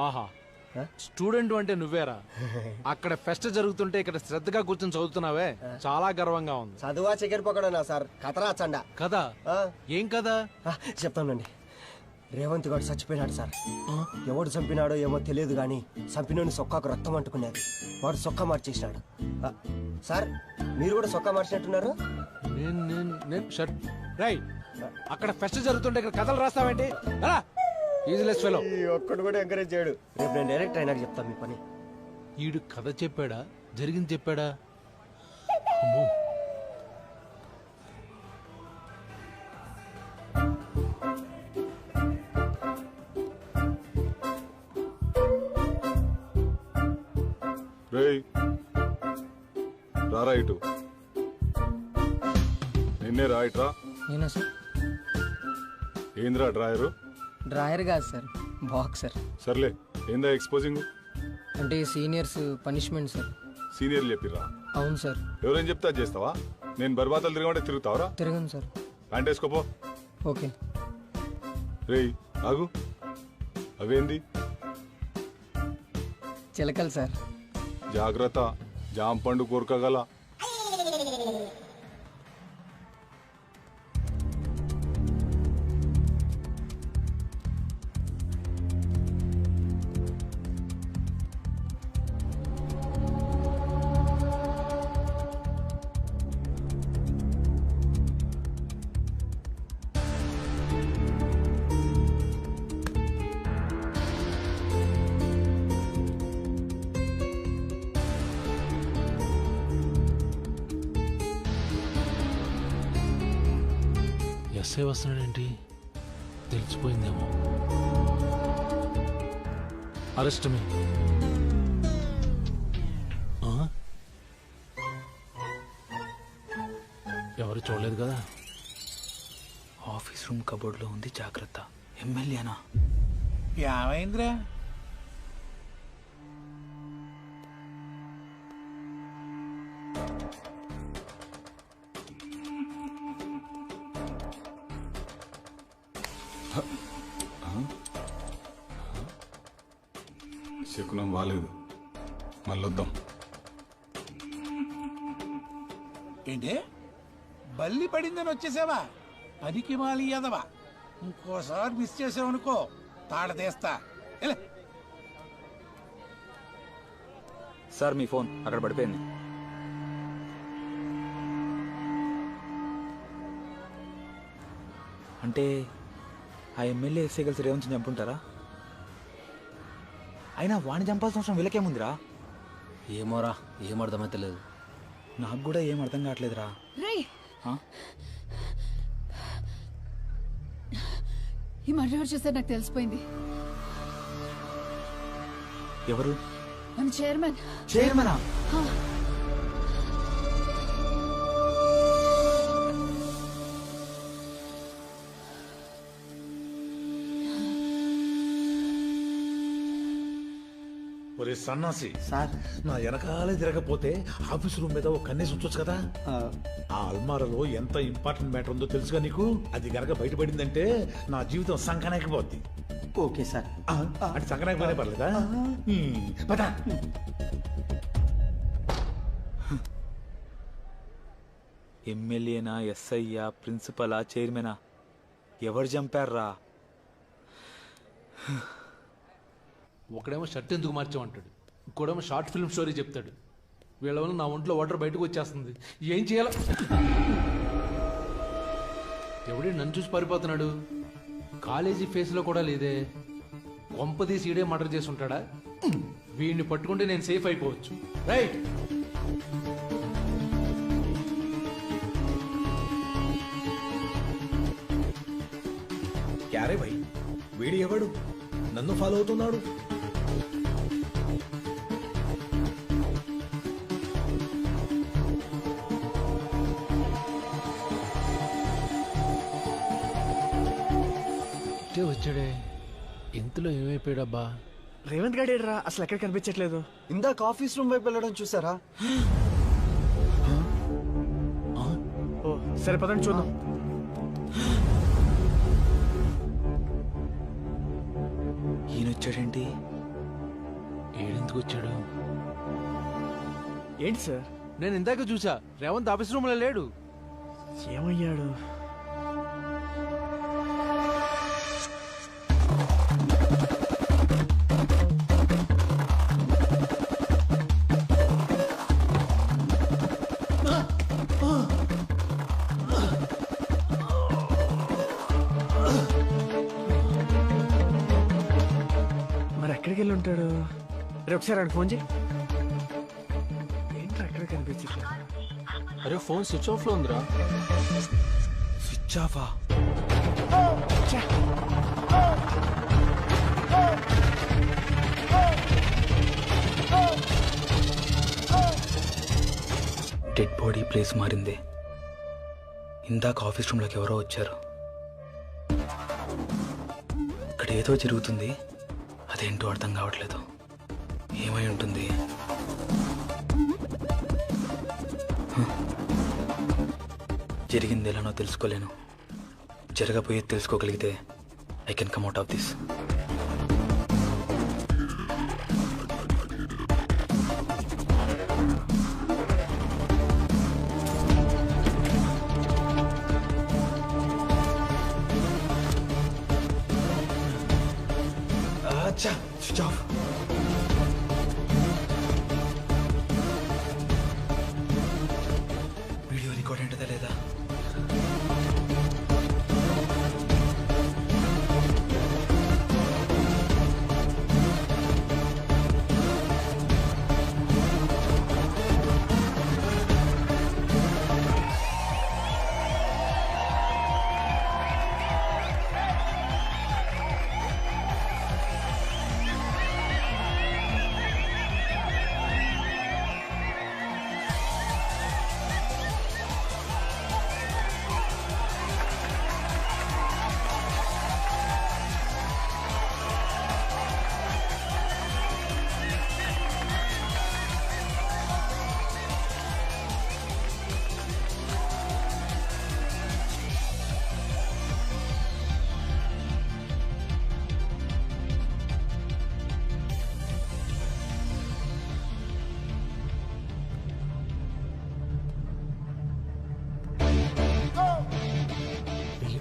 ఆహా, స్టూడెంట్ అంటే నువ్వేరా? అక్కడ ఫెస్ట్ జరుగుతుంటే ఇక్కడ శ్రద్ధగా కూర్చొని చదువుతున్నావే, చాలా గర్వంగా ఉంది. చదువా చికెన్ పకోడా సార్, కథరా చండా. కదా? ఏం కదా? చెప్తానండి. రేవంత్ గారు చచ్చిపోయినాడు సార్. ఎవడు చంపినాడో ఏమో తెలియదు గాని చంపినోని సొక్కాకు రక్తం అంటుకునేది. వాడు సొక్కా మార్చేసినాడు. సార్ మీరు కూడా సొక్కా మార్చినట్టున్నారు. అక్కడ ఫెస్ట్ జరుగుతుంటే ఇక్కడ కథలు రాస్తావేంటి? ఈజిలెస్ ఫెలో. ఒక్కడు కూడా ఎంకరేజ్ చేయడు. రేపు నేను డైరెక్ట్ అయినాక చెప్తాను మీ పని. ఈడు కథ చెప్పాడా, జరిగింది చెప్పాడా? రేయ్ రారా ఇటు. నిన్నే రా ఇట్రా. నేనా సార్? ఏంద్రా డ్రాయరు? డ్రాయర్ కాదు సార్, బాక్సర్. సర్లే, ఏందా ఎక్స్పోజింగ్? అంటే సీనియర్స్ పనిష్మెంట్ సార్. సీనియర్లు చెప్పిర్రా? అవును సార్. ఎవరైనా చెప్తే అది చేస్తావా? నేను బర్బాతలు తిరగమంటే తిరుగుతావరా? తిరగను సార్. ప్యాంట్ వేసుకోపో. ఓకే. రేయ్ ఆగు, అవేంది? చిలకలు సార్. జాగ్రత్త, జామ పండు కోరుకగల. ఎస్ఐ వస్తున్నాడేంటి? తెలిసిపోయిందేమో. అరెస్ట్ మీ. ఎవరు చూడలేదు కదా? ఆఫీస్ రూమ్ కబోర్డ్లో ఉంది, జాగ్రత్త. ఎమ్మెల్యేనా? ఏమైందిరా? శకునం బాలేదు, మళ్ళొద్దాం. ఏంటి బల్లి పడిందని వచ్చేసావా? పనికి మాలి ఎదవా. ఇంకోసారి మిస్ చేసావనుకో తాళ తీస్తా. సార్ మీ ఫోన్ అక్కడ పడిపోయింది. అంటే ఆ ఎమ్మెల్యే ఎస్ఐ కలిసి రేవంత్ చంపుంటారా? అయినా వాణ్ణి చంపాల్సిన అవసరం వీళ్ళకేముందిరా? ఏమోరా, ఏం అర్థమైతే లేదు. నాకు కూడా ఏం అర్థం కావట్లేదురా. ఈ మర్డర్ ఎవరు చేశారు నాకు తెలిసిపోయింది. ఎవరు? మన చైర్మన్. చైర్మనా? ఒరే సన్నాసి సార్ నా వెనకాలే తిరగపోతే ఆఫీస్ రూమ్ మీద ఒక కన్నేసి ఉంచొచ్చు కదా. ఆ అల్మారాలో ఎంత ఇంపార్టెంట్ మ్యాటర్ ఉందో తెలుసుగా నీకు. అది గనక బయటపడిందంటే నా జీవితం సంకనాకపోద్ది. Okay sir. అంటే సంకనాకపోయినా పర్లేదా? పద. ఎమ్మెల్యేనా, ఎస్ఐయా, ప్రిన్సిపలా, చైర్మనా, ఎవరు చంపారా? ఒకడేమో షర్ట్ ఎందుకు మార్చామంటాడు, ఇంకోడేమో షార్ట్ ఫిల్మ్ స్టోరీ చెప్తాడు. వీళ్ళ వల్ల నా ఒంట్లో వాటర్ బయటకు వచ్చేస్తుంది. ఏం చేయాలో ఎవడే నన్ను చూసి పారిపోతున్నాడు. కాలేజీ ఫేస్లో కూడా లేదే. కొంపదీసి ఈడే మర్డర్ చేసి ఉంటాడా? వీడిని పట్టుకుంటే నేను సేఫ్ అయిపోవచ్చు. రైట్. క్యారే భయ్, వీడి ఎవడు నన్ను ఫాలో అవుతున్నాడు? వచ్చాడే, ఇంతలో ఏమైపోయాడబ్బా? రేవంత్ గాడేడ్రా, అసలు ఎక్కడ కనిపించట్లేదు. ఇందాక ఆఫీస్ రూమ్ వైపు వెళ్ళడం చూసారా? ఓ సరే పదండి చూద్దాం. ఈయనొచ్చాడేంటి? ఏడెందుకు వచ్చాడు? ఏంటి సార్? నేను ఇందాక చూసా, రేవంత్ ఆఫీస్ రూమ్ లో లేడు. ఏమయ్యాడు? మరి ఎక్కడికి వెళ్ళి ఉంటాడు? రేపు ఒకసారి ఆడికి ఫోన్ చేయి. ఏంట్రా ఎక్కడ కనిపించట్లేదు? అరే ఫోన్ స్విచ్ ఆఫ్ లో ఉందిరా. స్విచ్ ఆఫా? డెడ్ బాడీ ప్లేస్ మారింది. ఇందాక ఆఫీస్ రూమ్లోకి ఎవరో వచ్చారు. ఇక్కడ ఏదో జరుగుతుంది, అదేంటో అర్థం కావట్లేదు. ఏమై ఉంటుంది? జరిగింది ఎలానో తెలుసుకోలేను. జరగబోయేది తెలుసుకోగలిగితే I can come out of this. అచ్చా, స్విచ్ ఆఫ్. వీడియో రికార్డ్ ఏంటదా లేదా?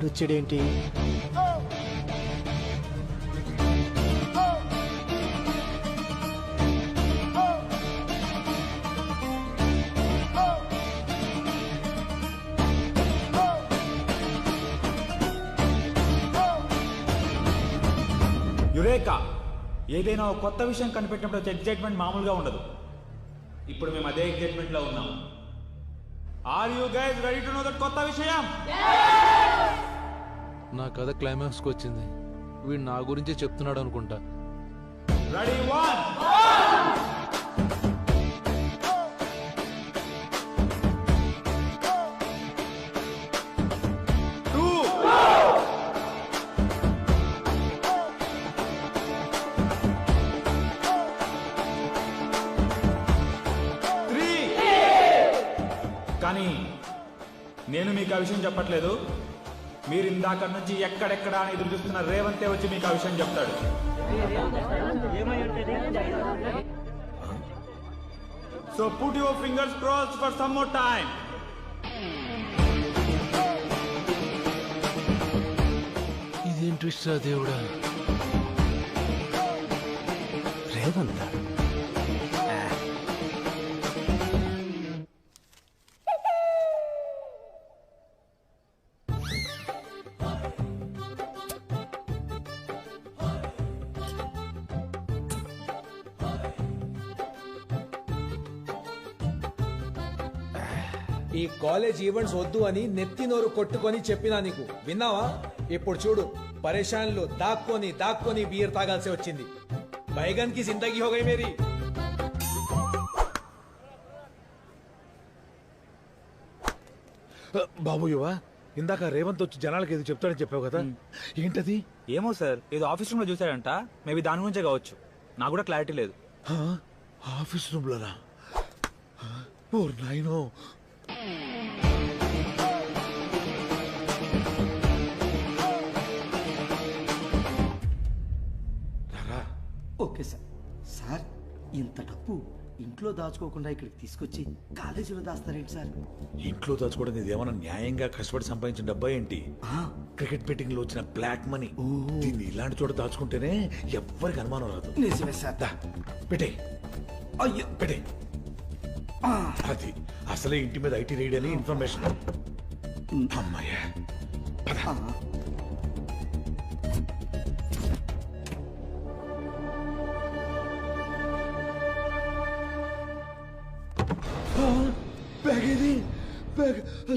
వీడొచ్చాడేంటి? యురేకా! ఏదైనా ఒక కొత్త విషయం కనిపెట్టినప్పుడు ఎగ్జైట్మెంట్ మామూలుగా ఉండదు. ఇప్పుడు మేము అదే ఎగ్జైట్మెంట్ లో ఉన్నాం. Are you guys ready to know that కొత్త విషయం? నా కథ క్లైమాక్స్ కి వచ్చింది. వీడు నా గురించే చెప్తున్నాడు అనుకుంటా. రెడీ 1 2 నేను మీకు ఆ విషయం చెప్పట్లేదు. మీరు ఇందాక నుంచి ఎక్కడెక్కడ అని ఎదురు చూస్తున్న రేవంతే వచ్చి మీకు ఆ విషయం చెప్తాడు. So put your fingers crossed for some more time. ఇదేం ట్విస్ట్ రా దేవుడా. రేవంత్ ఈ కాలేజ్ ఈవెంట్స్ వద్దు అని నెత్తి నోరు కొట్టుకొని చెప్పినా నీకు విన్నావా? ఇప్పుడు చూడు, పరేషాన్లు దాక్కొని దాక్కొని బియర్ తాగాల్సి వచ్చింది. बैगन की जिंदगी हो गई मेरी. బాబు యువా, ఇందాక రేవంత్ వచ్చి జనాలకి ఏదో చెప్తాడని చెప్పావు కదా, ఏంటది? ఏమో సార్, ఏదో ఆఫీస్ రూమ్ లో చూసాడంట. మేబీ దాని గురించే కావచ్చు, నాకు కూడా క్లారిటీ లేదు. ఆఫీస్ రూమ్ లోనా? ఓ నాయనో. Okay sir. సార్, ఇంత డబ్బు ఇంట్లో దాచుకోకుండా ఇక్కడికి తీసుకొచ్చి కాలేజీలో దాస్తారేంటి సార్? ఇంట్లో దాచుకోవడం ఇది ఏమన్నా న్యాయంగా కష్టపడి సంపాదించిన డబ్బా ఏంటి? క్రికెట్ బెట్టింగ్ లో వచ్చిన బ్లాక్ మనీ. దీన్ని ఇలాంటి చోట దాచుకుంటేనే ఎవ్వరికి అనుమానం రాదు. నిజమే సార్. పెట్టే. అయ్యో పెట్టే. అది అసలే ఇంటి మీద ఐటీ రైడ్ అని ఇన్ఫర్మేషన్. అమ్మాయ్యా.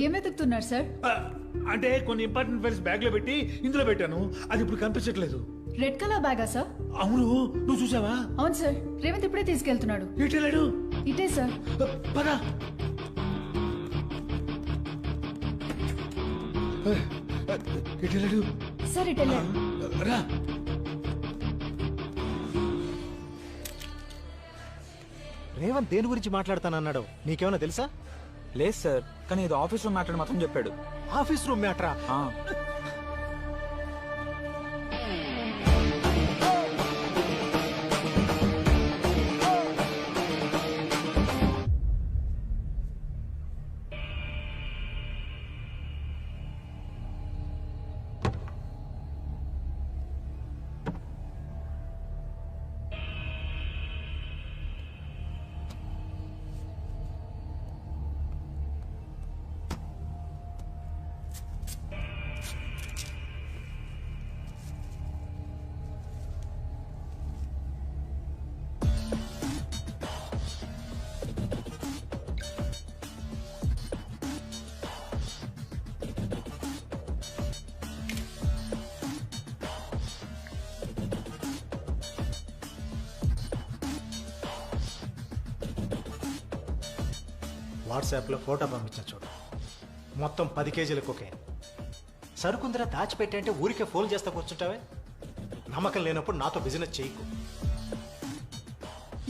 ఏం వెతుకుతున్నారు సార్? అంటే కొన్ని ఇంపార్టెంట్ ఫైల్స్ బ్యాగ్ లో పెట్టి ఇందులో పెట్టాను, అది ఇప్పుడు కనిపించట్లేదు. రెడ్ కలర్ బ్యాగా సార్? అవును, నువ్వు చూసావా? అవును సార్, రేవంత్ ఇప్పుడే తీసుకెళ్తున్నాడు. ఇటేలాడు? ఇటే సార్. పద. ఇటేలాడు? సార్ ఇటెళ్ళాడు. రా. రేవంత్ దేని గురించి మాట్లాడతానన్నాడు నీకేమైనా తెలుసా? లేదు సార్, కానీ ఇది ఆఫీస్ రూమ్ మ్యాటర్ మాత్రం చెప్పాడు. ఆఫీస్ రూమ్ మ్యాటరా? వాట్సాప్లో ఫోటో పంపించా చూడు, మొత్తం 10 కేజీల కొకైన్. సరుకుందర దాచిపెట్టి అంటే ఊరికే ఫోన్ చేస్తా కూర్చుంటావే? నమ్మకం లేనప్పుడు నాతో బిజినెస్ చేయకు.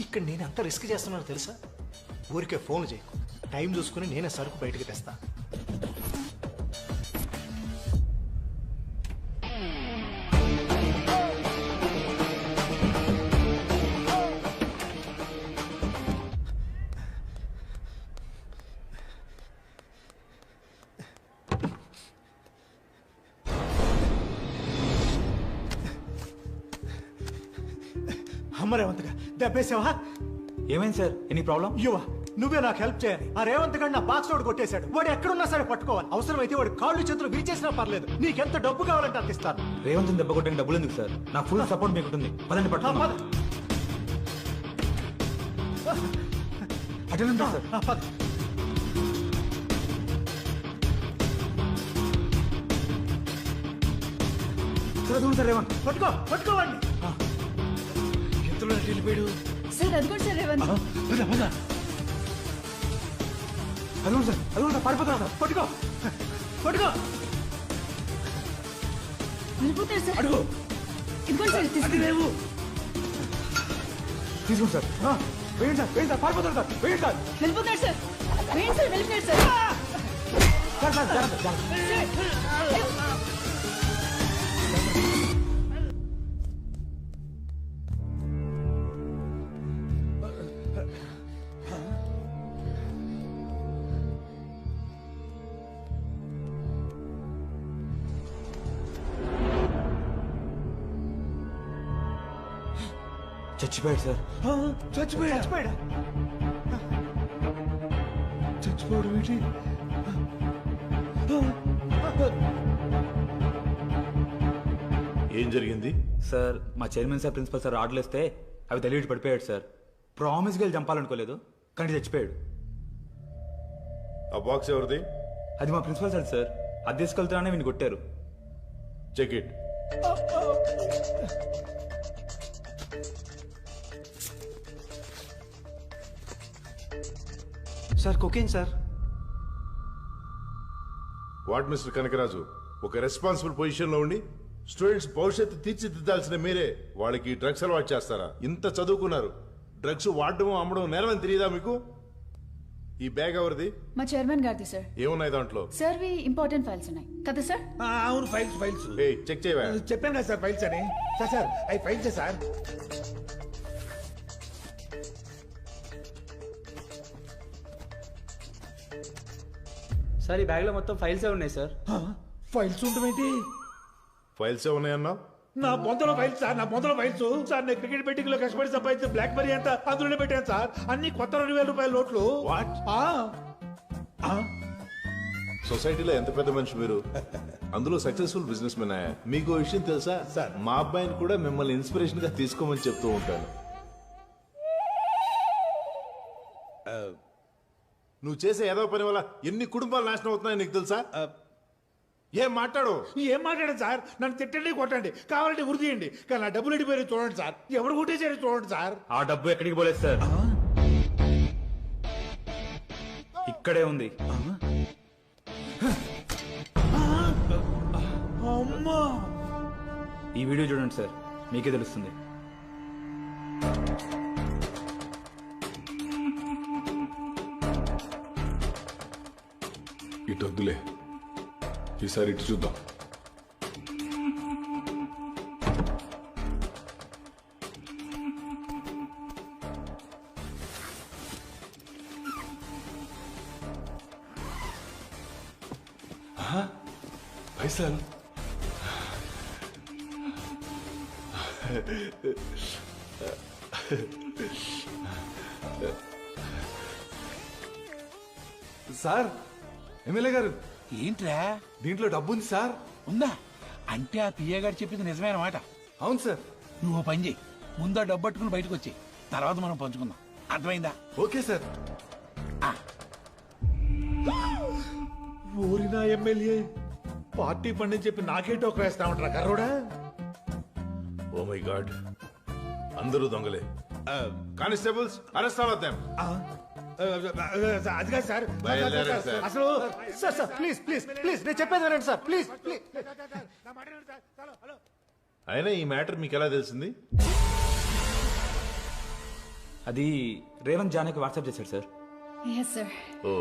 ఇక్కడ నేను ఎంత రిస్క్ చేస్తున్నానో తెలుసా? ఊరికే ఫోన్ చేయకు, టైం చూసుకుని నేనే సరుకు బయటికి తెస్తా. అమ్మరేవంతగా దెబ్బేసావా? ఏమైంది సార్? Any problem? యువ, నువ్వే నాకు హెల్ప్ చేయాలి. ఆ రేవంత్ గడ్ నా బాక్స్ వాడు కొట్టేశాడు. వాడు ఎక్కడున్నా సరే పట్టుకోవాలి. అవసరమైతే వాడు కాళ్ళు చేతులు విరిచేసినా పర్లేదు. నీకెంత డబ్బు కావాలంటే అంత ఇస్తాను. రేవంత్ దెబ్బ కొట్టడానికి డబ్బులు ఎందుకు సార్? నా ఫుల్ సపోర్ట్ మీకు ఉంటుంది. పదండి పట్టుకోండి. Attend sir. చదువు సార్. రేవంత్ పట్టుకోవండి. ఎంతలో వెళ్ళిపోయాడు సార్? అది కూడా సార్ రేవంత్. అదిగోండి సార్, అదిగోండి సార్, పారిపోతున్నా సార్. పట్టుకో. వెళ్ళిపోతారు సార్. అడుగు. ఇదిగోండి సార్, తీసుకోండి సార్. వేయండి సార్, వేయండి సార్, పారిపోతారు సార్, వేయండి సార్. వెళ్ళిపోతారు సార్. వెళ్ళిపోతారు సార్. చచ్చిపోయాడు సార్. చచ్చిపోయాడు చచ్చిపోవడం ఏంటి? ఏం జరిగింది సార్? మా చైర్మన్ సార్ ప్రిన్సిపల్ సార్ ఆర్డర్లు ఇస్తే అవి తెలియటి పడిపోయాడు సార్. ప్రామిస్ గా చంపాలనుకోలేదు కానీ చచ్చిపోయాడు. ఆ బాక్స్ ఎవరిది? అది మా ప్రిన్సిపల్ సార్ సార్. అది తీసుకెళ్తానే వీని కొట్టారు. Check it. Sir cocaine sir. What mister Kanakaraju, ఒక రెస్పాన్సిబుల్ పొజిషన్ లో ఉండి స్టూడెంట్స్ భవిష్యత్తు తీర్చిదిద్దాల్సిన మీరే వాళ్ళకి డ్రగ్స్ అలవాటు చేస్తారా? ఇంత చదువుకున్నారు, డ్రగ్స్ వాడడం అమ్మడం నేరమని తెలియదా మీకు? ఈ బ్యాగ్ ఎవరిది? మా చైర్మన్ గారిది సార్. ఏమున్నాయి దాంట్లో? సార్ వి ఇంపార్టెంట్ ఫైల్స్ ఉన్నాయి కదా సార్? అవును, ఫైల్స్. చెక్ చేయవా? చెప్పాను కదా సార్ ఫైల్స్ అని. సార్ అవి ఫైల్స్ సార్. సార్ ఈ బ్యాగ్ లో మొత్తం ఫైల్సే ఉన్నాయి సార్. ఫైల్స్ ఉండమేంటి? ఫైల్స్ ఉన్నాయన్నా? నా బొందలో ఫైల్స్ సార్, నా బొందలో ఫైల్స్ సార్. నేను క్రికెట్ బెట్టింగ్ లో కష్టపడి సంపాదించిన బ్లాక్ మనీ అంతా అందులోనే పెట్టాను సార్. అన్ని కొత్త 2,000 రూపాయల నోట్లు. సొసైటీలో ఎంత పెద్ద మనిషి మీరు, అందులో సక్సెస్ఫుల్ బిజినెస్ మెన్. మీకు విషయం తెలుసా? మా అబ్బాయిని కూడా మిమ్మల్ని ఇన్స్పిరేషన్ గా తీసుకోమని చెప్తూ ఉంటాను. నువ్వు చేసే ఏదో పని వల్ల ఎన్ని కుటుంబాలు నాశనం అవుతున్నాయో నీకు తెలుసా? ఏం మాట్లాడు సార్? నన్ను తిట్టండి కొట్టండి, కావాలంటే ఉరి తీయండి, కానీ నా డబ్బులు ఎడిపోయి చూడండి సార్. ఎవరు కొట్టేసారు చూడండి సార్. ఆ డబ్బు ఎక్కడికి పోలేదు సార్, ఇక్కడే ఉంది. అమ్మా, ఈ వీడియో చూడండి సార్, మీకే తెలుస్తుంది. ఇటు వద్దులే, ఈసారి ఇటు చూద్దాం. పైసలు సార్, ఎమ్మెల్యే గారు. ఏంట్రా దీంట్లో డబ్బు ఉంది సార్. ఉందా? అంటే ఆ పిఏ గారు చెప్పింది నిజమే అన్నమాట. అవును సార్. నువ్వు పని చేయి, ముందు ఆ డబ్బు పట్టుకుని బయటకు వచ్చి తర్వాత మనం పంచుకుందాం. అర్థమైందా? Okay sir. ఊరినా ఎమ్మెల్యే పార్టీ ఫండ్ అని చెప్పి నాకే టోకరా వేస్తా ఉంటారా కర్రోడా? ఓ మై గాడ్, అందరూ దొంగలే. Constables, arrest all of them. అది కాదు సార్, బయలుదేరండి సార్. అసలు సార్ ప్లీజ్ ప్లీజ్ ప్లీజ్ నేను చెప్పేది వినండి సార్, ప్లీజ్. అయినా ఈ మ్యాటర్ మీకు ఎలా తెలిసింది? అది రేవంత్ జానకి వాట్సాప్ చేశాడు sir. yes sir. Oh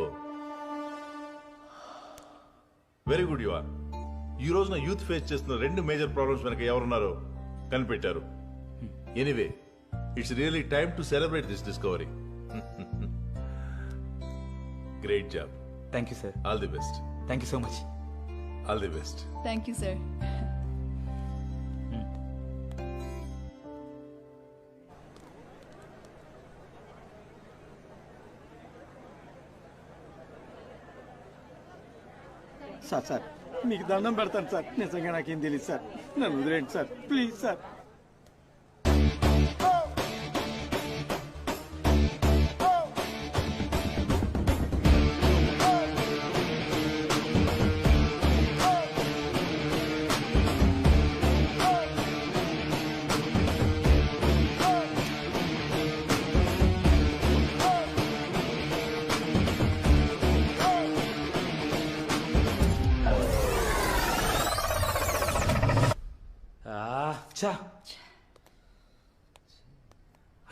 very good. You are. ఈ రోజున యూత్ ఫేస్ చేస్తున్న 2 మేజర్ ప్రాబ్లమ్స్ వెనక ఎవరున్నారో కనిపెట్టారు. Anyway, it's really time to celebrate this discovery. Great job. Thank you sir. All the best. Thank you so much. All the best. thank you sir. Sir మీకు దండం పెడతాను sir, నిజంగా నాకేం తెలియదు సార్, నన్ను వదిలేండి సార్, ప్లీజ్ సార్.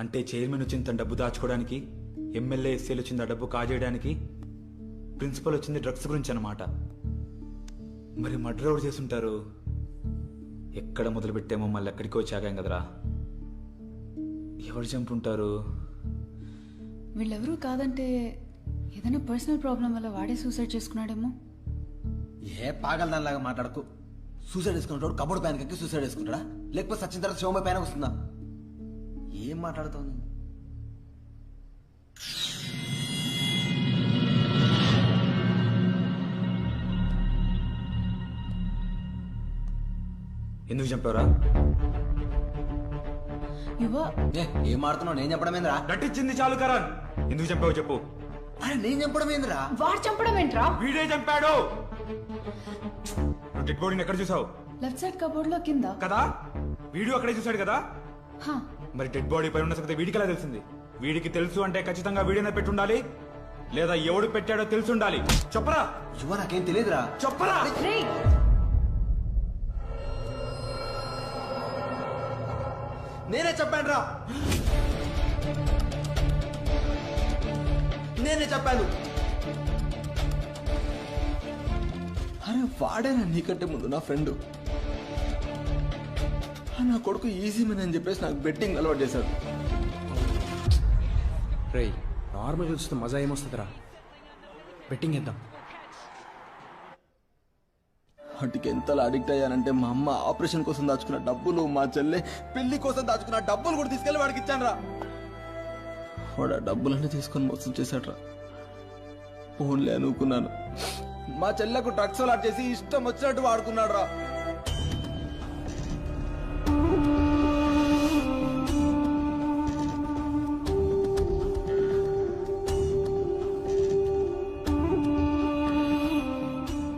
అంటే chairman వచ్చిన తన డబ్బు దాచుకోవడానికి, ఎమ్మెల్యే ఎస్సీలు వచ్చిన డబ్బు కాజేయడానికి, ప్రిన్సిపల్ వచ్చింది డ్రగ్స్ గురించి అనమాట. మరి మర్డర్ ఎవరు చేస్తుంటారు? ఎక్కడ మొదలు పెట్టామో మళ్ళీ ఎక్కడికి వచ్చాగాం కదరా. ఎవరు చంపుంటారు? వీళ్ళెవరూ కాదంటే ఏదైనా పర్సనల్ ప్రాబ్లం వల్ల వాడే సూసైడ్ చేసుకున్నాడేమో. ఏ పాగల దానిలాగా మాట్లాడకు. సూసైడ్ చేసుకున్నట్టు కబోర్డ్ పైన ఎక్కి సూసైడ్ చేసుకుంటాడా, లేకపోతే సచిన తర్వాత శివమ్మ పైన వస్తుందా? ఏం మాట్లాడుతావు నువ్వు? ఎందుకు చంపారా? ఏం ఆడుతున్నావు? నేను చెప్పడం ఏంద్రా? నటించింది చాలు కరణ్. ఎందుకు చంపావు చెప్పు. అరే నేను చంపడం ఏంద్రా? వాడు చంపడం ఏంట్రా? వీడే చంపాడు. నువ్వు డెడ్ బాడీని ఎక్కడ చూసావు? లెఫ్ట్ సైడ్ కబోర్డ్ లో కింద కదా. వీడియో అక్కడే చూసాడు కదా. హా. మరి డెడ్ బాడీ పై ఉన్న సంగతి వీడికి ఎలా తెలిసింది? వీడికి తెలుసు అంటే ఖచ్చితంగా వీడియోనే పెట్టుండాలి, లేదా ఎవడు పెట్టాడో తెలిసి ఉండాలి. చెప్పరా? యువ నాకేం తెలియదురా. చెప్పరా? నేనే చెప్పాను రా. నేనే చెప్పాను. అరే వాడేనా నీకంటే ముందు నా ఫ్రెండ్. నా కొడుకు ఈజీ మనీ అని చెప్పేసి నాకు బెట్టింగ్ అలవాటు చేశాడు. రే నార్మల్గా చూస్తే మజా ఏమొస్తుందిరా? బెట్టింగ్ వేద్దాం. వాటికి ఎంతలా అడిక్ట్ అయ్యానంటే మా అమ్మ ఆపరేషన్ కోసం దాచుకున్న డబ్బులు, మా చెల్లె పెళ్లి కోసం దాచుకున్న డబ్బులు కూడా తీసుకెళ్లి వాడికి ఇచ్చాను రా. వాడు ఆ డబ్బులన్నీ తీసుకొని మోసం చేశాడు రా. ఓన్లీ అనుకున్నాను. మా చెల్లెకు డ్రగ్స్ అలాట్ చేసి ఇష్టం వచ్చినట్టు వాడుకున్నాడు రా.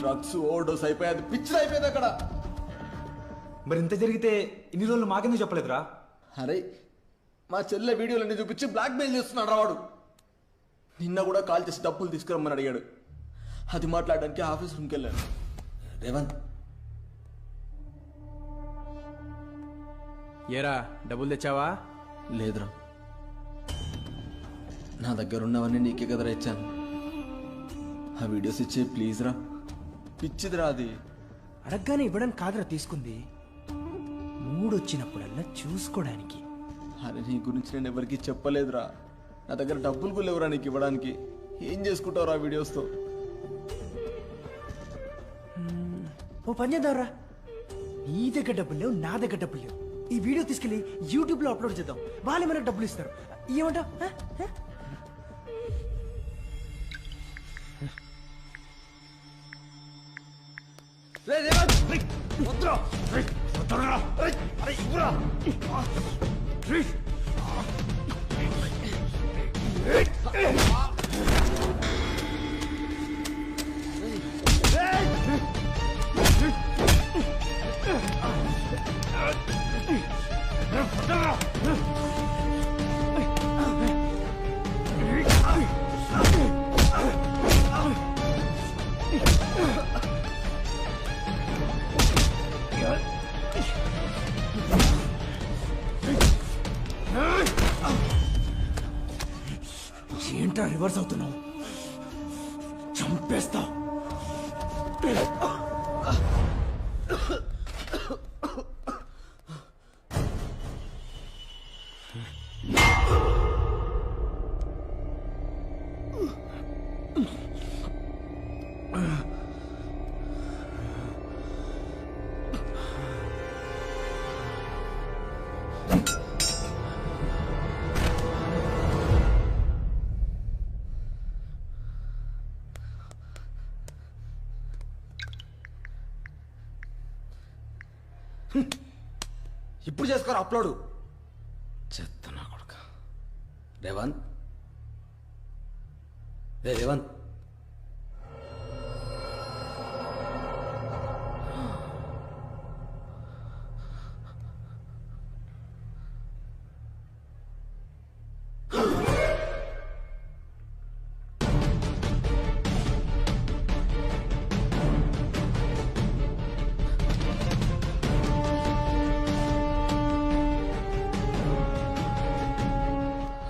డ్రగ్స్ ఓవర్డోస్ అయిపోయాది, పిచ్చి అయిపోయింది అక్కడ. మరి ఇంత జరిగితే ఇన్ని రోజులు మాకెందుకు చెప్పలేదురా? అరే మా చెల్లె వీడియోలన్నీ చూపించి బ్లాక్ మెయిల్ చేస్తున్నాడు రా వాడు. నిన్న కూడా కాల్ చేసి డబ్బులు తీసుకురమ్మని అడిగాడు. అది మాట్లాడడానికి ఆఫీస్ రూమ్కి వెళ్ళాను. రేవంత్ ఏరా డబ్బులు తెచ్చావా? లేదురా. నా దగ్గర ఉన్నవన్నీ నీకే కదరా ఇచ్చాను. ఆ వీడియోస్ ఇచ్చే ప్లీజ్ రా. పిచ్చిదిరా అది. అడగగానే ఇవ్వడానికి కాదురా తీసుకుంది, మూడొచ్చినప్పుడల్లా చూసుకోవడానికి. అరే నీ గురించి నేను ఎవరికి చెప్పలేదురా. నా దగ్గర డబ్బులు కూడా లేవురా నీకు ఇవ్వడానికి. ఏం చేసుకుంటావురా వీడియోస్తో? ఓ పని చేద్దాంరా, నీ దగ్గర డబ్బులు లేవు, నా దగ్గర డబ్బులు లేవు. ఈ వీడియో తీసుకెళ్లి యూట్యూబ్ లో అప్లోడ్ చేద్దాం. వాళ్ళే మనకు డబ్బులు ఇస్తారు. ఏమంటావు? ఏంట్రా రివర్స్ అవుతున్నావు? చంపేస్తా. ఇప్పుడు చేసుకోరా అప్లోడ్. చెత్త నా కొడుక. రేవంత్, రేవంత్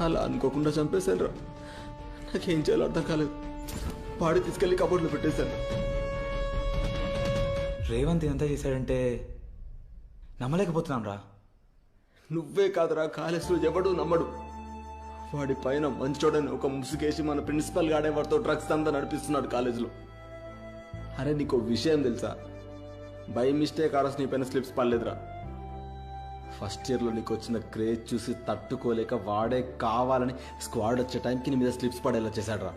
అలా అనుకోకుండా చంపేశాను రా. నాకేం చేయాలో అర్థం కాలేదు. వాడి తీసుకెళ్లి కబోర్డ్లో పెట్టేశాను. రేవంత్ ఎంత చేశాడంటే నమ్మలేకపోతున్నాం రా. నువ్వే కాదురా, కాలేజ్లో ఎవడు నమ్మడు. వాడి పైన మంచోడని ఒక ముసుగేసి మన ప్రిన్సిపల్ గాడే వాడితో డ్రగ్స్ అంతా నడిపిస్తున్నాడు కాలేజీలో. అరే నీకు విషయం తెలుసా, బై మిస్టేక్ ఆర్ఎస్ నీ పైన స్లిప్స్ పడలేదురా. ఫస్ట్ ఇయర్లో నీకు వచ్చిన క్రేజ్ చూసి తట్టుకోలేక వాడే కావాలని స్క్వాడ్ వచ్చే టైంకి నీ మీద స్లిప్స్ పడేలా చేశాడు రా.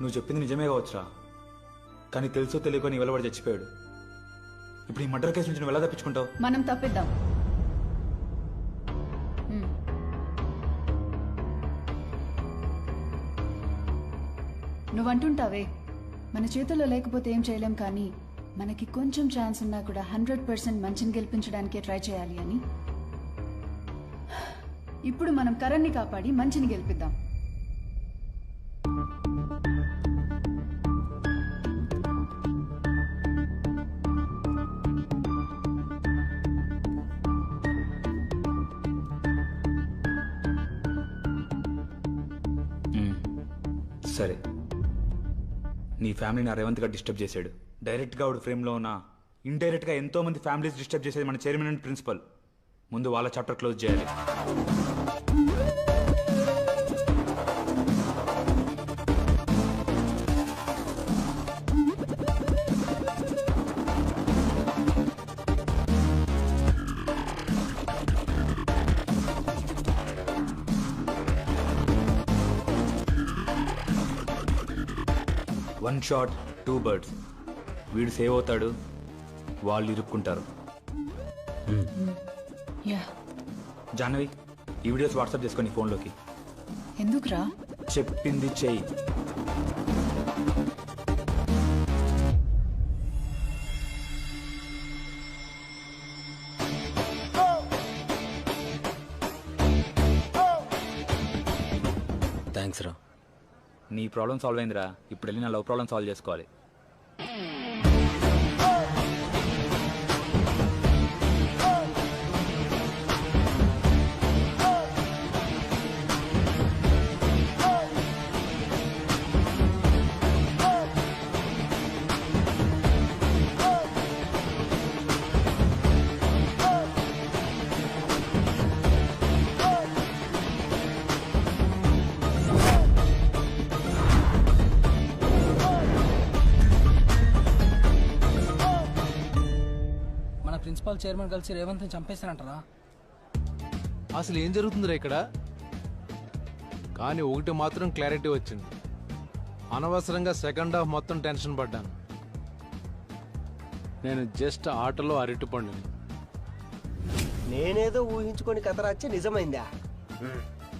నువ్వు చెప్పింది నిజమే కావచ్చురా, కానీ తెలుసో తెలియకో నీ వెళ్ళబడి చచ్చిపోయాడు. ఇప్పుడు ఈ మర్డర్ కేసు నుంచి నువ్వు ఎలా తప్పించుకుంటావు? మనం తప్పిద్దాం. నువ్వంటుంటావే మన చేతుల్లో లేకపోతే ఏం చేయలేం, కానీ మనకి కొంచెం ఛాన్స్ ఉన్నా కూడా 100% మంచిని గెలిపించడానికే ట్రై చేయాలి అని. ఇప్పుడు మనం కరణ్ని కాపాడి మంచిని గెలిపిద్దాం. సరే, నీ ఫ్యామిలీని ఆ రేవంత్ గారు డిస్టర్బ్ చేశాడు. డైరెక్ట్గా ఆవిడ ఫ్రేమ్లో ఉన్న ఇండైరెక్ట్గా ఎంతో మంది ఫ్యామిలీస్ డిస్టర్బ్ చేసేది మన చైర్మన్ అండ్ ప్రిన్సిపల్. ముందు వాళ్ళ చాప్టర్ క్లోజ్ చేయాలి. One shot 2 birds. వీడు సేవ్ అవుతాడు, వాళ్ళు ఇరుక్కుంటారు. జాహ్నవి, ఈ వీడియోస్ వాట్సాప్ చేసుకొని ఫోన్లోకి. ఎందుకురా? చెప్పింది చెయ్యి. థ్యాంక్స్ రా. నీ ప్రాబ్లం సాల్వ్ అయిందిరా, ఇప్పుడు వెళ్ళి నా లవ్ ప్రాబ్లం సాల్వ్ చేసుకోవాలి. ప్రిన్సిపల్ చైర్మన్ కలిసి రేవంత్ని చంపేశారంటారా? అసలు ఏం జరుగుతుందిరా ఇక్కడ? కానీ ఒకటి మాత్రం క్లారిటీ వచ్చింది. అనవసరంగా సెకండ్ హాఫ్ మొత్తం టెన్షన్ పడ్డాను. నేను జస్ట్ ఆటలో అరటిపండుని. నేనేదో ఊహించుకొని కథ రాచ్చే నిజమైందా?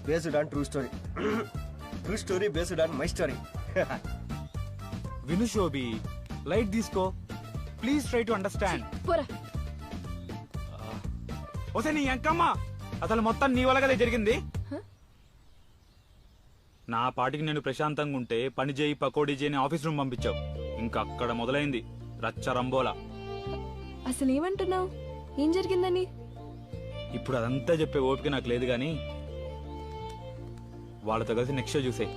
Based on true story. True story based on my story. విను శోభి, లైట్ తీసుకో ప్లీజ్, ట్రై టు అండర్స్టాండ్. ఓసే నీ అంకమ్మ, అసలు మొత్తం నీ వల్ల కదా జరిగింది. నా పాటికి నేను ప్రశాంతంగా ఉంటే పని చేయి పకోడీ చేయని ఆఫీస్ రూమ్ పంపించావు. ఇంకా అక్కడ మొదలైంది రచ్చ రంబోలా. అసలు ఏమంటున్నావు? ఏం జరిగిందని? ఇప్పుడు అదంతా చెప్పే ఓపిక నాకు లేదు, కానీ వాళ్ళతో కలిసి నెక్స్ట్ షో చూసే.